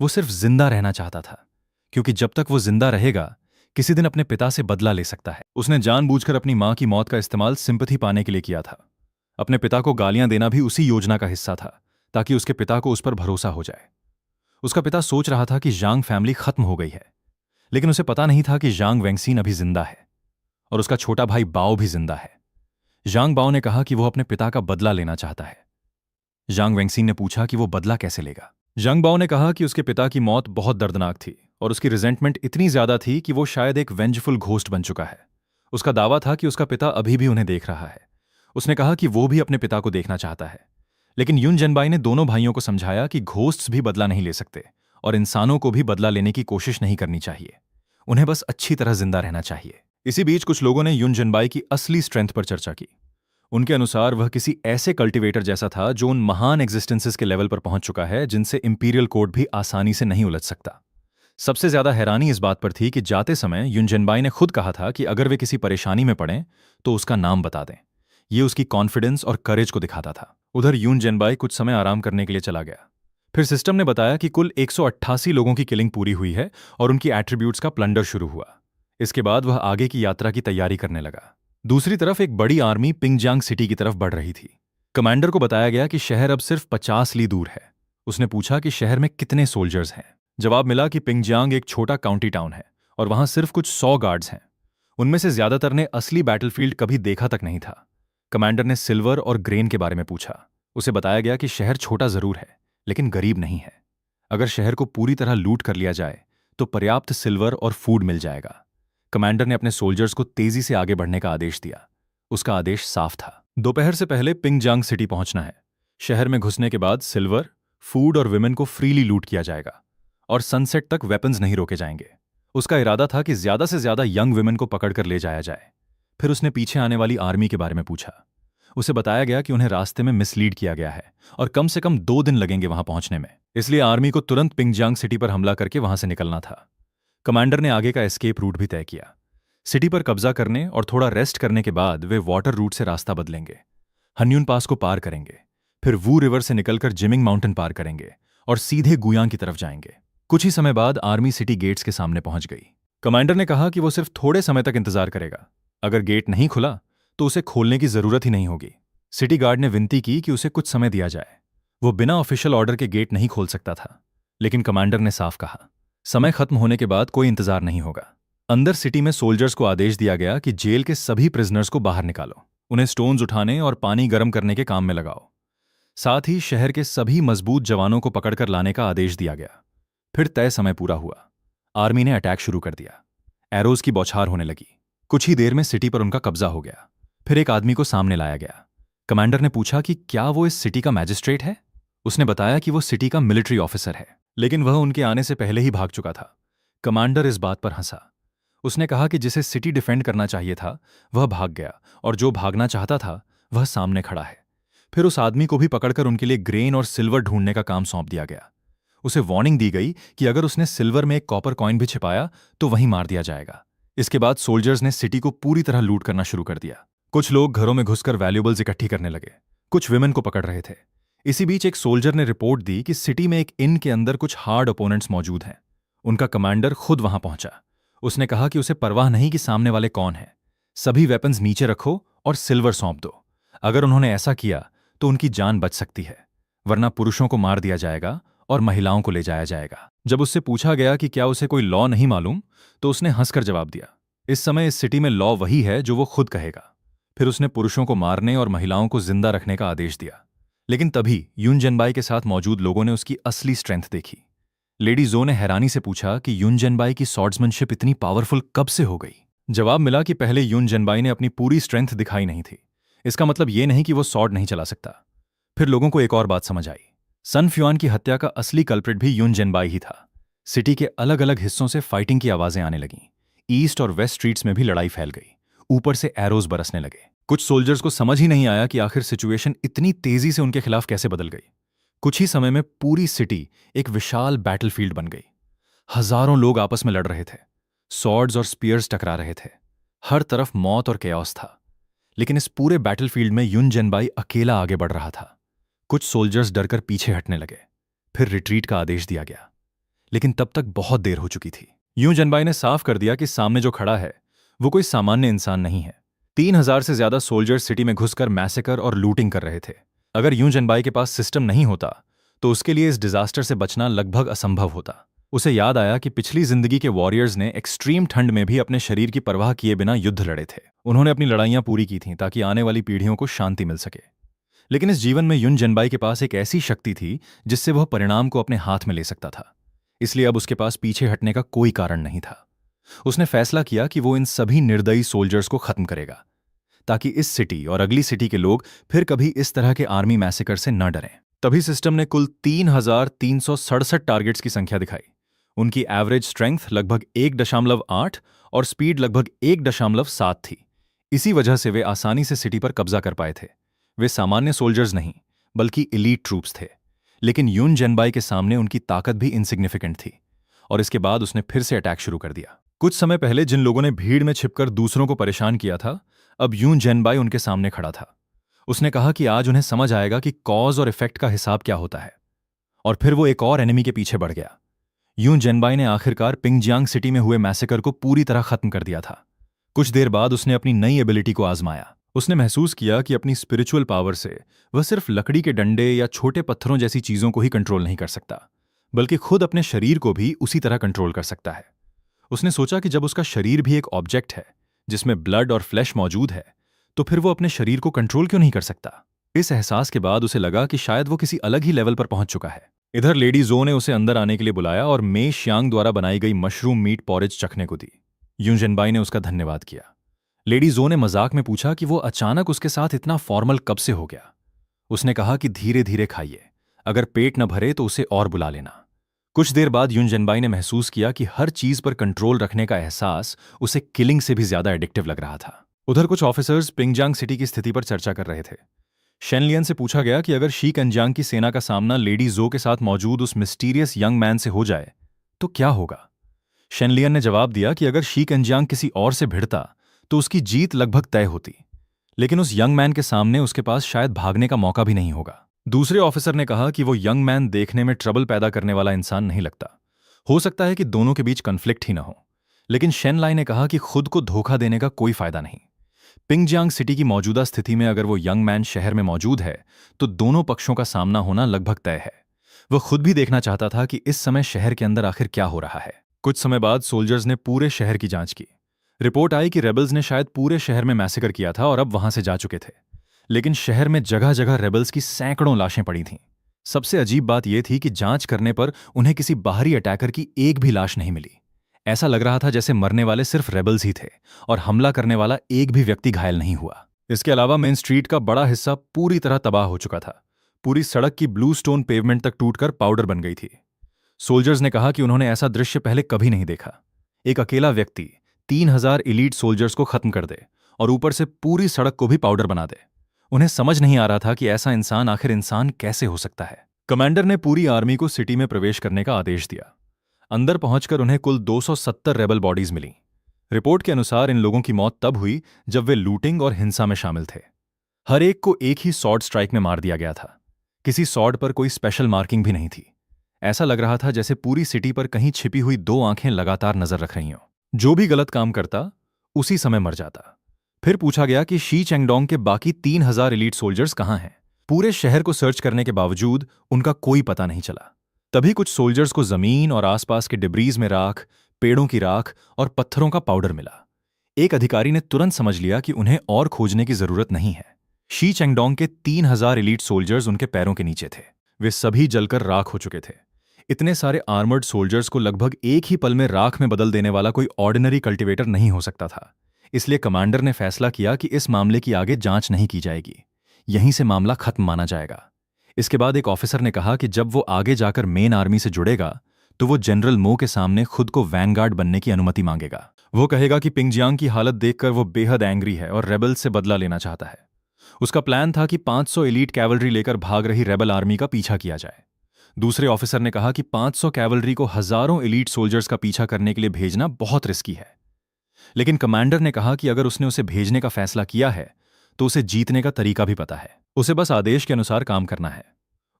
S1: वो सिर्फ जिंदा रहना चाहता था, क्योंकि जब तक वो जिंदा रहेगा किसी दिन अपने पिता से बदला ले सकता है। उसने जानबूझकर अपनी मां की मौत का इस्तेमाल सिंपैथी पाने के लिए किया था। अपने पिता को गालियां देना भी उसी योजना का हिस्सा था, ताकि उसके पिता को उस पर भरोसा हो जाए। उसका पिता सोच रहा था कि जांग फैमिली खत्म हो गई है, लेकिन उसे पता नहीं था कि जांग वेंगसीन अभी जिंदा है और उसका छोटा भाई बाओ भी जिंदा है। जांग बाओ ने कहा कि वो अपने पिता का बदला लेना चाहता है। जांग वेंगसीन ने पूछा कि वो बदला कैसे लेगा। जांग बाओ ने कहा कि उसके पिता की मौत बहुत दर्दनाक थी और उसकी रिजेंटमेंट इतनी ज्यादा थी कि वो शायद एक वेंजफुल घोस्ट बन चुका है। उसका दावा था कि उसका पिता अभी भी उन्हें देख रहा है। उसने कहा कि वो भी अपने पिता को देखना चाहता है, लेकिन यून जेनबाई ने दोनों भाइयों को समझाया कि घोस्ट्स भी बदला नहीं ले सकते और इंसानों को भी बदला लेने की कोशिश नहीं करनी चाहिए। उन्हें बस अच्छी तरह जिंदा रहना चाहिए। इसी बीच कुछ लोगों ने यून जेनबाई की असली स्ट्रेंथ पर चर्चा की। उनके अनुसार वह किसी ऐसे कल्टिवेटर जैसा था जो उन महान एग्जिस्टेंसेस के लेवल पर पहुंच चुका है जिनसे इंपीरियल कोड भी आसानी से नहीं उलझ सकता। सबसे ज्यादा हैरानी इस बात पर थी कि जाते समय यून जेनबाई ने खुद कहा था कि अगर वे किसी परेशानी में पड़ें तो उसका नाम बता दें। ये उसकी कॉन्फिडेंस और करेज को दिखाता था। उधर यून जेनबाई कुछ समय आराम करने के लिए चला गया। फिर सिस्टम ने बताया कि कुल 188 लोगों की किलिंग पूरी हुई है और उनकी एट्रीब्यूट्स का प्लंडर शुरू हुआ। इसके बाद वह आगे की यात्रा की तैयारी करने लगा। दूसरी तरफ एक बड़ी आर्मी पिंगजांग सिटी की तरफ बढ़ रही थी। कमांडर को बताया गया कि शहर अब सिर्फ 50 ली दूर है। उसने पूछा कि शहर में कितने सोल्जर्स हैं। जवाब मिला कि पिंगजांग एक छोटा काउंटी टाउन है और वहां सिर्फ कुछ 100 गार्ड्स हैं। उनमें से ज्यादातर ने असली बैटलफील्ड कभी देखा तक नहीं था। कमांडर ने सिल्वर और ग्रेन के बारे में पूछा। उसे बताया गया कि शहर छोटा जरूर है लेकिन गरीब नहीं है। अगर शहर को पूरी तरह लूट कर लिया जाए तो पर्याप्त सिल्वर और फूड मिल जाएगा। कमांडर ने अपने सोल्जर्स को तेजी से आगे बढ़ने का आदेश दिया। उसका आदेश साफ था, दोपहर से पहले पिंगजांग सिटी पहुंचना है। शहर में घुसने के बाद सिल्वर, फूड और विमेन को फ्रीली लूट किया जाएगा और सनसेट तक वेपन्स नहीं रोके जाएंगे। उसका इरादा था कि ज्यादा से ज्यादा यंग विमेन को पकड़कर ले जाया जाए। फिर उसने पीछे आने वाली आर्मी के बारे में पूछा। उसे बताया गया कि उन्हें रास्ते में मिसलीड किया गया है और कम से कम 2 दिन लगेंगे वहां पहुंचने में, इसलिए आर्मी को तुरंत पिंगजांग सिटी पर हमला करके वहां से निकलना था। कमांडर ने आगे का एस्केप रूट भी तय किया। सिटी पर कब्जा करने और थोड़ा रेस्ट करने के बाद वे वाटर रूट से रास्ता बदलेंगे, हन्यून पास को पार करेंगे, फिर वू रिवर से निकलकर जिमिंग माउंटेन पार करेंगे और सीधे गुयांग की तरफ जाएंगे। कुछ ही समय बाद आर्मी सिटी गेट्स के सामने पहुंच गई। कमांडर ने कहा कि वो सिर्फ थोड़े समय तक इंतजार करेगा। अगर गेट नहीं खुला तो उसे खोलने की जरूरत ही नहीं होगी। सिटी गार्ड ने विनती की कि उसे कुछ समय दिया जाए। वो बिना ऑफिशियल ऑर्डर के गेट नहीं खोल सकता था, लेकिन कमांडर ने साफ कहा, समय खत्म होने के बाद कोई इंतजार नहीं होगा। अंदर सिटी में सोल्जर्स को आदेश दिया गया कि जेल के सभी प्रिजनर्स को बाहर निकालो, उन्हें स्टोन्स उठाने और पानी गर्म करने के काम में लगाओ। साथ ही शहर के सभी मजबूत जवानों को पकड़कर लाने का आदेश दिया गया। फिर तय समय पूरा हुआ। आर्मी ने अटैक शुरू कर दिया। एरोज की बौछार होने लगी। कुछ ही देर में सिटी पर उनका कब्जा हो गया। फिर एक आदमी को सामने लाया गया। कमांडर ने पूछा कि क्या वो इस सिटी का मैजिस्ट्रेट है। उसने बताया कि वो सिटी का मिलिट्री ऑफिसर है, लेकिन वह उनके आने से पहले ही भाग चुका था। कमांडर इस बात पर हंसा। उसने कहा कि जिसे सिटी डिफेंड करना चाहिए था वह भाग गया और जो भागना चाहता था वह सामने खड़ा है। फिर उस आदमी को भी पकड़कर उनके लिए ग्रेन और सिल्वर ढूंढने का काम सौंप दिया गया। उसे वार्निंग दी गई कि अगर उसने सिल्वर में एक कॉपर कॉइन भी छिपाया तो वहीं मार दिया जाएगा। इसके बाद सोल्जर्स ने सिटी को पूरी तरह लूट करना शुरू कर दिया। कुछ लोग घरों में घुसकर वैल्यूएबल्स इकट्ठी करने लगे, कुछ विमेन को पकड़ रहे थे। इसी बीच एक सोल्जर ने रिपोर्ट दी कि सिटी में एक इन के अंदर कुछ हार्ड ओपोनेंट्स मौजूद हैं। उनका कमांडर खुद वहां पहुंचा। उसने कहा कि उसे परवाह नहीं कि सामने वाले कौन है, सभी वेपन्स नीचे रखो और सिल्वर सौंप दो। अगर उन्होंने ऐसा किया तो उनकी जान बच सकती है, वरना पुरुषों को मार दिया जाएगा और महिलाओं को ले जाया जाएगा। जब उससे पूछा गया कि क्या उसे कोई लॉ नहीं मालूम, तो उसने हंसकर जवाब दिया, इस समय इस सिटी में लॉ वही है जो वो खुद कहेगा। फिर उसने पुरुषों को मारने और महिलाओं को जिंदा रखने का आदेश दिया। लेकिन तभी यून जेनबाई के साथ मौजूद लोगों ने उसकी असली स्ट्रेंथ देखी। लेडी जो ने हैरानी से पूछा कि यून जेनबाई की स्वॉर्ड्समैनशिप इतनी पावरफुल कब से हो गई। जवाब मिला कि पहले यून जेनबाई ने अपनी पूरी स्ट्रेंथ दिखाई नहीं थी। इसका मतलब ये नहीं कि वो स्वॉर्ड नहीं चला सकता। फिर लोगों को एक और बात समझ आई, सन फ्युआन की हत्या का असली कल्प्रिट भी यून जेनबाई ही था। सिटी के अलग अलग हिस्सों से फाइटिंग की आवाजें आने लगीं। ईस्ट और वेस्ट स्ट्रीट्स में भी लड़ाई फैल गई। ऊपर से एरोज बरसने लगे। कुछ सोल्जर्स को समझ ही नहीं आया कि आखिर सिचुएशन इतनी तेजी से उनके खिलाफ कैसे बदल गई। कुछ ही समय में पूरी सिटी एक विशाल बैटलफील्ड बन गई। हजारों लोग आपस में लड़ रहे थे, स्वॉर्ड्स और स्पीयर्स टकरा रहे थे। हर तरफ मौत और केओस था। लेकिन इस पूरे बैटलफील्ड में यून जेनबाई अकेला आगे बढ़ रहा था। कुछ सोल्जर्स डरकर पीछे हटने लगे। फिर रिट्रीट का आदेश दिया गया, लेकिन तब तक बहुत देर हो चुकी थी। यून जेनबाई ने साफ कर दिया कि सामने जो खड़ा है वो कोई सामान्य इंसान नहीं है। 3000 से ज्यादा सोल्जर्स सिटी में घुसकर मैसेकर और लूटिंग कर रहे थे। अगर यून जेनबाई के पास सिस्टम नहीं होता तो उसके लिए इस डिजास्टर से बचना लगभग असंभव होता। उसे याद आया कि पिछली जिंदगी के वॉरियर्स ने एक्सट्रीम ठंड में भी अपने शरीर की परवाह किए बिना युद्ध लड़े थे। उन्होंने अपनी लड़ाइयां पूरी की थीं ताकि आने वाली पीढ़ियों को शांति मिल सके। लेकिन इस जीवन में यून जेनबाई के पास एक ऐसी शक्ति थी जिससे वह परिणाम को अपने हाथ में ले सकता था। इसलिए अब उसके पास पीछे हटने का कोई कारण नहीं था। उसने फैसला किया कि वो इन सभी निर्दयी सोल्जर्स को खत्म करेगा, ताकि इस सिटी और अगली सिटी के लोग फिर कभी इस तरह के आर्मी मैसेकर से न डरें। तभी सिस्टम ने कुल 3367 टारगेट्स की संख्या दिखाई। उनकी एवरेज स्ट्रेंथ लगभग 1.8 और स्पीड लगभग 1.7 थी। इसी वजह से वे आसानी से सिटी पर कब्जा कर पाए थे। वे सामान्य सोल्जर्स नहीं, बल्कि एलीट ट्रूप्स थे। लेकिन यून जेनबाई के सामने उनकी ताकत भी इनसिग्निफिकेंट थी, और इसके बाद उसने फिर से अटैक शुरू कर दिया। कुछ समय पहले जिन लोगों ने भीड़ में छिपकर दूसरों को परेशान किया था, अब यून जेनबाई उनके सामने खड़ा था। उसने कहा कि आज उन्हें समझ आएगा कि कॉज और इफेक्ट का हिसाब क्या होता है। और फिर वो एक और एनिमी के पीछे बढ़ गया। यून जेनबाई ने आखिरकार पिंगजियांग सिटी में हुए मैसेकर को पूरी तरह खत्म कर दिया था। कुछ देर बाद उसने अपनी नई एबिलिटी को आजमाया। उसने महसूस किया कि अपनी स्पिरिचुअल पावर से वह सिर्फ लकड़ी के डंडे या छोटे पत्थरों जैसी चीजों को ही कंट्रोल नहीं कर सकता, बल्कि खुद अपने शरीर को भी उसी तरह कंट्रोल कर सकता है। उसने सोचा कि जब उसका शरीर भी एक ऑब्जेक्ट है जिसमें ब्लड और फ्लैश मौजूद है, तो फिर वो अपने शरीर को कंट्रोल क्यों नहीं कर सकता। इस एहसास के बाद उसे लगा कि शायद वो किसी अलग ही लेवल पर पहुंच चुका है। इधर लेडी जो ने उसे अंदर आने के लिए बुलाया और मे श्यांग द्वारा बनाई गई मशरूम मीट पॉरेज चखने को दी। यून जेनबाई ने उसका धन्यवाद किया। लेडी जो ने मजाक में पूछा कि वो अचानक उसके साथ इतना फॉर्मल कब से हो गया। उसने कहा कि धीरे धीरे खाइए, अगर पेट न भरे तो उसे और बुला लेना। कुछ देर बाद यून जेनबाई ने महसूस किया कि हर चीज पर कंट्रोल रखने का एहसास उसे किलिंग से भी ज्यादा एडिक्टिव लग रहा था। उधर कुछ ऑफिसर्स पिंगजांग सिटी की स्थिति पर चर्चा कर रहे थे। शेनलियन से पूछा गया कि अगर शी कंजांग की सेना का सामना लेडी जो के साथ मौजूद उस मिस्टीरियस यंग मैन से हो जाए तो क्या होगा। शेनलियन ने जवाब दिया कि अगर शी कंजांग किसी और से भिड़ता तो उसकी जीत लगभग तय होती, लेकिन उस यंग मैन के सामने उसके पास शायद भागने का मौका भी नहीं होगा। दूसरे ऑफिसर ने कहा कि वो यंग मैन देखने में ट्रबल पैदा करने वाला इंसान नहीं लगता। हो सकता है कि दोनों के बीच कन्फ्लिक्ट ही ना हो, लेकिन शेनलाई ने कहा कि खुद को धोखा देने का कोई फायदा नहीं। पिंगजांग सिटी की मौजूदा स्थिति में अगर वो यंग मैन शहर में मौजूद है तो दोनों पक्षों का सामना होना लगभग तय है। वह खुद भी देखना चाहता था कि इस समय शहर के अंदर आखिर क्या हो रहा है। कुछ समय बाद सोल्जर्स ने पूरे शहर की जांच की। रिपोर्ट आई कि रेबल्स ने शायद पूरे शहर में मैसेकर किया था और अब वहां से जा चुके थे, लेकिन शहर में जगह जगह रेबल्स की सैकड़ों लाशें पड़ी थीं। सबसे अजीब बात यह थी कि जांच करने पर उन्हें किसी बाहरी अटैकर की एक भी लाश नहीं मिली। ऐसा लग रहा था जैसे मरने वाले सिर्फ रेबल्स ही थे और हमला करने वाला एक भी व्यक्ति घायल नहीं हुआ। इसके अलावा मेन स्ट्रीट का बड़ा हिस्सा पूरी तरह तबाह हो चुका था। पूरी सड़क की ब्लू स्टोन पेवमेंट तक टूटकर पाउडर बन गई थी। सोल्जर्स ने कहा कि उन्होंने ऐसा दृश्य पहले कभी नहीं देखा। एक अकेला व्यक्ति 3000 एलीट सोल्जर्स को खत्म कर दे और ऊपर से पूरी सड़क को भी पाउडर बना दे। उन्हें समझ नहीं आ रहा था कि ऐसा इंसान आखिर इंसान कैसे हो सकता है। कमांडर ने पूरी आर्मी को सिटी में प्रवेश करने का आदेश दिया। अंदर पहुंचकर उन्हें कुल 270 रेबल बॉडीज मिली। रिपोर्ट के अनुसार इन लोगों की मौत तब हुई जब वे लूटिंग और हिंसा में शामिल थे। हर एक को एक ही सॉर्ड स्ट्राइक में मार दिया गया था। किसी सॉर्ड पर कोई स्पेशल मार्किंग भी नहीं थी। ऐसा लग रहा था जैसे पूरी सिटी पर कहीं छिपी हुई दो आंखें लगातार नजर रख रही हों। जो भी गलत काम करता उसी समय मर जाता। फिर पूछा गया कि शी चेंगडोंग के बाकी 3000 एलीट सोल्जर्स कहां हैं। पूरे शहर को सर्च करने के बावजूद उनका कोई पता नहीं चला। तभी कुछ सोल्जर्स को जमीन और आसपास के डिब्रीज में राख, पेड़ों की राख और पत्थरों का पाउडर मिला। एक अधिकारी ने तुरंत समझ लिया कि उन्हें और खोजने की जरूरत नहीं है। शी चेंगडोंग के 3000 एलीट सोल्जर्स उनके पैरों के नीचे थे। वे सभी जलकर राख हो चुके थे। इतने सारे आर्मर्ड सोल्जर्स को लगभग एक ही पल में राख में बदल देने वाला कोई ऑर्डिनरी कल्टिवेटर नहीं हो सकता था। इसलिए कमांडर ने फैसला किया कि इस मामले की आगे जांच नहीं की जाएगी, यहीं से मामला खत्म माना जाएगा। इसके बाद एक ऑफिसर ने कहा कि जब वो आगे जाकर मेन आर्मी से जुड़ेगा तो वो जनरल मो के सामने खुद को वैनगार्ड बनने की अनुमति मांगेगा। वो कहेगा कि पिंगजियांग की हालत देखकर वो बेहद एंग्री है और रेबल्स से बदला लेना चाहता है। उसका प्लान था कि 500 एलीट कैवलरी लेकर भाग रही रेबल आर्मी का पीछा किया जाए। दूसरे ऑफिसर ने कहा कि 500 कैवलरी को हजारों एलीट सोल्जर्स का पीछा करने के लिए भेजना बहुत रिस्की है। लेकिन कमांडर ने कहा कि अगर उसने उसे भेजने का फैसला किया है तो उसे जीतने का तरीका भी पता है। उसे बस आदेश के अनुसार काम करना है।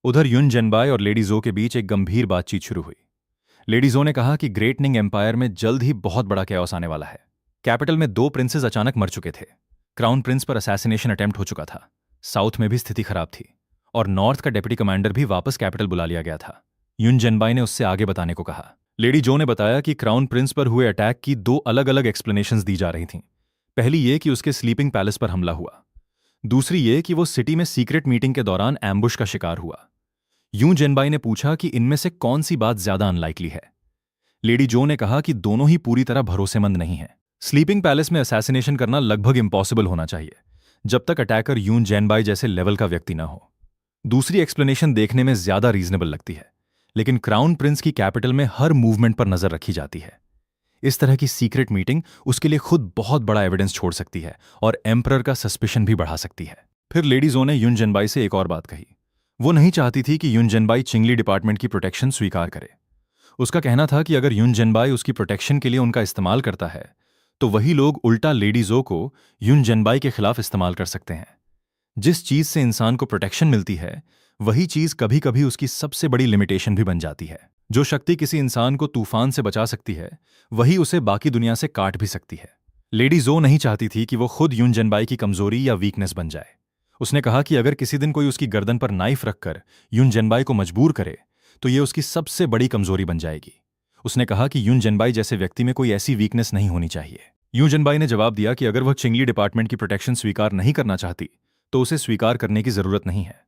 S1: उधर युन जेनबाई और लेडी जो के बीच एक गंभीर बातचीत शुरू हुई। लेडी जो ने कहा कि ग्रेटनिंग एम्पायर में जल्द ही बहुत बड़ा कैओस आने वाला है। कैपिटल में 2 प्रिंसेस अचानक मर चुके थे। क्राउन प्रिंस पर असैसिनेशन अटेम्प्ट हो चुका था। साउथ में भी स्थिति खराब थी और नॉर्थ का डेप्यूटी कमांडर भी वापस कैपिटल बुला लिया गया था। युन जेनबाई ने उससे आगे बताने को कहा। लेडी जो ने बताया कि क्राउन प्रिंस पर हुए अटैक की 2 अलग अलग एक्सप्लेनेशंस दी जा रही थीं। पहली ये कि उसके स्लीपिंग पैलेस पर हमला हुआ, दूसरी ये कि वो सिटी में सीक्रेट मीटिंग के दौरान एम्बुश का शिकार हुआ। यूं जेनबाई ने पूछा कि इनमें से कौन सी बात ज्यादा अनलाइकली है। लेडी जो ने कहा कि दोनों ही पूरी तरह भरोसेमंद नहीं है। स्लीपिंग पैलेस में असैसिनेशन करना लगभग इम्पॉसिबल होना चाहिए जब तक अटैकर यूं जेनबाई जैसे लेवल का व्यक्ति ना हो। दूसरी एक्सप्लेनेशन देखने में ज्यादा रीजनेबल लगती है, लेकिन क्राउन प्रिंस की कैपिटल में हर मूवमेंट पर नजर रखी जाती है। इस तरह की सीक्रेट मीटिंग उसके लिए खुद बहुत बड़ा एविडेंस छोड़ सकती है और एम्परर का सस्पिशन भी बढ़ा सकती है। फिर लेडी जो ने युन जेनबाई से एक और बात कही। वो नहीं चाहती थी कि युन जेनबाई चिंगली डिपार्टमेंट की प्रोटेक्शन स्वीकार करे। उसका कहना था कि अगर युन जेनबाई उसकी प्रोटेक्शन के लिए उनका इस्तेमाल करता है तो वही लोग उल्टा लेडी जो को युन जेनबाई के खिलाफ इस्तेमाल कर सकते हैं। जिस चीज से इंसान को प्रोटेक्शन मिलती है वही चीज कभी कभी उसकी सबसे बड़ी लिमिटेशन भी बन जाती है। जो शक्ति किसी इंसान को तूफान से बचा सकती है वही उसे बाकी दुनिया से काट भी सकती है। लेडी जो नहीं चाहती थी कि वो खुद युन जेनबाई की कमजोरी या वीकनेस बन जाए। उसने कहा कि अगर किसी दिन कोई उसकी गर्दन पर नाइफ रखकर युन जेनबाई को मजबूर करे तो ये उसकी सबसे बड़ी कमजोरी बन जाएगी। उसने कहा कि युन जेनबाई जैसे व्यक्ति में कोई ऐसी वीकनेस नहीं होनी चाहिए। युन जेनबाई ने जवाब दिया कि अगर वह चिंगली डिपार्टमेंट की प्रोटेक्शन स्वीकार नहीं करना चाहती तो उसे स्वीकार करने की जरूरत नहीं है।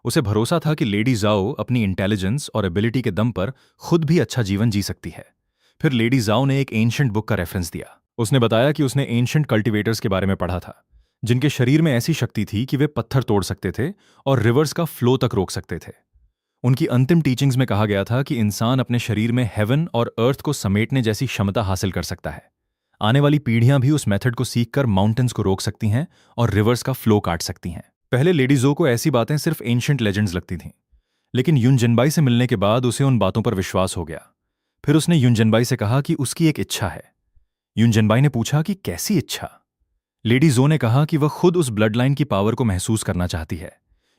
S1: उसे भरोसा था कि लेडी जाओ अपनी इंटेलिजेंस और एबिलिटी के दम पर खुद भी अच्छा जीवन जी सकती है। फिर लेडी जाओ ने एक एंशंट बुक का रेफरेंस दिया। उसने बताया कि उसने एंशंट कल्टीवेटर्स के बारे में पढ़ा था, जिनके शरीर में ऐसी शक्ति थी कि वे पत्थर तोड़ सकते थे और रिवर्स का फ्लो तक रोक सकते थे। उनकी अंतिम टीचिंग्स में कहा गया था कि इंसान अपने शरीर में हेवन और अर्थ को समेटने जैसी क्षमता हासिल कर सकता है। आने वाली पीढ़ियां भी उस मेथड को सीखकर माउंटेन्स को रोक सकती हैं और रिवर्स का फ्लो काट सकती हैं। पहले लेडी जो को ऐसी बातें सिर्फ एंशंट लेजेंड्स लगती थीं, लेकिन यून जिनबाई से मिलने के बाद उसे उन बातों पर विश्वास हो गया। फिर उसने यून जिनबाई से कहा कि उसकी एक इच्छा है। यून जिनबाई ने पूछा कि कैसी इच्छा? लेडी जो ने कहा कि वह खुद उस ब्लड लाइन की पावर को महसूस करना चाहती है।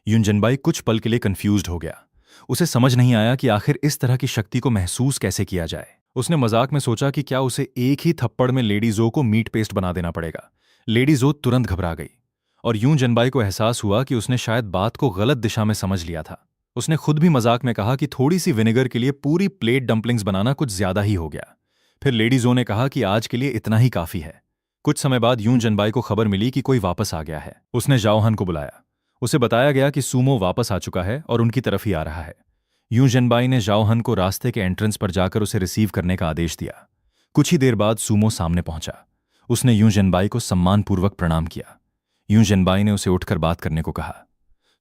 S1: यून जिनबाई कुछ पल के लिए कंफ्यूज्ड हो गया। उसे समझ नहीं आया कि आखिर इस तरह की शक्ति को महसूस कैसे किया जाए। उसने मजाक में सोचा कि क्या उसे एक ही थप्पड़ में लेडी जो को मीट पेस्ट बना देना पड़ेगा। लेडी जो तुरंत घबरा गई और यूं जिनबाई को एहसास हुआ कि उसने शायद बात को गलत दिशा में समझ लिया था। उसने खुद भी मजाक में कहा कि थोड़ी सी विनेगर के लिए पूरी प्लेट डंपलिंग्स बनाना कुछ ज्यादा ही हो गया। फिर लेडी जो ने कहा कि आज के लिए इतना ही काफी है। कुछ समय बाद यूं जिनबाई को खबर मिली कि कोई वापस आ गया है। उसने जाओहन को बुलाया। उसे बताया गया कि सूमो वापस आ चुका है और उनकी तरफ ही आ रहा है। यूं जिनबाई ने जाओहन को रास्ते के एंट्रेंस पर जाकर उसे रिसीव करने का आदेश दिया। कुछ ही देर बाद सूमो सामने पहुंचा। उसने यूं जिनबाई को सम्मानपूर्वक प्रणाम किया। यूं जिनबाई ने उसे उठकर बात करने को कहा।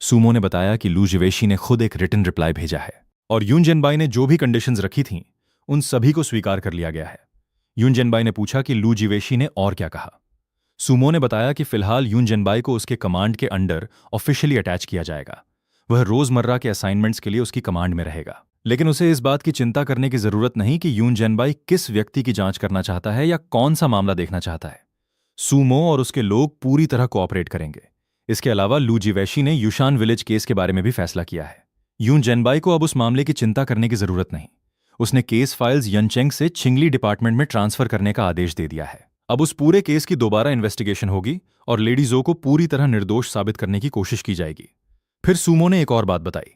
S1: सूमो ने बताया कि लू जिवेशी ने खुद एक रिटन रिप्लाई भेजा है और यून जिनबाई ने जो भी कंडीशंस रखी थीं उन सभी को स्वीकार कर लिया गया है। यून जिनबाई ने पूछा कि लू जिवेशी ने और क्या कहा। सूमो ने बताया कि फिलहाल यून जिनबाई को उसके कमांड के अंडर ऑफिशियली अटैच किया जाएगा। वह रोजमर्रा के असाइनमेंट्स के लिए उसकी कमांड में रहेगा, लेकिन उसे इस बात की चिंता करने की जरूरत नहीं कि यून जिनबाई किस व्यक्ति की जांच करना चाहता है या कौन सा मामला देखना चाहता है। सूमो और उसके लोग पूरी तरह कोऑपरेट करेंगे। इसके अलावा लू जिवेशी ने युशान विलेज केस के बारे में भी फैसला किया है। यून जिनबाई को अब उस मामले की चिंता करने की जरूरत नहीं। उसने केस फाइल्स यनचेंग से छिंगली डिपार्टमेंट में ट्रांसफर करने का आदेश दे दिया है। अब उस पूरे केस की दोबारा इन्वेस्टिगेशन होगी और लेडी जो को पूरी तरह निर्दोष साबित करने की कोशिश की जाएगी। फिर सूमो ने एक और बात बताई।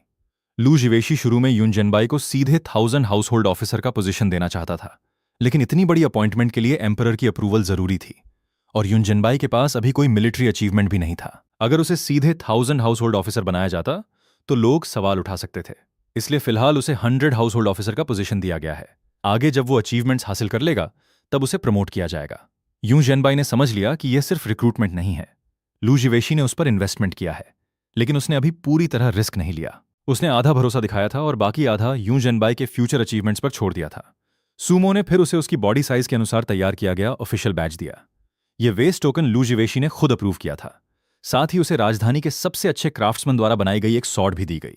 S1: लू जिवेशी शुरू में यून जिनबाई को सीधे 1000 हाउस होल्ड ऑफिसर का पोजीशन देना चाहता था, लेकिन इतनी बड़ी अपॉइंटमेंट के लिए एम्परर की अप्रूवल जरूरी थी और यून जिनबाई के पास अभी कोई मिलिट्री अचीवमेंट भी नहीं था। अगर उसे सीधे 1000 हाउस होल्ड ऑफिसर बनाया जाता तो लोग सवाल उठा सकते थे। इसलिए फिलहाल उसे 100 हाउस होल्ड ऑफिसर का पोजीशन दिया गया है। आगे जब वो अचीवमेंट्स हासिल कर लेगा तब उसे प्रमोट किया जाएगा। यूं जिनबाई ने समझ लिया कि यह सिर्फ रिक्रूटमेंट नहीं है। लू जिवेशी ने उस पर इन्वेस्टमेंट किया है, लेकिन उसने अभी पूरी तरह रिस्क नहीं लिया। उसने आधा भरोसा दिखाया था और बाकी आधा यूं जिनबाई के फ्यूचर अचीवमेंट्स पर छोड़ दिया था। सूमो ने फिर उसे उसकी बॉडी साइज के अनुसार तैयार किया गया ऑफिशियल बैज दिया। यह वेस्ट टोकन लू जिवेशी ने खुद अप्रूव किया था। साथ ही उसे राजधानी के सबसे अच्छे क्राफ्ट्समैन द्वारा बनाई गई एक सॉर्ड भी दी गई।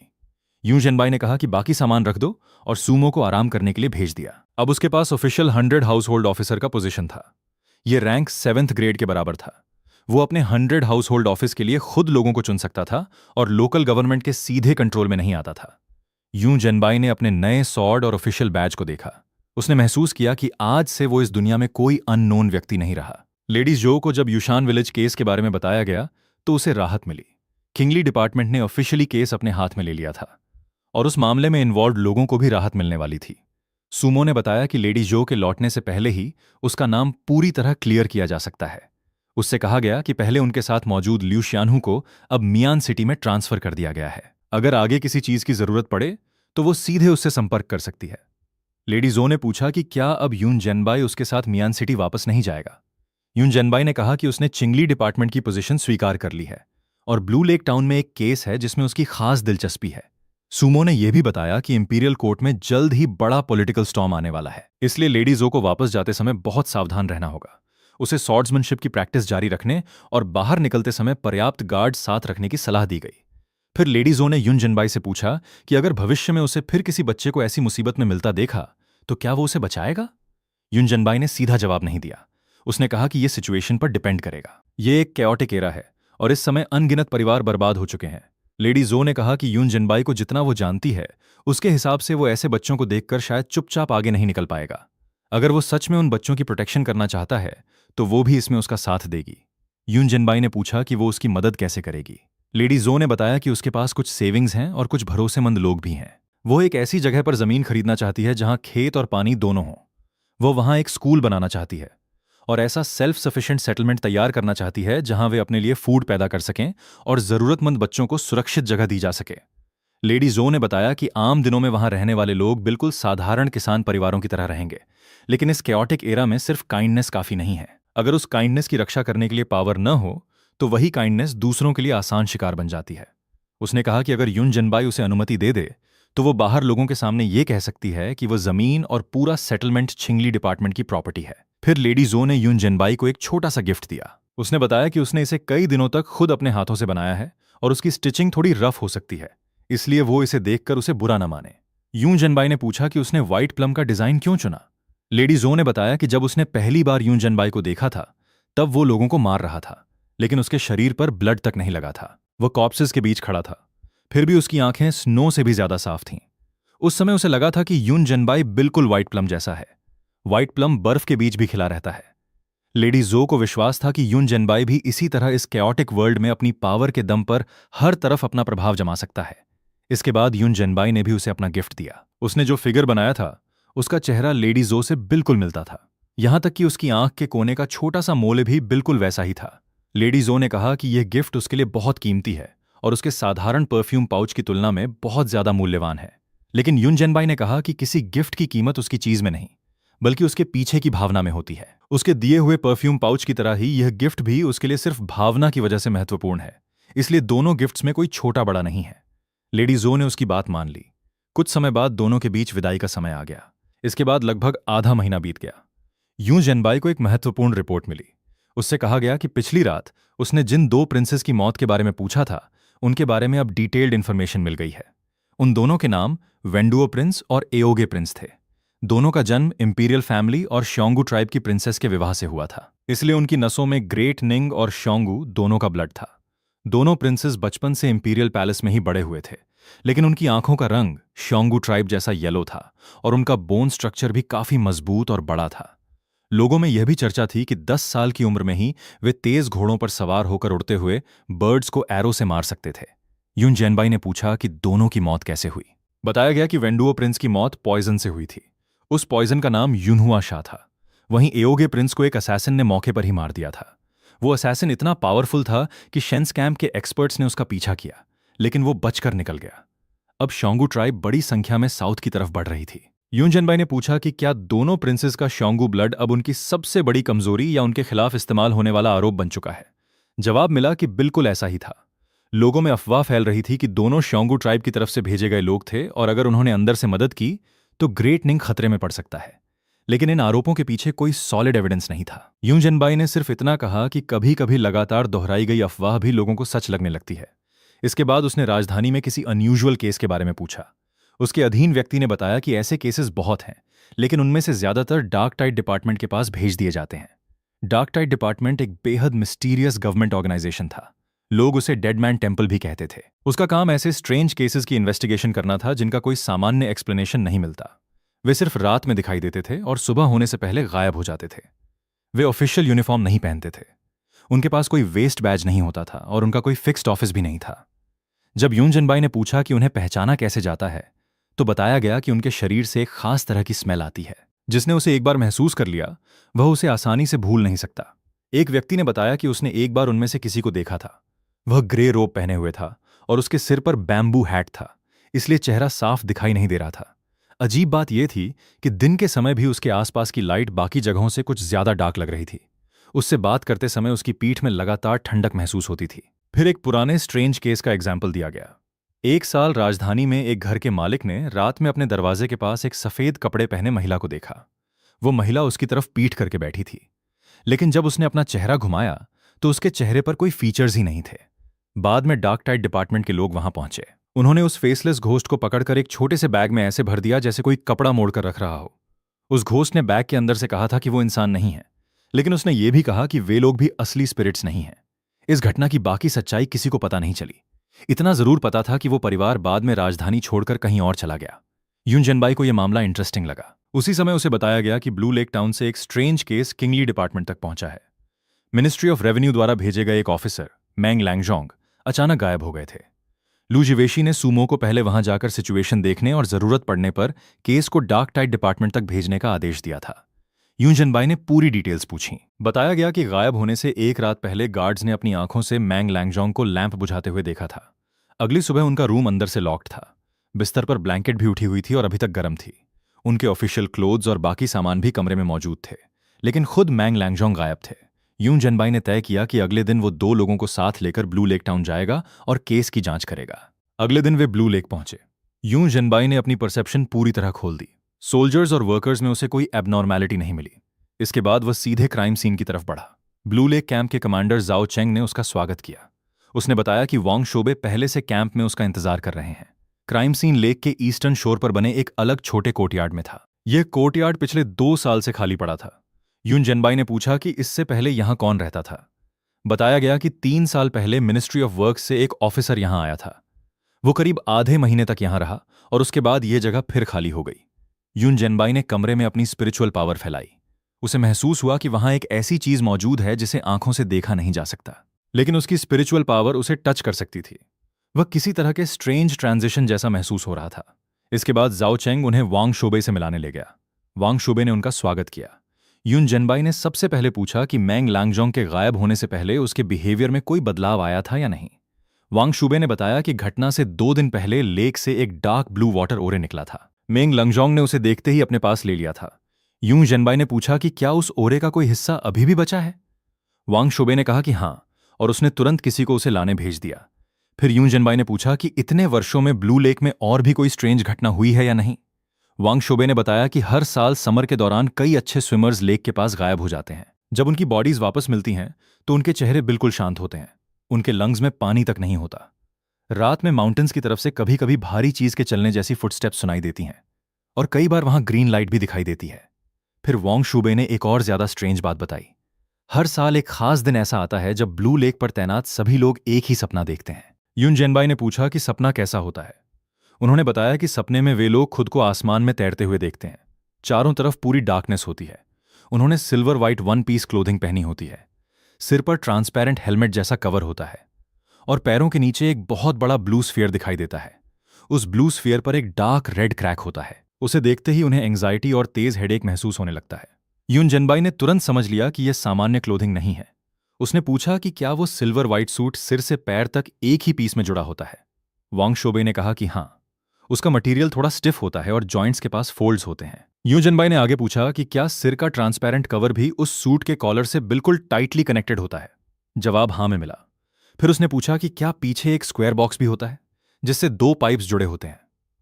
S1: यूं जिनबाई ने कहा कि बाकी सामान रख दो और सूमो को आराम करने के लिए भेज दिया। अब उसके पास ऑफिशियल 100 हाउस होल्ड ऑफिसर का पोजीशन था। यह रैंक 7th ग्रेड के बराबर था। वो अपने 100 हाउस होल्ड ऑफिस के लिए खुद लोगों को चुन सकता था और लोकल गवर्नमेंट के सीधे कंट्रोल में नहीं आता था। यूं जिनबाई ने अपने नए सॉर्ड और ऑफिशियल बैज को देखा। उसने महसूस किया कि आज से वो इस दुनिया में कोई अननोन व्यक्ति नहीं रहा। लेडी जो को जब युशान विलेज केस के बारे में बताया गया तो उसे राहत मिली। किंगली डिपार्टमेंट ने ऑफिशियली केस अपने हाथ में ले लिया था और उस मामले में इन्वॉल्व लोगों को भी राहत मिलने वाली थी। सूमो ने बताया कि लेडी जो के लौटने से पहले ही उसका नाम पूरी तरह क्लियर किया जा सकता है। उससे कहा गया कि पहले उनके साथ मौजूद ल्यू शियानहू को अब मियान सिटी में ट्रांसफर कर दिया गया है। अगर आगे किसी चीज की जरूरत पड़े तो वो सीधे उससे संपर्क कर सकती है। लेडी जो ने पूछा कि क्या अब यून जिनबाई उसके साथ मियान सिटी वापस नहीं जाएगा। यून जिनबाई ने कहा कि उसने चिंगली डिपार्टमेंट की पोजीशन स्वीकार कर ली है और ब्लू लेक टाउन में एक केस है जिसमें उसकी खास दिलचस्पी है। सूमो ने यह भी बताया कि इंपीरियल कोर्ट में जल्द ही बड़ा पॉलिटिकल स्टॉर्म आने वाला है, इसलिए लेडी जो को वापस जाते समय बहुत सावधान रहना होगा। उसे स्वॉर्ड्समैनशिप की प्रैक्टिस जारी रखने और बाहर निकलते समय पर्याप्त गार्ड साथ रखने की सलाह दी गई। फिर लेडी जो ने यून जिनबाई से पूछा कि अगर भविष्य में उसे फिर किसी बच्चे को ऐसी मुसीबत में मिलता देखा तो क्या वो उसे बचाएगा। यून जिनबाई ने सीधा जवाब नहीं दिया। उसने कहा कि यह सिचुएशन पर डिपेंड करेगा। यह एक कैओटिक एरा है और इस समय अनगिनत परिवार बर्बाद हो चुके हैं। लेडी जो ने कहा कि यून जिनबाई को जितना वो जानती है उसके हिसाब से वो ऐसे बच्चों को देखकर शायद चुपचाप आगे नहीं निकल पाएगा। अगर वो सच में उन बच्चों की प्रोटेक्शन करना चाहता है तो वो भी इसमें उसका साथ देगी। यून जिनबाई ने पूछा कि वो उसकी मदद कैसे करेगी। लेडी जो ने बताया कि उसके पास कुछ सेविंग्स हैं और कुछ भरोसेमंद लोग भी हैं। वो एक ऐसी जगह पर जमीन खरीदना चाहती है जहां खेत और पानी दोनों हों। वो वहां एक स्कूल बनाना चाहती है और ऐसा सेल्फ सफिशिएंट सेटलमेंट तैयार करना चाहती है जहां वे अपने लिए फूड पैदा कर सकें और जरूरतमंद बच्चों को सुरक्षित जगह दी जा सके। लेडी जो ने बताया कि आम दिनों में वहां रहने वाले लोग बिल्कुल साधारण किसान परिवारों की तरह रहेंगे, लेकिन इस कैओटिक एरा में सिर्फ काइंडनेस काफी नहीं है। अगर उस काइंडनेस की रक्षा करने के लिए पावर न हो तो वही काइंडनेस दूसरों के लिए आसान शिकार बन जाती है। उसने कहा कि अगर यून जनबाई उसे अनुमति दे दे तो वो बाहर लोगों के सामने ये कह सकती है कि वो जमीन और पूरा सेटलमेंट छिंगली डिपार्टमेंट की प्रॉपर्टी है। फिर लेडी जो ने यून जनबाई को एक छोटा सा गिफ्ट दिया। उसने बताया कि उसने इसे कई दिनों तक खुद अपने हाथों से बनाया है और उसकी स्टिचिंग थोड़ी रफ हो सकती है, इसलिए वो इसे देखकर उसे बुरा न माने। यून जनबाई ने पूछा कि उसने व्हाइट प्लम का डिजाइन क्यों चुना। लेडी जो ने बताया कि जब उसने पहली बार यून जनबाई को देखा था तब वो लोगों को मार रहा था, लेकिन उसके शरीर पर ब्लड तक नहीं लगा था। वह कॉर्प्सेस के बीच खड़ा था, फिर भी उसकी आंखें स्नो से भी ज्यादा साफ थीं। उस समय उसे लगा था कि यून जनबाई बिल्कुल व्हाइट प्लम जैसा है। व्हाइट प्लम बर्फ के बीच भी खिला रहता है। लेडी जो को विश्वास था कि यून जनबाई भी इसी तरह इस कैओटिक वर्ल्ड में अपनी पावर के दम पर हर तरफ अपना प्रभाव जमा सकता है। इसके बाद यून जनबाई ने भी उसे अपना गिफ्ट दिया। उसने जो फिगर बनाया था उसका चेहरा लेडी जो से बिल्कुल मिलता था, यहां तक कि उसकी आंख के कोने का छोटा सा मोले भी बिल्कुल वैसा ही था। लेडी जो ने कहा कि यह गिफ्ट उसके लिए बहुत कीमती है और उसके साधारण परफ्यूम पाउच की तुलना में बहुत ज्यादा मूल्यवान है। लेकिन यून जनबाई ने कहा कि किसी गिफ्ट की कीमत उसकी चीज में नहीं बल्कि उसके पीछे की भावना में होती है। उसके दिए हुए परफ्यूम पाउच की तरह ही यह गिफ्ट भी उसके लिए सिर्फ भावना की वजह से महत्वपूर्ण है, इसलिए दोनों गिफ्ट्स में कोई छोटा बड़ा नहीं है। लेडी जो ने उसकी बात मान ली। कुछ समय बाद दोनों के बीच विदाई का समय आ गया। इसके बाद लगभग आधा महीना बीत गया। यून जनबाई को एक महत्वपूर्ण रिपोर्ट मिली। उससे कहा गया कि पिछली रात उसने जिन दो प्रिंसेस की मौत के बारे में पूछा था उनके बारे में अब डिटेल्ड इंफॉर्मेशन मिल गई है। उन दोनों के नाम वेंडुओ प्रिंस और एओगे प्रिंस थे। दोनों का जन्म इंपीरियल फैमिली और शोंगू ट्राइब की प्रिंसेस के विवाह से हुआ था, इसलिए उनकी नसों में ग्रेट निंग और शोंगू दोनों का ब्लड था। दोनों प्रिंसेस बचपन से इंपीरियल पैलेस में ही बड़े हुए थे, लेकिन उनकी आंखों का रंग शोंगू ट्राइब जैसा येलो था और उनका बोन स्ट्रक्चर भी काफी मजबूत और बड़ा था। लोगों में यह भी चर्चा थी कि 10 साल की उम्र में ही वे तेज घोड़ों पर सवार होकर उड़ते हुए बर्ड्स को एरो से मार सकते थे। यून जनबाई ने पूछा कि दोनों की मौत कैसे हुई। बताया गया कि वेंडुओ प्रिंस की मौत पॉइजन से हुई थी। उस पॉइजन का नाम यूनहुआ शाह था। वहीं एओगे प्रिंस को एक असैसिन ने मौके पर ही मार दिया था। वो असैसिन इतना पावरफुल था कि शेंस कैंप के एक्सपर्ट्स ने उसका पीछा किया, लेकिन वो बचकर निकल गया। अब शोंगू ट्राइब बड़ी संख्या में साउथ की तरफ बढ़ रही थी। यून जनबाई ने पूछा कि क्या दोनों प्रिंसेस का शोंगू ब्लड अब उनकी सबसे बड़ी कमजोरी या उनके खिलाफ इस्तेमाल होने वाला आरोप बन चुका है। जवाब मिला कि बिल्कुल ऐसा ही था। लोगों में अफवाह फैल रही थी कि दोनों शोंगू ट्राइब की तरफ से भेजे गए लोग थे और अगर उन्होंने अंदर से मदद की तो ग्रेट निंग खतरे में पड़ सकता है, लेकिन इन आरोपों के पीछे कोई सॉलिड एविडेंस नहीं था। यून जनबाई ने सिर्फ इतना कहा कि कभी कभी लगातार दोहराई गई अफवाह भी लोगों को सच लगने लगती है। इसके बाद उसने राजधानी में किसी अनयूजुअल केस के बारे में पूछा। उसके अधीन व्यक्ति ने बताया कि ऐसे केसेस बहुत हैं, लेकिन उनमें से ज्यादातर डार्क टाइड डिपार्टमेंट के पास भेज दिए जाते हैं। डार्क टाइड डिपार्टमेंट एक बेहद मिस्टीरियस गवर्नमेंट ऑर्गेनाइजेशन था। लोग उसे डेड मैन टेम्पल भी कहते थे। उसका काम ऐसे स्ट्रेंज केसेस की इन्वेस्टिगेशन करना था जिनका कोई सामान्य एक्सप्लेनेशन नहीं मिलता। वे सिर्फ रात में दिखाई देते थे और सुबह होने से पहले गायब हो जाते थे। वे ऑफिशियल यूनिफॉर्म नहीं पहनते थे। उनके पास कोई वेस्ट बैज नहीं होता था और उनका कोई फिक्स्ड ऑफिस भी नहीं था। जब यून जनबाई ने पूछा कि उन्हें पहचाना कैसे जाता है तो बताया गया कि उनके शरीर से एक खास तरह की स्मेल आती है। जिसने उसे एक बार महसूस कर लिया वह उसे आसानी से भूल नहीं सकता। एक व्यक्ति ने बताया कि उसने एक बार उनमें से किसी को देखा था। वह ग्रे रोब पहने हुए था और उसके सिर पर बैम्बू हैट था, इसलिए चेहरा साफ दिखाई नहीं दे रहा था। अजीब बात यह थी कि दिन के समय भी उसके आसपास की लाइट बाकी जगहों से कुछ ज्यादा डार्क लग रही थी। उससे बात करते समय उसकी पीठ में लगातार ठंडक महसूस होती थी। फिर एक पुराने स्ट्रेंज केस का एग्जाम्पल दिया गया। एक साल राजधानी में एक घर के मालिक ने रात में अपने दरवाजे के पास एक सफेद कपड़े पहने महिला को देखा। वो महिला उसकी तरफ पीठ करके बैठी थी, लेकिन जब उसने अपना चेहरा घुमाया तो उसके चेहरे पर कोई फीचर्स ही नहीं थे। बाद में डार्क टाइड डिपार्टमेंट के लोग वहां पहुंचे। उन्होंने उस फेसलेस घोस्ट को पकड़कर एक छोटे से बैग में ऐसे भर दिया जैसे कोई कपड़ा मोड़कर रख रहा हो। उस घोस्ट ने बैग के अंदर से कहा था कि वो इंसान नहीं है, लेकिन उसने ये भी कहा कि वे लोग भी असली स्पिरिट्स नहीं हैं। इस घटना की बाकी सच्चाई किसी को पता नहीं चली। इतना जरूर पता था कि वो परिवार बाद में राजधानी छोड़कर कहीं और चला गया। यून जनबाई को यह मामला इंटरेस्टिंग लगा। उसी समय उसे बताया गया कि ब्लू लेक टाउन से एक स्ट्रेंज केस किंगली डिपार्टमेंट तक पहुंचा है। मिनिस्ट्री ऑफ रेवेन्यू द्वारा भेजे गए एक ऑफिसर मैंग लैंगजोंग अचानक गायब हो गए थे। लू जिवेशी ने सूमो को पहले वहां जाकर सिचुएशन देखने और जरूरत पड़ने पर केस को डार्क टाइड डिपार्टमेंट तक भेजने का आदेश दिया था। यून जनबाई ने पूरी डिटेल्स पूछी। बताया गया कि गायब होने से एक रात पहले गार्ड्स ने अपनी आंखों से मैंग लैंगजोंग को लैंप बुझाते हुए देखा था। अगली सुबह उनका रूम अंदर से लॉक्ड था। बिस्तर पर ब्लैंकेट भी उठी हुई थी और अभी तक गर्म थी। उनके ऑफिशियल क्लोथ्स और बाकी सामान भी कमरे में मौजूद थे, लेकिन खुद मैंग लैंगजोंग गायब थे। यून जनबाई ने तय किया कि अगले दिन वो 2 लोगों को साथ लेकर ब्लू लेक टाउन जाएगा और केस की जांच करेगा। अगले दिन वे ब्लू लेक पहुंचे। यून जनबाई ने अपनी परसेप्शन पूरी तरह खोल दी। सोल्जर्स और वर्कर्स में उसे कोई एबनॉर्मैलिटी नहीं मिली। इसके बाद वह सीधे क्राइम सीन की तरफ बढ़ा। ब्लू लेक कैंप के कमांडर जाओ चेंग ने उसका स्वागत किया। उसने बताया कि वांग शोबे पहले से कैंप में उसका इंतजार कर रहे हैं। क्राइम सीन लेक के ईस्टर्न शोर पर बने एक अलग छोटे कोर्टयार्ड में था। यह कोर्टयार्ड पिछले 2 साल से खाली पड़ा था। यून जनबाई ने पूछा कि इससे पहले यहां कौन रहता था। बताया गया कि 3 साल पहले मिनिस्ट्री ऑफ वर्क से एक ऑफिसर यहां आया था। वो करीब आधे महीने तक यहां रहा और उसके बाद यह जगह फिर खाली हो गई। यून जनबाई ने कमरे में अपनी स्पिरिचुअल पावर फैलाई। उसे महसूस हुआ कि वहां एक ऐसी चीज मौजूद है जिसे आंखों से देखा नहीं जा सकता, लेकिन उसकी स्पिरिचुअल पावर उसे टच कर सकती थी। वह किसी तरह के स्ट्रेंज ट्रांजिशन जैसा महसूस हो रहा था। इसके बाद जाओ चेंग उन्हें वांग शोबे से मिलाने ले गया। वांग शोबे ने उनका स्वागत किया। यून जनबाई ने सबसे पहले पूछा कि मैंग लैंगजोंग के गायब होने से पहले उसके बिहेवियर में कोई बदलाव आया था या नहीं। वांग शोबे ने बताया कि घटना से 2 दिन पहले लेक से एक डार्क ब्लू वाटर ओरे निकला था। मैंग लैंगजोंग ने उसे देखते ही अपने पास ले लिया था। यून जनबाई ने पूछा कि क्या उस ओरे का कोई हिस्सा अभी भी बचा है। वांग शोबे ने कहा कि हां, और उसने तुरंत किसी को उसे लाने भेज दिया। फिर यून जनबाई ने पूछा कि इतने वर्षों में ब्लू लेक में और भी कोई स्ट्रेंज घटना हुई है या नहीं। वांग शोबे ने बताया कि हर साल समर के दौरान कई अच्छे स्विमर्स लेक के पास गायब हो जाते हैं। जब उनकी बॉडीज वापस मिलती हैं तो उनके चेहरे बिल्कुल शांत होते हैं। उनके लंग्स में पानी तक नहीं होता। रात में माउंटेन्स की तरफ से कभी कभी भारी चीज के चलने जैसी फुटस्टेप्स सुनाई देती हैं और कई बार वहां ग्रीन लाइट भी दिखाई देती है। फिर वांग शोबे ने एक और ज्यादा स्ट्रेंज बात बताई। हर साल एक खास दिन ऐसा आता है जब ब्लू लेक पर तैनात सभी लोग एक ही सपना देखते हैं। यून जनबाई ने पूछा कि सपना कैसा होता है। उन्होंने बताया कि सपने में वे लोग खुद को आसमान में तैरते हुए देखते हैं। चारों तरफ पूरी डार्कनेस होती है। उन्होंने सिल्वर व्हाइट 1 पीस क्लोथिंग पहनी होती है। सिर पर ट्रांसपेरेंट हेलमेट जैसा कवर होता है और पैरों के नीचे एक बहुत बड़ा ब्लू स्फीयर दिखाई देता है। उस ब्लू स्फीयर पर एक डार्क रेड क्रैक होता है। उसे देखते ही उन्हें एंग्जाइटी और तेज हेडेक महसूस होने लगता है। यून जनबाई ने तुरंत समझ लिया कि यह सामान्य क्लोथिंग नहीं है। उसने पूछा कि क्या वो सिल्वर व्हाइट सूट सिर से पैर तक एक ही पीस में जुड़ा होता है। वांग शोबे ने कहा कि हां, उसका मटेरियल थोड़ा स्टिफ होता है और जॉइंट्स के पास फोल्ड्स होते हैं। यून जनबाई ने आगे पूछा कि क्या सिर का ट्रांसपेरेंट कवर भी उस सूट के कॉलर से बिल्कुल टाइटली कनेक्टेड होता है। जवाब हां में मिला। फिर उसने पूछा कि क्या पीछे एक स्क्वायर बॉक्स भी होता है जिससे 2 पाइप्स जुड़े होते हैं।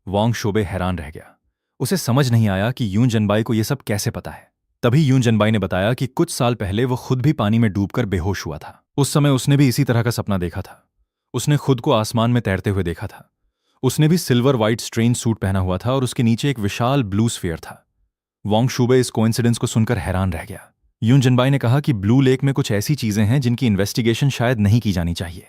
S1: वांग शोबे हैरान रह गया। उसे समझ नहीं आया कि यून जनबाई को यह सब कैसे पता है। तभी यून जनबाई ने बताया कि कुछ साल पहले वो खुद भी पानी में डूबकर बेहोश हुआ था। उस समय उसने भी इसी तरह का सपना देखा था। उसने खुद को आसमान में तैरते हुए देखा था। उसने भी सिल्वर व्हाइट स्ट्रेंज सूट पहना हुआ था और उसके नीचे एक विशाल ब्लू स्फीयर था। वांग शोबे इस कोइंसिडेंस को सुनकर हैरान रह गया। यून जनबाई ने कहा कि ब्लू लेक में कुछ ऐसी चीजें हैं जिनकी इन्वेस्टिगेशन शायद नहीं की जानी चाहिए।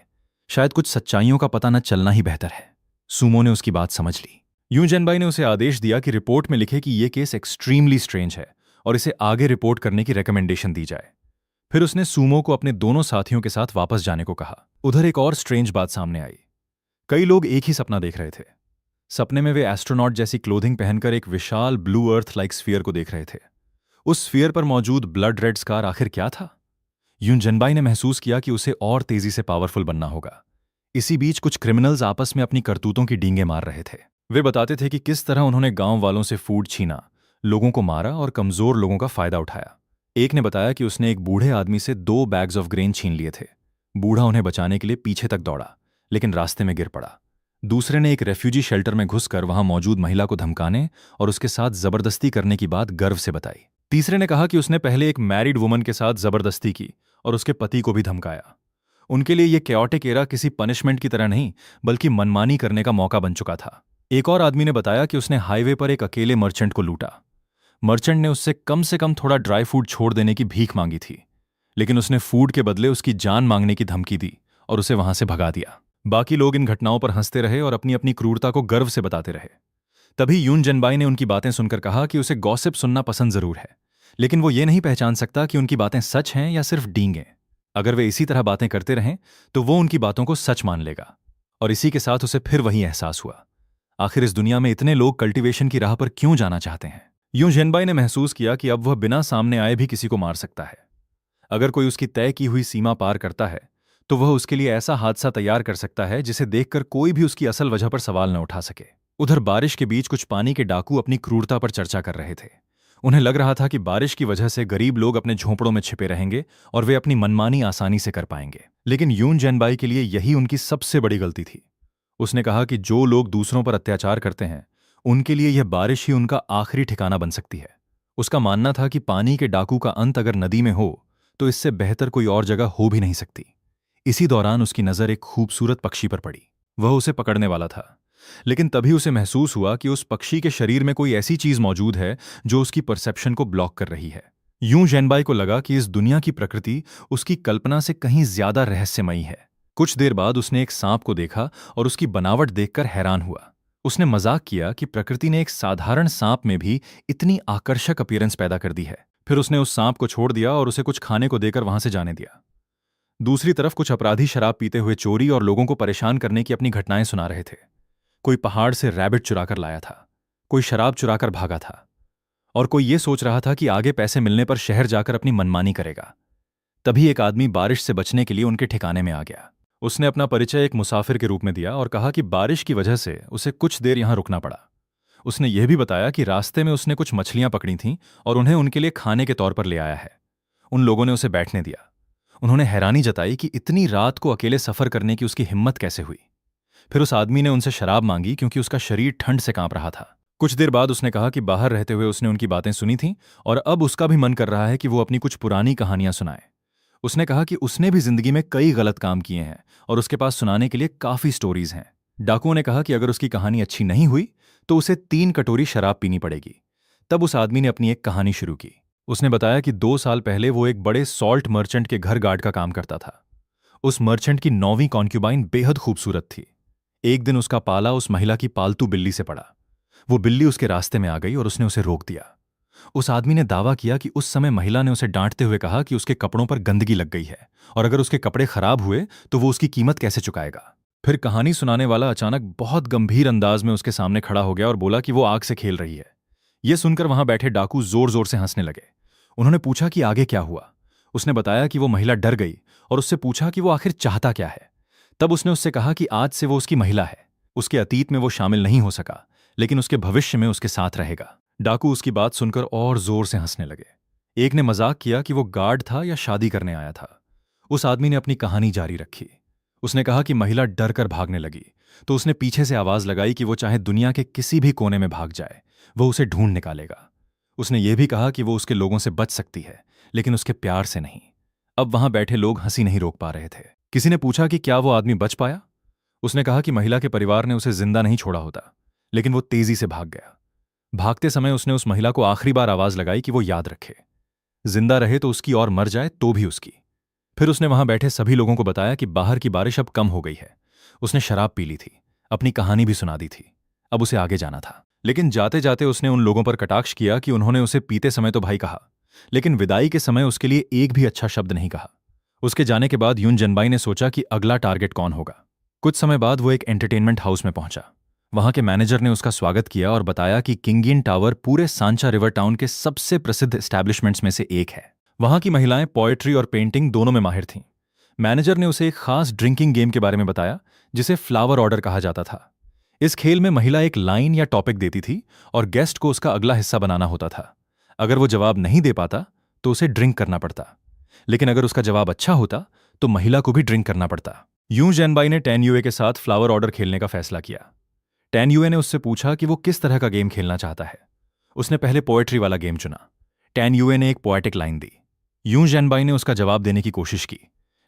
S1: शायद कुछ सच्चाइयों का पता न चलना ही बेहतर है। सूमो ने उसकी बात समझ ली। यून जनबाई ने उसे आदेश दिया कि रिपोर्ट में लिखे कि यह केस एक्सट्रीमली स्ट्रेंज है और इसे आगे रिपोर्ट करने की रिकमेंडेशन दी जाए। फिर उसने सूमो को अपने दोनों साथियों के साथ वापस जाने को कहा। उधर एक और स्ट्रेंज बात सामने आई। कई लोग एक ही सपना देख रहे थे। सपने में वे एस्ट्रोनॉट जैसी क्लोथिंग पहनकर एक विशाल ब्लू अर्थ लाइक स्फीयर को देख रहे थे। उस स्फीयर पर मौजूद ब्लड रेड स्कार आखिर क्या था। यून जनबाई ने महसूस किया कि उसे और तेजी से पावरफुल बनना होगा। इसी बीच कुछ क्रिमिनल्स आपस में अपनी करतूतों की डींगे मार रहे थे। वे बताते थे कि किस तरह उन्होंने गांव वालों से फूड छीना, लोगों को मारा और कमजोर लोगों का फायदा उठाया। एक ने बताया कि उसने एक बूढ़े आदमी से 2 बैग्स ऑफ ग्रेन छीन लिए थे। बूढ़ा उन्हें बचाने के लिए पीछे तक दौड़ा, लेकिन रास्ते में गिर पड़ा। दूसरे ने एक रेफ्यूजी शेल्टर में घुसकर वहां मौजूद महिला को धमकाने और उसके साथ जबरदस्ती करने की बात गर्व से बताई। तीसरे ने कहा कि उसने पहले एक मैरिड वुमन के साथ जबरदस्ती की और उसके पति को भी धमकाया। उनके लिए यह कैओटिक एरा किसी पनिशमेंट की तरह नहीं बल्कि मनमानी करने का मौका बन चुका था। एक और आदमी ने बताया कि उसने हाईवे पर एक अकेले मर्चेंट को लूटा। मर्चेंट ने उससे कम से कम थोड़ा ड्राई फूड छोड़ देने की भीख मांगी थी, लेकिन उसने फूड के बदले उसकी जान मांगने की धमकी दी और उसे वहां से भगा दिया। बाकी लोग इन घटनाओं पर हंसते रहे और अपनी अपनी क्रूरता को गर्व से बताते रहे। तभी यून जनबाई ने उनकी बातें सुनकर कहा कि उसे गॉसिप सुनना पसंद जरूर है, लेकिन वो ये नहीं पहचान सकता कि उनकी बातें सच हैं या सिर्फ डींगे। अगर वे इसी तरह बातें करते रहें तो वो उनकी बातों को सच मान लेगा। और इसी के साथ उसे फिर वही एहसास हुआ, आखिर इस दुनिया में इतने लोग कल्टीवेशन की राह पर क्यों जाना चाहते हैं। यूं जनबाई ने महसूस किया कि अब वह बिना सामने आए भी किसी को मार सकता है। अगर कोई उसकी तय की हुई सीमा पार करता है तो वह उसके लिए ऐसा हादसा तैयार कर सकता है जिसे देखकर कोई भी उसकी असल वजह पर सवाल न उठा सके। उधर बारिश के बीच कुछ पानी के डाकू अपनी क्रूरता पर चर्चा कर रहे थे। उन्हें लग रहा था कि बारिश की वजह से गरीब लोग अपने झोंपड़ों में छिपे रहेंगे और वे अपनी मनमानी आसानी से कर पाएंगे। लेकिन यून जैनबाई के लिए यही उनकी सबसे बड़ी गलती थी। उसने कहा कि जो लोग दूसरों पर अत्याचार करते हैं उनके लिए यह बारिश ही उनका आखिरी ठिकाना बन सकती है। उसका मानना था कि पानी के डाकू का अंत अगर नदी में हो तो इससे बेहतर कोई और जगह हो भी नहीं सकती। इसी दौरान उसकी नजर एक खूबसूरत पक्षी पर पड़ी। वह उसे पकड़ने वाला था, लेकिन तभी उसे महसूस हुआ कि उस पक्षी के शरीर में कोई ऐसी चीज मौजूद है जो उसकी परसेप्शन को ब्लॉक कर रही है। यूं जैनबाई को लगा कि इस दुनिया की प्रकृति उसकी कल्पना से कहीं ज्यादा रहस्यमयी है। कुछ देर बाद उसने एक सांप को देखा और उसकी बनावट देखकर हैरान हुआ। उसने मजाक किया कि प्रकृति ने एक साधारण सांप में भी इतनी आकर्षक अपीयरेंस पैदा कर दी है। फिर उसने उस सांप को छोड़ दिया और उसे कुछ खाने को देकर वहां से जाने दिया। दूसरी तरफ कुछ अपराधी शराब पीते हुए चोरी और लोगों को परेशान करने की अपनी घटनाएं सुना रहे थे। कोई पहाड़ से रैबिट चुराकर लाया था, कोई शराब चुराकर भागा था, और कोई ये सोच रहा था कि आगे पैसे मिलने पर शहर जाकर अपनी मनमानी करेगा। तभी एक आदमी बारिश से बचने के लिए उनके ठिकाने में आ गया। उसने अपना परिचय एक मुसाफिर के रूप में दिया और कहा कि बारिश की वजह से उसे कुछ देर यहां रुकना पड़ा। उसने यह भी बताया कि रास्ते में उसने कुछ मछलियां पकड़ी थीं और उन्हें उनके लिए खाने के तौर पर ले आया है। उन लोगों ने उसे बैठने दिया। उन्होंने हैरानी जताई कि इतनी रात को अकेले सफर करने की उसकी हिम्मत कैसे हुई। फिर उस आदमी ने उनसे शराब मांगी क्योंकि उसका शरीर ठंड से कांप रहा था। कुछ देर बाद उसने कहा कि बाहर रहते हुए उसने उनकी बातें सुनी थीं और अब उसका भी मन कर रहा है कि वो अपनी कुछ पुरानी कहानियां सुनाए। उसने कहा कि उसने भी जिंदगी में कई गलत काम किए हैं और उसके पास सुनाने के लिए काफी स्टोरीज हैं। डाकुओं ने कहा कि अगर उसकी कहानी अच्छी नहीं हुई तो उसे 3 कटोरी शराब पीनी पड़ेगी। तब उस आदमी ने अपनी एक कहानी शुरू की। उसने बताया कि 2 साल पहले वो एक बड़े सॉल्ट मर्चेंट के घर गार्ड का काम करता था। उस मर्चेंट की 9वीं कॉन्क्यूबाइन बेहद खूबसूरत थी। एक दिन उसका पाला उस महिला की पालतू बिल्ली से पड़ा। वो बिल्ली उसके रास्ते में आ गई और उसने उसे रोक दिया। उस आदमी ने दावा किया कि उस समय महिला ने उसे डांटते हुए कहा कि उसके कपड़ों पर गंदगी लग गई है और अगर उसके कपड़े खराब हुए तो वो उसकी कीमत कैसे चुकाएगा। फिर कहानी सुनाने वाला अचानक बहुत गंभीर अंदाज में उसके सामने खड़ा हो गया और बोला कि वो आग से खेल रही है। यह सुनकर वहां बैठे डाकू जोर जोर से हंसने लगे। उन्होंने पूछा कि आगे क्या हुआ। उसने बताया कि वो महिला डर गई और उससे पूछा कि वो आखिर चाहता क्या है। तब उसने उससे कहा कि आज से वो उसकी महिला है। उसके अतीत में वो शामिल नहीं हो सका, लेकिन उसके भविष्य में उसके साथ रहेगा। डाकू उसकी बात सुनकर और जोर से हंसने लगे। एक ने मजाक किया कि वो गार्ड था या शादी करने आया था। उस आदमी ने अपनी कहानी जारी रखी। उसने कहा कि महिला डर कर भागने लगी तो उसने पीछे से आवाज लगाई कि वो चाहे दुनिया के किसी भी कोने में भाग जाए, वो उसे ढूंढ निकालेगा। उसने ये भी कहा कि वो उसके लोगों से बच सकती है, लेकिन उसके प्यार से नहीं। अब वहां बैठे लोग हंसी नहीं रोक पा रहे थे। किसी ने पूछा कि क्या वो आदमी बच पाया। उसने कहा कि महिला के परिवार ने उसे जिंदा नहीं छोड़ा होता, लेकिन वो तेजी से भाग गया। भागते समय उसने उस महिला को आखिरी बार आवाज लगाई कि वो याद रखे, जिंदा रहे तो उसकी और मर जाए तो भी उसकी। फिर उसने वहां बैठे सभी लोगों को बताया कि बाहर की बारिश अब कम हो गई है। उसने शराब पी ली थी, अपनी कहानी भी सुना दी थी। अब उसे आगे जाना था। लेकिन जाते जाते उसने उन लोगों पर कटाक्ष किया कि उन्होंने उसे पीते समय तो भाई कहा, लेकिन विदाई के समय उसके लिए एक भी अच्छा शब्द नहीं कहा। उसके जाने के बाद यून जैनबाई ने सोचा कि अगला टारगेट कौन होगा। कुछ समय बाद वो एक एंटरटेनमेंट हाउस में पहुंचा। वहां के मैनेजर ने उसका स्वागत किया और बताया कि किंगियन टावर पूरे सांचा रिवर टाउन के सबसे प्रसिद्ध एस्टैब्लिशमेंट्स में से एक है। वहां की महिलाएं पोएट्री और पेंटिंग दोनों में माहिर थीं। मैनेजर ने उसे एक खास ड्रिंकिंग गेम के बारे में बताया जिसे फ्लावर ऑर्डर कहा जाता था। इस खेल में महिला एक लाइन या टॉपिक देती थी और गेस्ट को उसका अगला हिस्सा बनाना होता था। अगर वो जवाब नहीं दे पाता तो उसे ड्रिंक करना पड़ता, लेकिन अगर उसका जवाब अच्छा होता तो महिला को भी ड्रिंक करना पड़ता। यूं जैनबाई ने टैन युए के साथ फ्लावर ऑर्डर खेलने का फैसला किया। टैन युए ने उससे पूछा कि वो किस तरह का गेम खेलना चाहता है। उसने पहले पोएट्री वाला गेम चुना। टैन युए ने एक पोएटिक लाइन दी। यूं जैनबाई ने उसका जवाब देने की कोशिश की,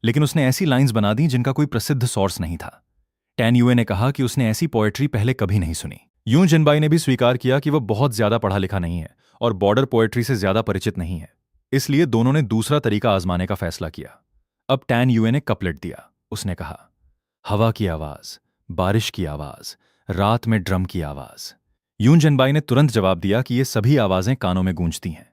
S1: लेकिन उसने ऐसी लाइंस बना दी जिनका कोई प्रसिद्ध सोर्स नहीं था। टैन युए ने कहा कि उसने ऐसी पोएट्री पहले कभी नहीं सुनी। यूं जैनबाई ने भी स्वीकार किया कि वह बहुत ज्यादा पढ़ा लिखा नहीं है और बॉर्डर पोएट्री से ज्यादा परिचित नहीं है। इसलिए दोनों ने दूसरा तरीका आजमाने का फैसला किया। अब टैन युए ने कपलेट दिया। उसने कहा, हवा की आवाज, बारिश की आवाज, रात में ड्रम की आवाज। यून जैनबाई ने तुरंत जवाब दिया कि ये सभी आवाजें कानों में गूंजती हैं।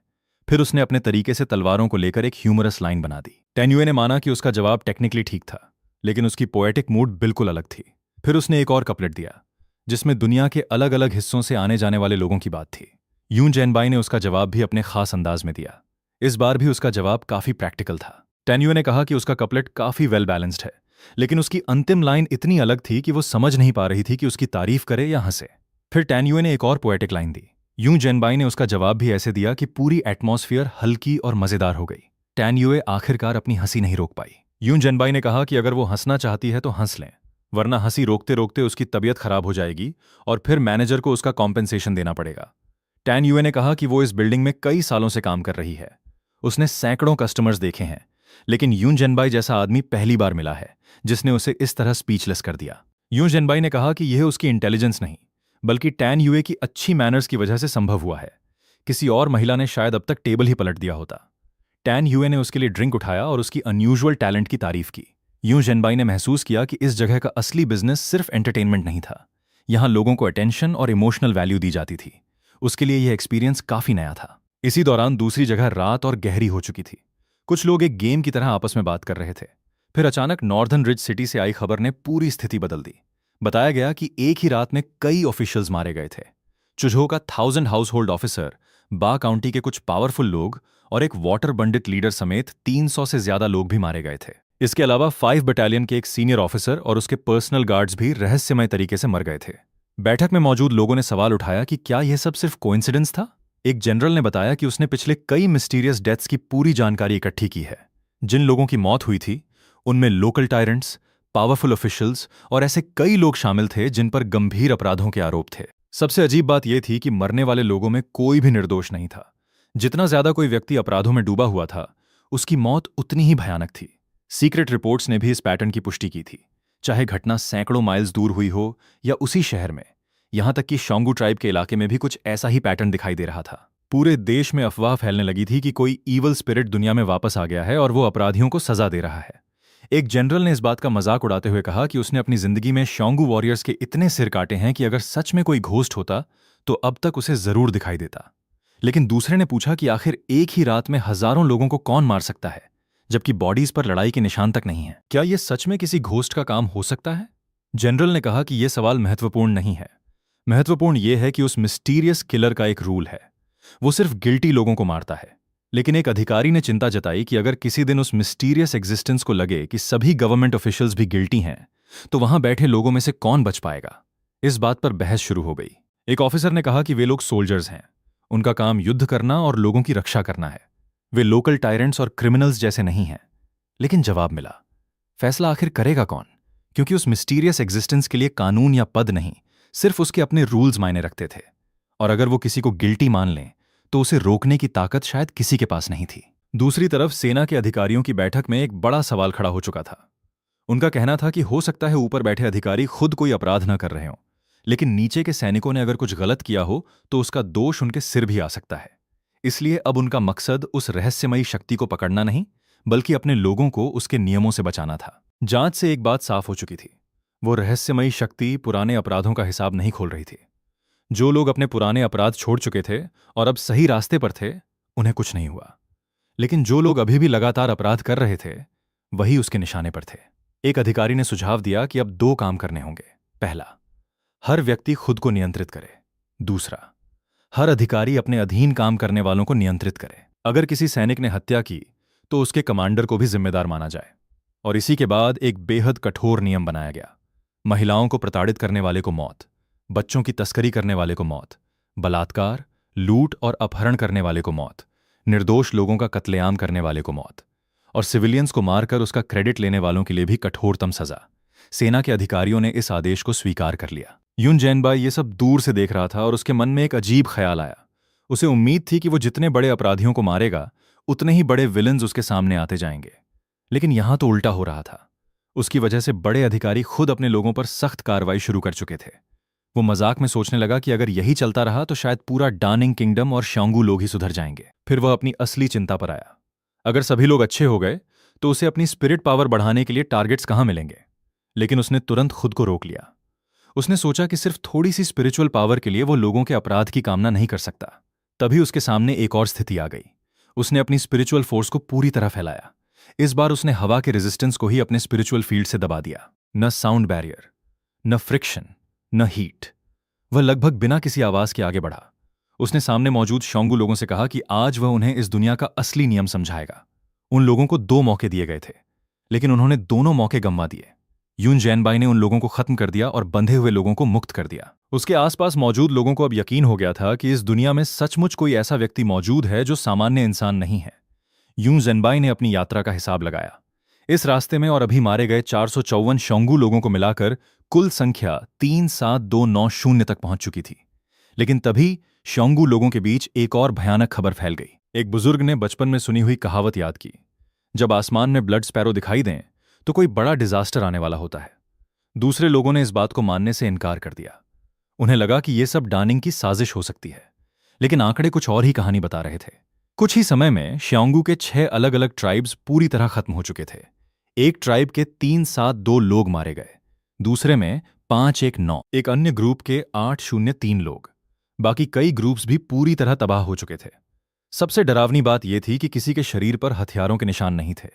S1: फिर उसने अपने तरीके से तलवारों को लेकर एक ह्यूमरस लाइन बना दी। टैन युए ने माना कि उसका जवाब टेक्निकली ठीक था, लेकिन उसकी पोएटिक मूड बिल्कुल अलग थी। फिर उसने एक और कपलेट दिया जिसमें दुनिया के अलग अलग हिस्सों से आने जाने वाले लोगों की बात थी। यून जैनबाई ने उसका जवाब भी अपने खास अंदाज में दिया। इस बार भी उसका जवाब काफी प्रैक्टिकल था। टैन्युए ने कहा कि उसका कपलेट काफी वेल बैलेंस्ड है, लेकिन उसकी अंतिम लाइन इतनी अलग थी कि वो समझ नहीं पा रही थी कि उसकी तारीफ करे या हंसे। फिर टैन्युए ने एक और पोएटिक लाइन दी। यूं जेनबाई ने उसका जवाब भी ऐसे दिया कि पूरी एटमॉस्फेयर हल्की और मजेदार हो गई। टैन्युए आखिरकार अपनी हंसी नहीं रोक पाई। यूं जेनबाई ने कहा कि अगर वो हंसना चाहती है तो हंस लें, वरना हंसी रोकते रोकते उसकी तबीयत खराब हो जाएगी और फिर मैनेजर को उसका कॉम्पेंसेशन देना पड़ेगा। टैन्युए ने कहा कि वो इस बिल्डिंग में कई सालों से काम कर रही है। उसने सैकड़ों कस्टमर्स देखे हैं, लेकिन यून जेनबाई जैसा आदमी पहली बार मिला है जिसने उसे इस तरह स्पीचलेस कर दिया। यून जेनबाई ने कहा कि यह उसकी इंटेलिजेंस नहीं, बल्कि टैन युए की अच्छी मैनर्स की वजह से संभव हुआ है। किसी और महिला ने शायद अब तक टेबल ही पलट दिया होता। टैन युए ने उसके लिए ड्रिंक उठाया और उसकी अनयूजुअल टैलेंट की तारीफ की। यूं जेनबाई ने महसूस किया कि इस जगह का असली बिजनेस सिर्फ एंटरटेनमेंट नहीं था, यहां लोगों को अटेंशन और इमोशनल वैल्यू दी जाती थी। उसके लिए यह एक्सपीरियंस काफी नया था। इसी दौरान दूसरी जगह रात और गहरी हो चुकी थी। कुछ लोग एक गेम की तरह आपस में बात कर रहे थे। फिर अचानक नॉर्दर्न रिज सिटी से आई खबर ने पूरी स्थिति बदल दी। बताया गया कि एक ही रात में कई ऑफिशियल्स मारे गए थे। चुझो का 1000 हाउस होल्ड ऑफिसर, बा काउंटी के कुछ पावरफुल लोग और एक वाटर बंडित लीडर समेत 300 से ज्यादा लोग भी मारे गए थे। इसके अलावा 5 बटालियन के एक सीनियर ऑफिसर और उसके पर्सनल गार्ड्स भी रहस्यमय तरीके से मर गए थे। बैठक में मौजूद लोगों ने सवाल उठाया कि क्या यह सब सिर्फ कोइंसिडेंस था। एक जनरल ने बताया कि उसने पिछले कई मिस्टीरियस डेथ्स की पूरी जानकारी इकट्ठी की है। जिन लोगों की मौत हुई थी उनमें लोकल टायरेंट्स, पावरफुल ऑफिशियल्स और ऐसे कई लोग शामिल थे जिन पर गंभीर अपराधों के आरोप थे। सबसे अजीब बात यह थी कि मरने वाले लोगों में कोई भी निर्दोष नहीं था। जितना ज्यादा कोई व्यक्ति अपराधों में डूबा हुआ था, उसकी मौत उतनी ही भयानक थी। सीक्रेट रिपोर्ट्स ने भी इस पैटर्न की पुष्टि की थी, चाहे घटना सैकड़ों माइल्स दूर हुई हो या उसी शहर में। यहां तक कि शोंगू ट्राइब के इलाके में भी कुछ ऐसा ही पैटर्न दिखाई दे रहा था। पूरे देश में अफवाह फैलने लगी थी कि कोई ईवल स्पिरिट दुनिया में वापस आ गया है और वो अपराधियों को सजा दे रहा है। एक जनरल ने इस बात का मजाक उड़ाते हुए कहा कि उसने अपनी जिंदगी में शोंगू वॉरियर्स के इतने सिर काटे हैं कि अगर सच में कोई घोस्ट होता तो अब तक उसे जरूर दिखाई देता। लेकिन दूसरे ने पूछा कि आखिर एक ही रात में हजारों लोगों को कौन मार सकता है, जबकि बॉडीज पर लड़ाई के निशान तक नहीं है। क्या यह सच में किसी घोस्ट का काम हो सकता है? जनरल ने कहा कि यह सवाल महत्वपूर्ण नहीं है। महत्वपूर्ण यह है कि उस मिस्टीरियस किलर का एक रूल है, वो सिर्फ गिल्टी लोगों को मारता है। लेकिन एक अधिकारी ने चिंता जताई कि अगर किसी दिन उस मिस्टीरियस एग्जिस्टेंस को लगे कि सभी गवर्नमेंट ऑफिशियल्स भी गिल्टी हैं, तो वहां बैठे लोगों में से कौन बच पाएगा। इस बात पर बहस शुरू हो गई। एक ऑफिसर ने कहा कि वे लोग सोल्जर्स हैं, उनका काम युद्ध करना और लोगों की रक्षा करना है। वे लोकल टायरेंट्स और क्रिमिनल्स जैसे नहीं हैं। लेकिन जवाब मिला, फैसला आखिर करेगा कौन? क्योंकि उस मिस्टीरियस एग्जिस्टेंस के लिए कानून या पद नहीं, सिर्फ उसके अपने रूल्स मायने रखते थे। और अगर वो किसी को गिल्टी मान लें तो उसे रोकने की ताकत शायद किसी के पास नहीं थी। दूसरी तरफ सेना के अधिकारियों की बैठक में एक बड़ा सवाल खड़ा हो चुका था। उनका कहना था कि हो सकता है ऊपर बैठे अधिकारी खुद कोई अपराध न कर रहे हों, लेकिन नीचे के सैनिकों ने अगर कुछ गलत किया हो तो उसका दोष उनके सिर भी आ सकता है। इसलिए अब उनका मकसद उस रहस्यमयी शक्ति को पकड़ना नहीं, बल्कि अपने लोगों को उसके नियमों से बचाना था। जांच से एक बात साफ हो चुकी थी, वो रहस्यमयी शक्ति पुराने अपराधों का हिसाब नहीं खोल रही थी। जो लोग अपने पुराने अपराध छोड़ चुके थे और अब सही रास्ते पर थे, उन्हें कुछ नहीं हुआ। लेकिन जो लोग अभी भी लगातार अपराध कर रहे थे, वही उसके निशाने पर थे। एक अधिकारी ने सुझाव दिया कि अब 2 काम करने होंगे। पहला, हर व्यक्ति खुद को नियंत्रित करे। दूसरा, हर अधिकारी अपने अधीन काम करने वालों को नियंत्रित करे। अगर किसी सैनिक ने हत्या की तो उसके कमांडर को भी जिम्मेदार माना जाए। और इसी के बाद एक बेहद कठोर नियम बनाया गया। महिलाओं को प्रताड़ित करने वाले को मौत, बच्चों की तस्करी करने वाले को मौत, बलात्कार, लूट और अपहरण करने वाले को मौत, निर्दोष लोगों का कत्लेआम करने वाले को मौत, और सिविलियंस को मारकर उसका क्रेडिट लेने वालों के लिए भी कठोरतम सजा। सेना के अधिकारियों ने इस आदेश को स्वीकार कर लिया। यून जेनबाई ये सब दूर से देख रहा था और उसके मन में एक अजीब ख्याल आया। उसे उम्मीद थी कि वो जितने बड़े अपराधियों को मारेगा, उतने ही बड़े विलन्स उसके सामने आते जाएंगे। लेकिन यहां तो उल्टा हो रहा था। उसकी वजह से बड़े अधिकारी खुद अपने लोगों पर सख्त कार्रवाई शुरू कर चुके थे। वो मजाक में सोचने लगा कि अगर यही चलता रहा तो शायद पूरा डार्निंग किंगडम और शोंगू लोग ही सुधर जाएंगे। फिर वह अपनी असली चिंता पर आया। अगर सभी लोग अच्छे हो गए तो उसे अपनी स्पिरिट पावर बढ़ाने के लिए टारगेट्स कहां मिलेंगे। लेकिन उसने तुरंत खुद को रोक लिया। उसने सोचा कि सिर्फ थोड़ी सी स्पिरिचुअल पावर के लिए वो लोगों के अपराध की कामना नहीं कर सकता। तभी उसके सामने एक और स्थिति आ गई। उसने अपनी स्पिरिचुअल फोर्स को पूरी तरह फैलाया। इस बार उसने हवा के रेजिस्टेंस को ही अपने स्पिरिचुअल फील्ड से दबा दिया। न साउंड बैरियर, न फ्रिक्शन, न हीट। वह लगभग बिना किसी आवाज के आगे बढ़ा। उसने सामने मौजूद शोंगू लोगों से कहा कि आज वह उन्हें इस दुनिया का असली नियम समझाएगा। उन लोगों को 2 मौके दिए गए थे, लेकिन उन्होंने दोनों मौके गंवा दिए। यून जैनबाई ने उन लोगों को खत्म कर दिया और बंधे हुए लोगों को मुक्त कर दिया। उसके आसपास मौजूद लोगों को अब यकीन हो गया था कि इस दुनिया में सचमुच कोई ऐसा व्यक्ति मौजूद है जो सामान्य इंसान नहीं है। यून जैनबाई ने अपनी यात्रा का हिसाब लगाया। इस रास्ते में और अभी मारे गए 454 शोंगू लोगों को मिलाकर कुल संख्या 37290 तक पहुंच चुकी थी। लेकिन तभी शोंगू लोगों के बीच एक और भयानक खबर फैल गई। एक बुजुर्ग ने बचपन में सुनी हुई कहावत याद की, जब आसमान में ब्लड स्पैरो दिखाई दें तो कोई बड़ा डिजास्टर आने वाला होता है। दूसरे लोगों ने इस बात को मानने से इनकार कर दिया। उन्हें लगा कि यह सब डानिंग की साजिश हो सकती है, लेकिन आंकड़े कुछ और ही कहानी बता रहे थे। कुछ ही समय में श्योंगू के 6 अलग अलग ट्राइब्स पूरी तरह खत्म हो चुके थे। एक ट्राइब के 372 लोग मारे गए, दूसरे में 519, एक अन्य ग्रुप के 803 लोग। बाकी कई ग्रुप्स भी पूरी तरह तबाह हो चुके थे। सबसे डरावनी बात यह थी कि किसी के शरीर पर हथियारों के निशान नहीं थे।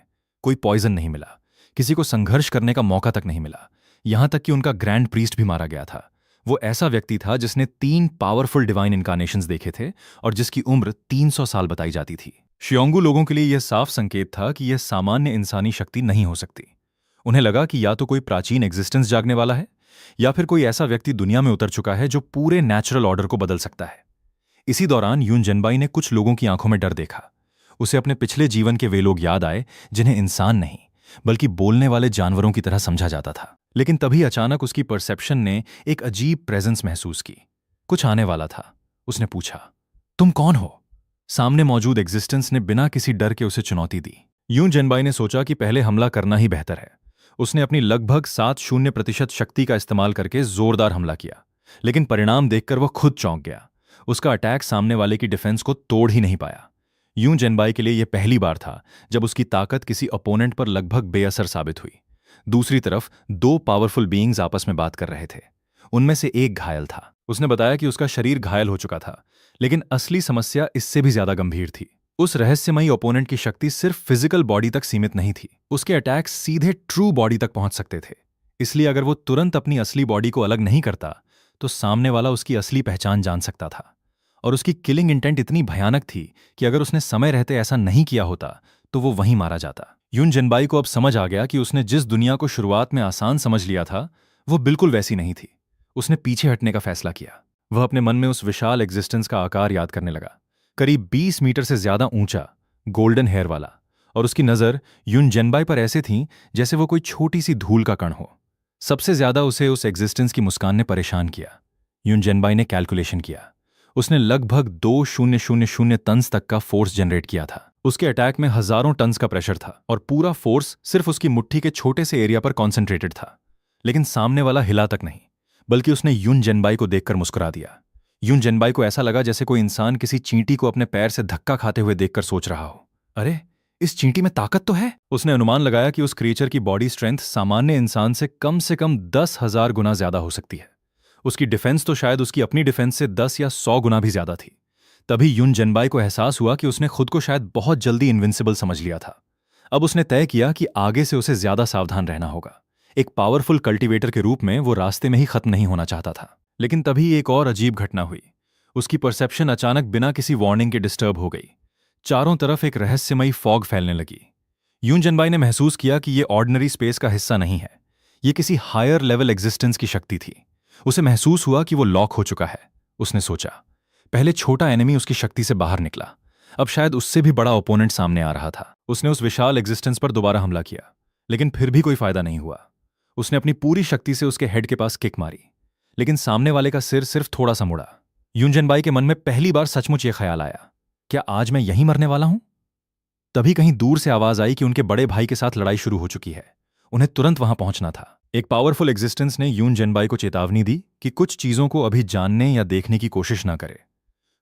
S1: कोई पॉइजन नहीं मिला, किसी को संघर्ष करने का मौका तक नहीं मिला। यहां तक कि उनका ग्रैंड प्रीस्ट भी मारा गया था। वो ऐसा व्यक्ति था जिसने 3 पावरफुल डिवाइन इनकारनेशंस देखे थे और जिसकी उम्र 300 साल बताई जाती थी। श्योंगू लोगों के लिए यह साफ संकेत था कि यह सामान्य इंसानी शक्ति नहीं हो सकती। उन्हें लगा कि या तो कोई प्राचीन एग्जिस्टेंस जागने वाला है, या फिर कोई ऐसा व्यक्ति दुनिया में उतर चुका है जो पूरे नेचुरल ऑर्डर को बदल सकता है। इसी दौरान यून जैनबाई ने कुछ लोगों की आंखों में डर देखा। उसे अपने पिछले जीवन के वे लोग याद आए जिन्हें इंसान नहीं बल्कि बोलने वाले जानवरों की तरह समझा जाता था। लेकिन तभी अचानक उसकी परसेप्शन ने एक अजीब प्रेजेंस महसूस की। कुछ आने वाला था। उसने पूछा, तुम कौन हो? सामने मौजूद एग्जिस्टेंस ने बिना किसी डर के उसे चुनौती दी। यून जैनबाई ने सोचा कि पहले हमला करना ही बेहतर है। उसने अपनी लगभग 70% शक्ति का इस्तेमाल करके जोरदार हमला किया, लेकिन परिणाम देखकर वह खुद चौंक गया। उसका अटैक सामने वाले की डिफेंस को तोड़ ही नहीं पाया। यून जैनबाई के लिए यह पहली बार था जब उसकी ताकत किसी ओपोनेंट पर लगभग बेअसर साबित हुई। दूसरी तरफ 2 पावरफुल बीइंग्स आपस में बात कर रहे थे। उनमें से एक घायल था। उसने बताया कि उसका शरीर घायल हो चुका था, लेकिन असली समस्या इससे भी ज्यादा गंभीर थी। उस रहस्यमयी ओपोनेंट की शक्ति सिर्फ फिजिकल बॉडी तक सीमित नहीं थी। उसके अटैक्स सीधे ट्रू बॉडी तक पहुंच सकते थे। इसलिए अगर वो तुरंत अपनी असली बॉडी को अलग नहीं करता तो सामने वाला उसकी असली पहचान जान सकता था। और उसकी किलिंग इंटेंट इतनी भयानक थी कि अगर उसने समय रहते ऐसा नहीं किया होता तो वो वहीं मारा जाता। यून जैनबाई को अब समझ आ गया कि उसने जिस दुनिया को शुरुआत में आसान समझ लिया था वो बिल्कुल वैसी नहीं थी। उसने पीछे हटने का फैसला किया। वह अपने मन में उस विशाल एग्जिस्टेंस का आकार याद करने लगा, करीब 20 मीटर से ज्यादा ऊंचा, गोल्डन हेयर वाला, और उसकी नजर यून जैनबाई पर ऐसे थी जैसे वो कोई छोटी सी धूल का कण हो। सबसे ज्यादा उसे उस एग्जिस्टेंस की मुस्कान ने परेशान किया। यून जैनबाई ने कैलकुलेशन किया। उसने लगभग 2000 टन्स तक का फोर्स जनरेट किया था। उसके अटैक में हजारों टन्स का प्रेशर था और पूरा फोर्स सिर्फ उसकी मुट्ठी के छोटे से एरिया पर कॉन्सेंट्रेटेड था। लेकिन सामने वाला हिला तक नहीं, बल्कि उसने यून जैनबाई को देखकर मुस्कुरा दिया। यून जैनबाई को ऐसा लगा जैसे कोई इंसान किसी चींटी को अपने पैर से धक्का खाते हुए देखकर सोच रहा हो, अरे इस चींटी में ताकत तो है। उसने अनुमान लगाया कि उस क्रिएचर की बॉडी स्ट्रेंथ सामान्य इंसान से कम 10,000 गुना ज्यादा हो सकती है। उसकी डिफेंस तो शायद उसकी अपनी डिफेंस से 10 या 100 गुना भी ज्यादा थी। तभी यून जैनबाई को एहसास हुआ कि उसने खुद को शायद बहुत जल्दी इनविंसिबल समझ लिया था। अब उसने तय किया कि आगे से उसे ज्यादा सावधान रहना होगा। एक पावरफुल कल्टीवेटर के रूप में वो रास्ते में ही खत्म नहीं होना चाहता था। लेकिन तभी एक और अजीब घटना हुई। उसकी परसेप्शन अचानक बिना किसी वार्निंग के डिस्टर्ब हो गई। चारों तरफ एक रहस्यमयी फॉग फैलने लगी। यून जैनबाई ने महसूस किया कि यह ऑर्डिनरी स्पेस का हिस्सा नहीं है, यह किसी हायर लेवल एग्जिस्टेंस की शक्ति थी। उसे महसूस हुआ कि वो लॉक हो चुका है। उसने सोचा, पहले छोटा एनिमी उसकी शक्ति से बाहर निकला, अब शायद उससे भी बड़ा ओपोनेंट सामने आ रहा था। उसने उस विशाल एग्जिस्टेंस पर दोबारा हमला किया, लेकिन फिर भी कोई फायदा नहीं हुआ। उसने अपनी पूरी शक्ति से उसके हेड के पास किक मारी, लेकिन सामने वाले का सिर सिर्फ थोड़ा सा मुड़ा। यून जैनबाई के मन में पहली बार सचमुच यह ख्याल आया, क्या आज मैं यहीं मरने वाला हूं? तभी कहीं दूर से आवाज आई कि उनके बड़े भाई के साथ लड़ाई शुरू हो चुकी है। उन्हें तुरंत वहां पहुंचना था। एक पावरफुल एग्जिस्टेंस ने यून जैनबाई को चेतावनी दी कि कुछ चीजों को अभी जानने या देखने की कोशिश ना करे।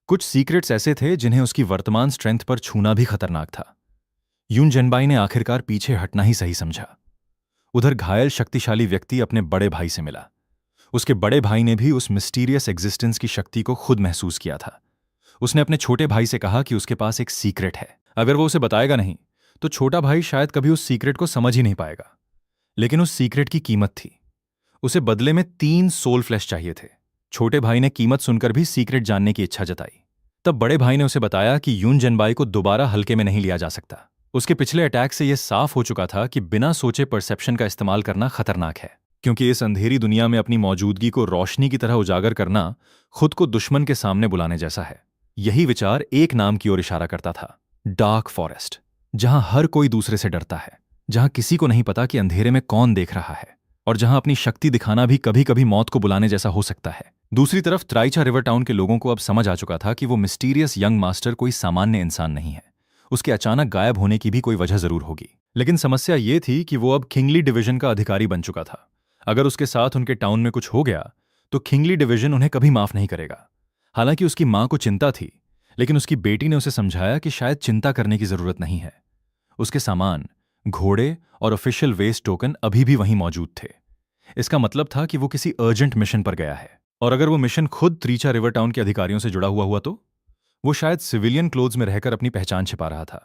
S1: कुछ सीक्रेट्स ऐसे थे जिन्हें उसकी वर्तमान स्ट्रेंथ पर छूना भी खतरनाक था। यून जैनबाई ने आखिरकार पीछे हटना ही सही समझा। उधर घायल शक्तिशाली व्यक्ति अपने बड़े भाई से मिला। उसके बड़े भाई ने भी उस मिस्टीरियस एग्जिस्टेंस की शक्ति को खुद महसूस किया था। उसने अपने छोटे भाई से कहा कि उसके पास एक सीक्रेट है, अगर वो उसे बताएगा नहीं तो छोटा भाई शायद कभी उस सीक्रेट को समझ ही नहीं पाएगा। लेकिन उस सीक्रेट की कीमत थी। उसे बदले में 3 सोल फ्लैश चाहिए थे। छोटे भाई ने कीमत सुनकर भी सीक्रेट जानने की इच्छा जताई। तब बड़े भाई ने उसे बताया कि यून जैनबाई को दोबारा हल्के में नहीं लिया जा सकता। उसके पिछले अटैक से यह साफ हो चुका था कि बिना सोचे परसेप्शन का इस्तेमाल करना खतरनाक है, क्योंकि इस अंधेरी दुनिया में अपनी मौजूदगी को रोशनी की तरह उजागर करना खुद को दुश्मन के सामने बुलाने जैसा है। यही विचार एक नाम की ओर इशारा करता था, डार्क फॉरेस्ट, जहां हर कोई दूसरे से डरता है, जहां किसी को नहीं पता कि अंधेरे में कौन देख रहा है, और जहां अपनी शक्ति दिखाना भी कभी कभी मौत को बुलाने जैसा हो सकता है। दूसरी तरफ त्राइचा रिवर टाउन के लोगों को अब समझ आ चुका था कि वो मिस्टीरियस यंग मास्टर कोई सामान्य इंसान नहीं है। उसके अचानक गायब होने की भी कोई वजह जरूर होगी। लेकिन समस्या ये थी कि वो अब किंगली डिवीजन का अधिकारी बन चुका था। अगर उसके साथ उनके टाउन में कुछ हो गया तो किंगली डिवीजन उन्हें कभी माफ नहीं करेगा। हालांकि उसकी मां को चिंता थी, लेकिन उसकी बेटी ने उसे समझाया कि शायद चिंता करने की जरूरत नहीं है। उसके सामान, घोड़े और ऑफिशियल वेस्ट टोकन अभी भी वहीं मौजूद थे। इसका मतलब था कि वो किसी अर्जेंट मिशन पर गया है, और अगर वो मिशन खुद त्रीचा रिवर टाउन के अधिकारियों से जुड़ा हुआ तो वो शायद सिविलियन क्लोथ्स में रहकर अपनी पहचान छिपा रहा था।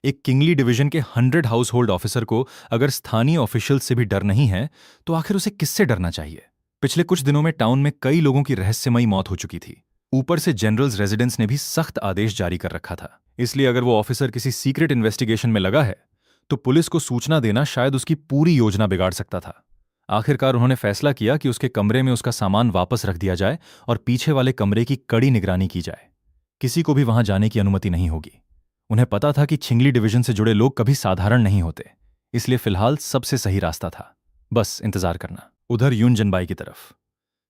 S1: एक किंगली डिवीजन के 100 हाउस होल्ड ऑफिसर को अगर स्थानीय ऑफिशियल से भी डर नहीं है तो आखिर उसे किससे डरना चाहिए? पिछले कुछ दिनों में टाउन में कई लोगों की रहस्यमयी मौत हो चुकी थी। ऊपर से जनरल्स रेजिडेंस ने भी सख्त आदेश जारी कर रखा था। इसलिए अगर वो ऑफिसर किसी सीक्रेट इन्वेस्टिगेशन में लगा है तो पुलिस को सूचना देना शायद उसकी पूरी योजना बिगाड़ सकता था। आखिरकार उन्होंने फैसला किया कि उसके कमरे में उसका सामान वापस रख दिया जाए और पीछे वाले कमरे की कड़ी निगरानी की जाए। किसी को भी वहां जाने की अनुमति नहीं होगी। उन्हें पता था कि छिंगली डिवीजन से जुड़े लोग कभी साधारण नहीं होते, इसलिए फिलहाल सबसे सही रास्ता था बस इंतजार करना। उधर यून जनबाई की तरफ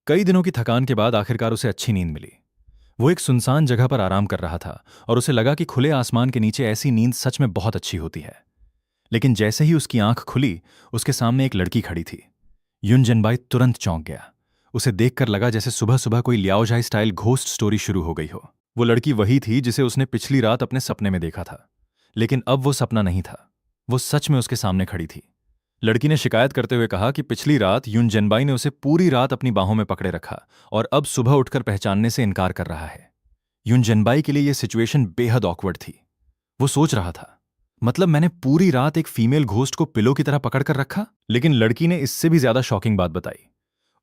S1: कई दिनों की थकान के बाद आखिरकार उसे अच्छी नींद मिली। वो एक सुनसान जगह पर आराम कर रहा था और उसे लगा कि खुले आसमान के नीचे ऐसी नींद सच में बहुत अच्छी होती है। लेकिन जैसे ही उसकी आंख खुली, उसके सामने एक लड़की खड़ी थी। यून जनबाई तुरंत चौंक गया। उसे देखकर लगा जैसे सुबह सुबह कोई लियाओजाई स्टाइल घोस्ट स्टोरी शुरू हो गई हो। वो लड़की वही थी जिसे उसने पिछली रात अपने सपने में देखा था, लेकिन अब वो सपना नहीं था, वो सच में उसके सामने खड़ी थी। लड़की ने शिकायत करते हुए कहा कि पिछली रात यून जनबाई ने उसे पूरी रात अपनी बाहों में पकड़े रखा और अब सुबह उठकर पहचानने से इनकार कर रहा है। यून जनबाई के लिए यह सिचुएशन बेहद ऑकवर्ड थी। वो सोच रहा था, मतलब मैंने पूरी रात एक फीमेल घोस्ट को पिलो की तरह पकड़कर रखा? लेकिन लड़की ने इससे भी ज्यादा शॉकिंग बात बताई।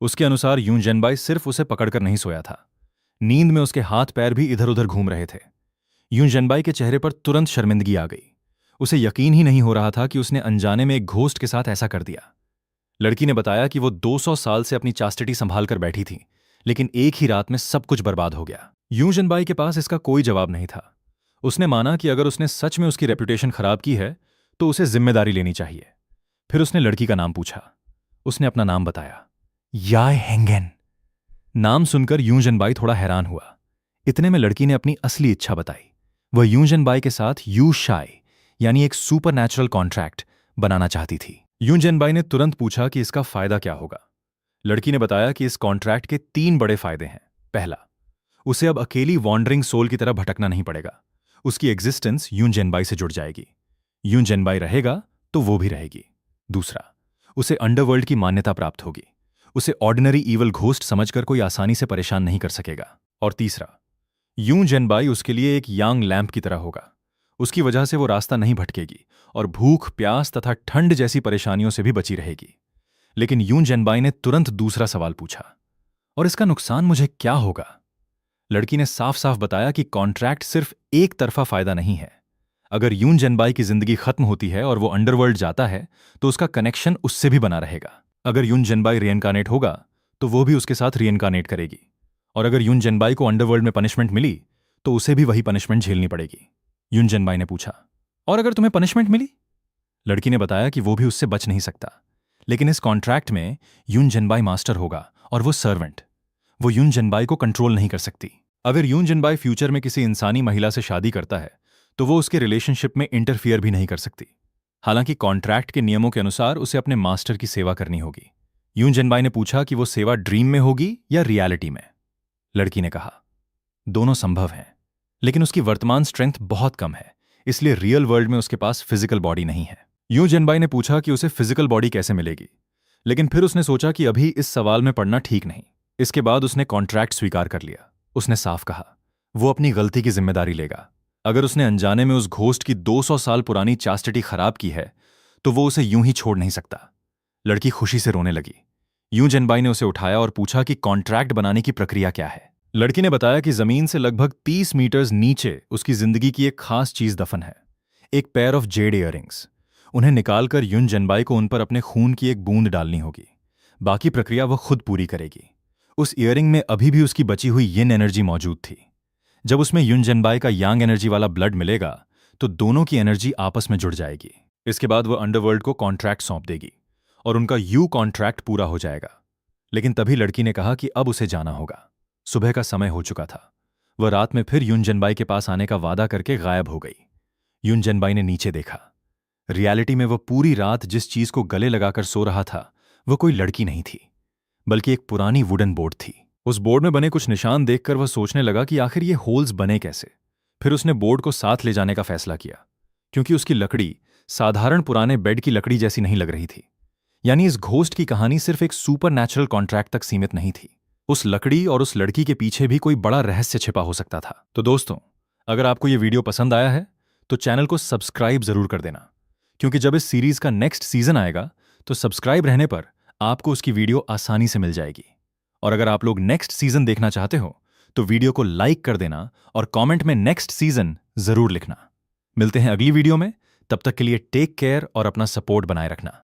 S1: उसके अनुसार यून जनबाई सिर्फ उसे पकड़कर नहीं सोया था, नींद में उसके हाथ पैर भी इधर उधर घूम रहे थे। यून जनबाई के चेहरे पर तुरंत शर्मिंदगी आ गई। उसे यकीन ही नहीं हो रहा था कि उसने अनजाने में एक घोस्ट के साथ ऐसा कर दिया। लड़की ने बताया कि वो 200 साल से अपनी चास्टिटी संभाल कर बैठी थी, लेकिन एक ही रात में सब कुछ बर्बाद हो गया। यून जनबाई के पास इसका कोई जवाब नहीं था। उसने माना कि अगर उसने सच में उसकी रेपुटेशन खराब की है तो उसे जिम्मेदारी लेनी चाहिए। फिर उसने लड़की का नाम पूछा। उसने अपना नाम बताया, याय हेंगेन। नाम सुनकर यून जनबाई थोड़ा हैरान हुआ। इतने में लड़की ने अपनी असली इच्छा बताई। वह यून जनबाई के साथ यू शाई यानी एक सुपरनैचुरल कॉन्ट्रैक्ट बनाना चाहती थी। यून जनबाई ने तुरंत पूछा कि इसका फायदा क्या होगा। लड़की ने बताया कि इस कॉन्ट्रैक्ट के 3 बड़े फायदे हैं। पहला, उसे अब अकेली वॉन्डरिंग सोल की तरह भटकना नहीं पड़ेगा। उसकी एग्जिस्टेंस यून जनबाई से जुड़ जाएगी। यून जनबाई रहेगा तो वो भी रहेगी। दूसरा, उसे अंडरवर्ल्ड की मान्यता प्राप्त होगी। उसे ऑर्डिनरी ईवल घोस्ट समझकर कोई आसानी से परेशान नहीं कर सकेगा। और तीसरा, यून जनबाई उसके लिए एक यांग लैंप की तरह होगा। उसकी वजह से वो रास्ता नहीं भटकेगी और भूख, प्यास तथा ठंड जैसी परेशानियों से भी बची रहेगी। लेकिन यून जनबाई ने तुरंत दूसरा सवाल पूछा, और इसका नुकसान मुझे क्या होगा? लड़की ने साफ साफ बताया कि कॉन्ट्रैक्ट सिर्फ एक तरफा फायदा नहीं है। अगर यून जनबाई की जिंदगी खत्म होती है और वो अंडरवर्ल्ड जाता है तो उसका कनेक्शन उससे भी बना रहेगा। अगर यून जनबाई रीइनकार्नेट होगा तो वो भी उसके साथ रीइनकार्नेट करेगी, और अगर यून जनबाई को अंडरवर्ल्ड में पनिशमेंट मिली तो उसे भी वही पनिशमेंट झेलनी पड़ेगी। यून जनबाई ने पूछा, और अगर तुम्हें पनिशमेंट मिली? लड़की ने बताया कि वो भी उससे बच नहीं सकता, लेकिन इस कॉन्ट्रैक्ट में यून जनबाई मास्टर होगा और वो सर्वेंट। वो यून जनबाई को कंट्रोल नहीं कर सकती। अगर यून जनबाई फ्यूचर में किसी इंसानी महिला से शादी करता है तो वो उसके रिलेशनशिप में इंटरफियर भी नहीं कर सकती। हालांकि कॉन्ट्रैक्ट के नियमों के अनुसार उसे अपने मास्टर की सेवा करनी होगी। यून जनबाई ने पूछा कि वो सेवा ड्रीम में होगी या रियलिटी में। लड़की ने कहा, दोनों संभव हैं, लेकिन उसकी वर्तमान स्ट्रेंथ बहुत कम है, इसलिए रियल वर्ल्ड में उसके पास फिजिकल बॉडी नहीं है। यून जनबाई ने पूछा कि उसे फिजिकल बॉडी कैसे मिलेगी, लेकिन फिर उसने सोचा कि अभी इस सवाल में पड़ना ठीक नहीं। इसके बाद उसने कॉन्ट्रैक्ट स्वीकार कर लिया। उसने साफ कहा, वो अपनी गलती की जिम्मेदारी लेगा। अगर उसने अनजाने में उस घोस्ट की 200 साल पुरानी चास्टिटी खराब की है तो वो उसे यूं ही छोड़ नहीं सकता। लड़की खुशी से रोने लगी। यून जनबाई ने उसे उठाया और पूछा कि कॉन्ट्रैक्ट बनाने की प्रक्रिया क्या है। लड़की ने बताया कि जमीन से लगभग 30 मीटर्स नीचे उसकी जिंदगी की एक खास चीज दफन है, एक पेयर ऑफ जेड इयररिंग्स। उन्हें निकालकर युन जनबाई को उन पर अपने खून की एक बूंद डालनी होगी। बाकी प्रक्रिया वो खुद पूरी करेगी। उस इयररिंग में अभी भी उसकी बची हुई यिन एनर्जी मौजूद थी। जब उसमें युन जनबाई का यांग एनर्जी वाला ब्लड मिलेगा तो दोनों की एनर्जी आपस में जुड़ जाएगी। इसके बाद वह अंडरवर्ल्ड को कॉन्ट्रैक्ट सौंप देगी और उनका यू कॉन्ट्रैक्ट पूरा हो जाएगा। लेकिन तभी लड़की ने कहा कि अब उसे जाना होगा। सुबह का समय हो चुका था। वह रात में फिर युन जनबाई के पास आने का वादा करके गायब हो गई। युन जनबाई ने नीचे देखा। रियलिटी में वह पूरी रात जिस चीज को गले लगाकर सो रहा था वह कोई लड़की नहीं थी, बल्कि एक पुरानी वुडन बोर्ड थी। उस बोर्ड में बने कुछ निशान देखकर वह सोचने लगा कि आखिर ये होल्स बने कैसे। फिर उसने बोर्ड को साथ ले जाने का फैसला किया, क्योंकि उसकी लकड़ी साधारण पुराने बेड की लकड़ी जैसी नहीं लग रही थी। यानी इस घोस्ट की कहानी सिर्फ एक सुपर नेचुरल कॉन्ट्रैक्ट तक सीमित नहीं थी। उस लकड़ी और उस लड़की के पीछे भी कोई बड़ा रहस्य छिपा हो सकता था। तो दोस्तों, अगर आपको ये वीडियो पसंद आया है तो चैनल को सब्सक्राइब जरूर कर देना, क्योंकि जब इस सीरीज का नेक्स्ट सीजन आएगा तो सब्सक्राइब रहने पर आपको उसकी वीडियो आसानी से मिल जाएगी। और अगर आप लोग नेक्स्ट सीजन देखना चाहते हो तो वीडियो को लाइक कर देना और कमेंट में नेक्स्ट सीजन जरूर लिखना। मिलते हैं अगली वीडियो में। तब तक के लिए टेक केयर और अपना सपोर्ट बनाए रखना।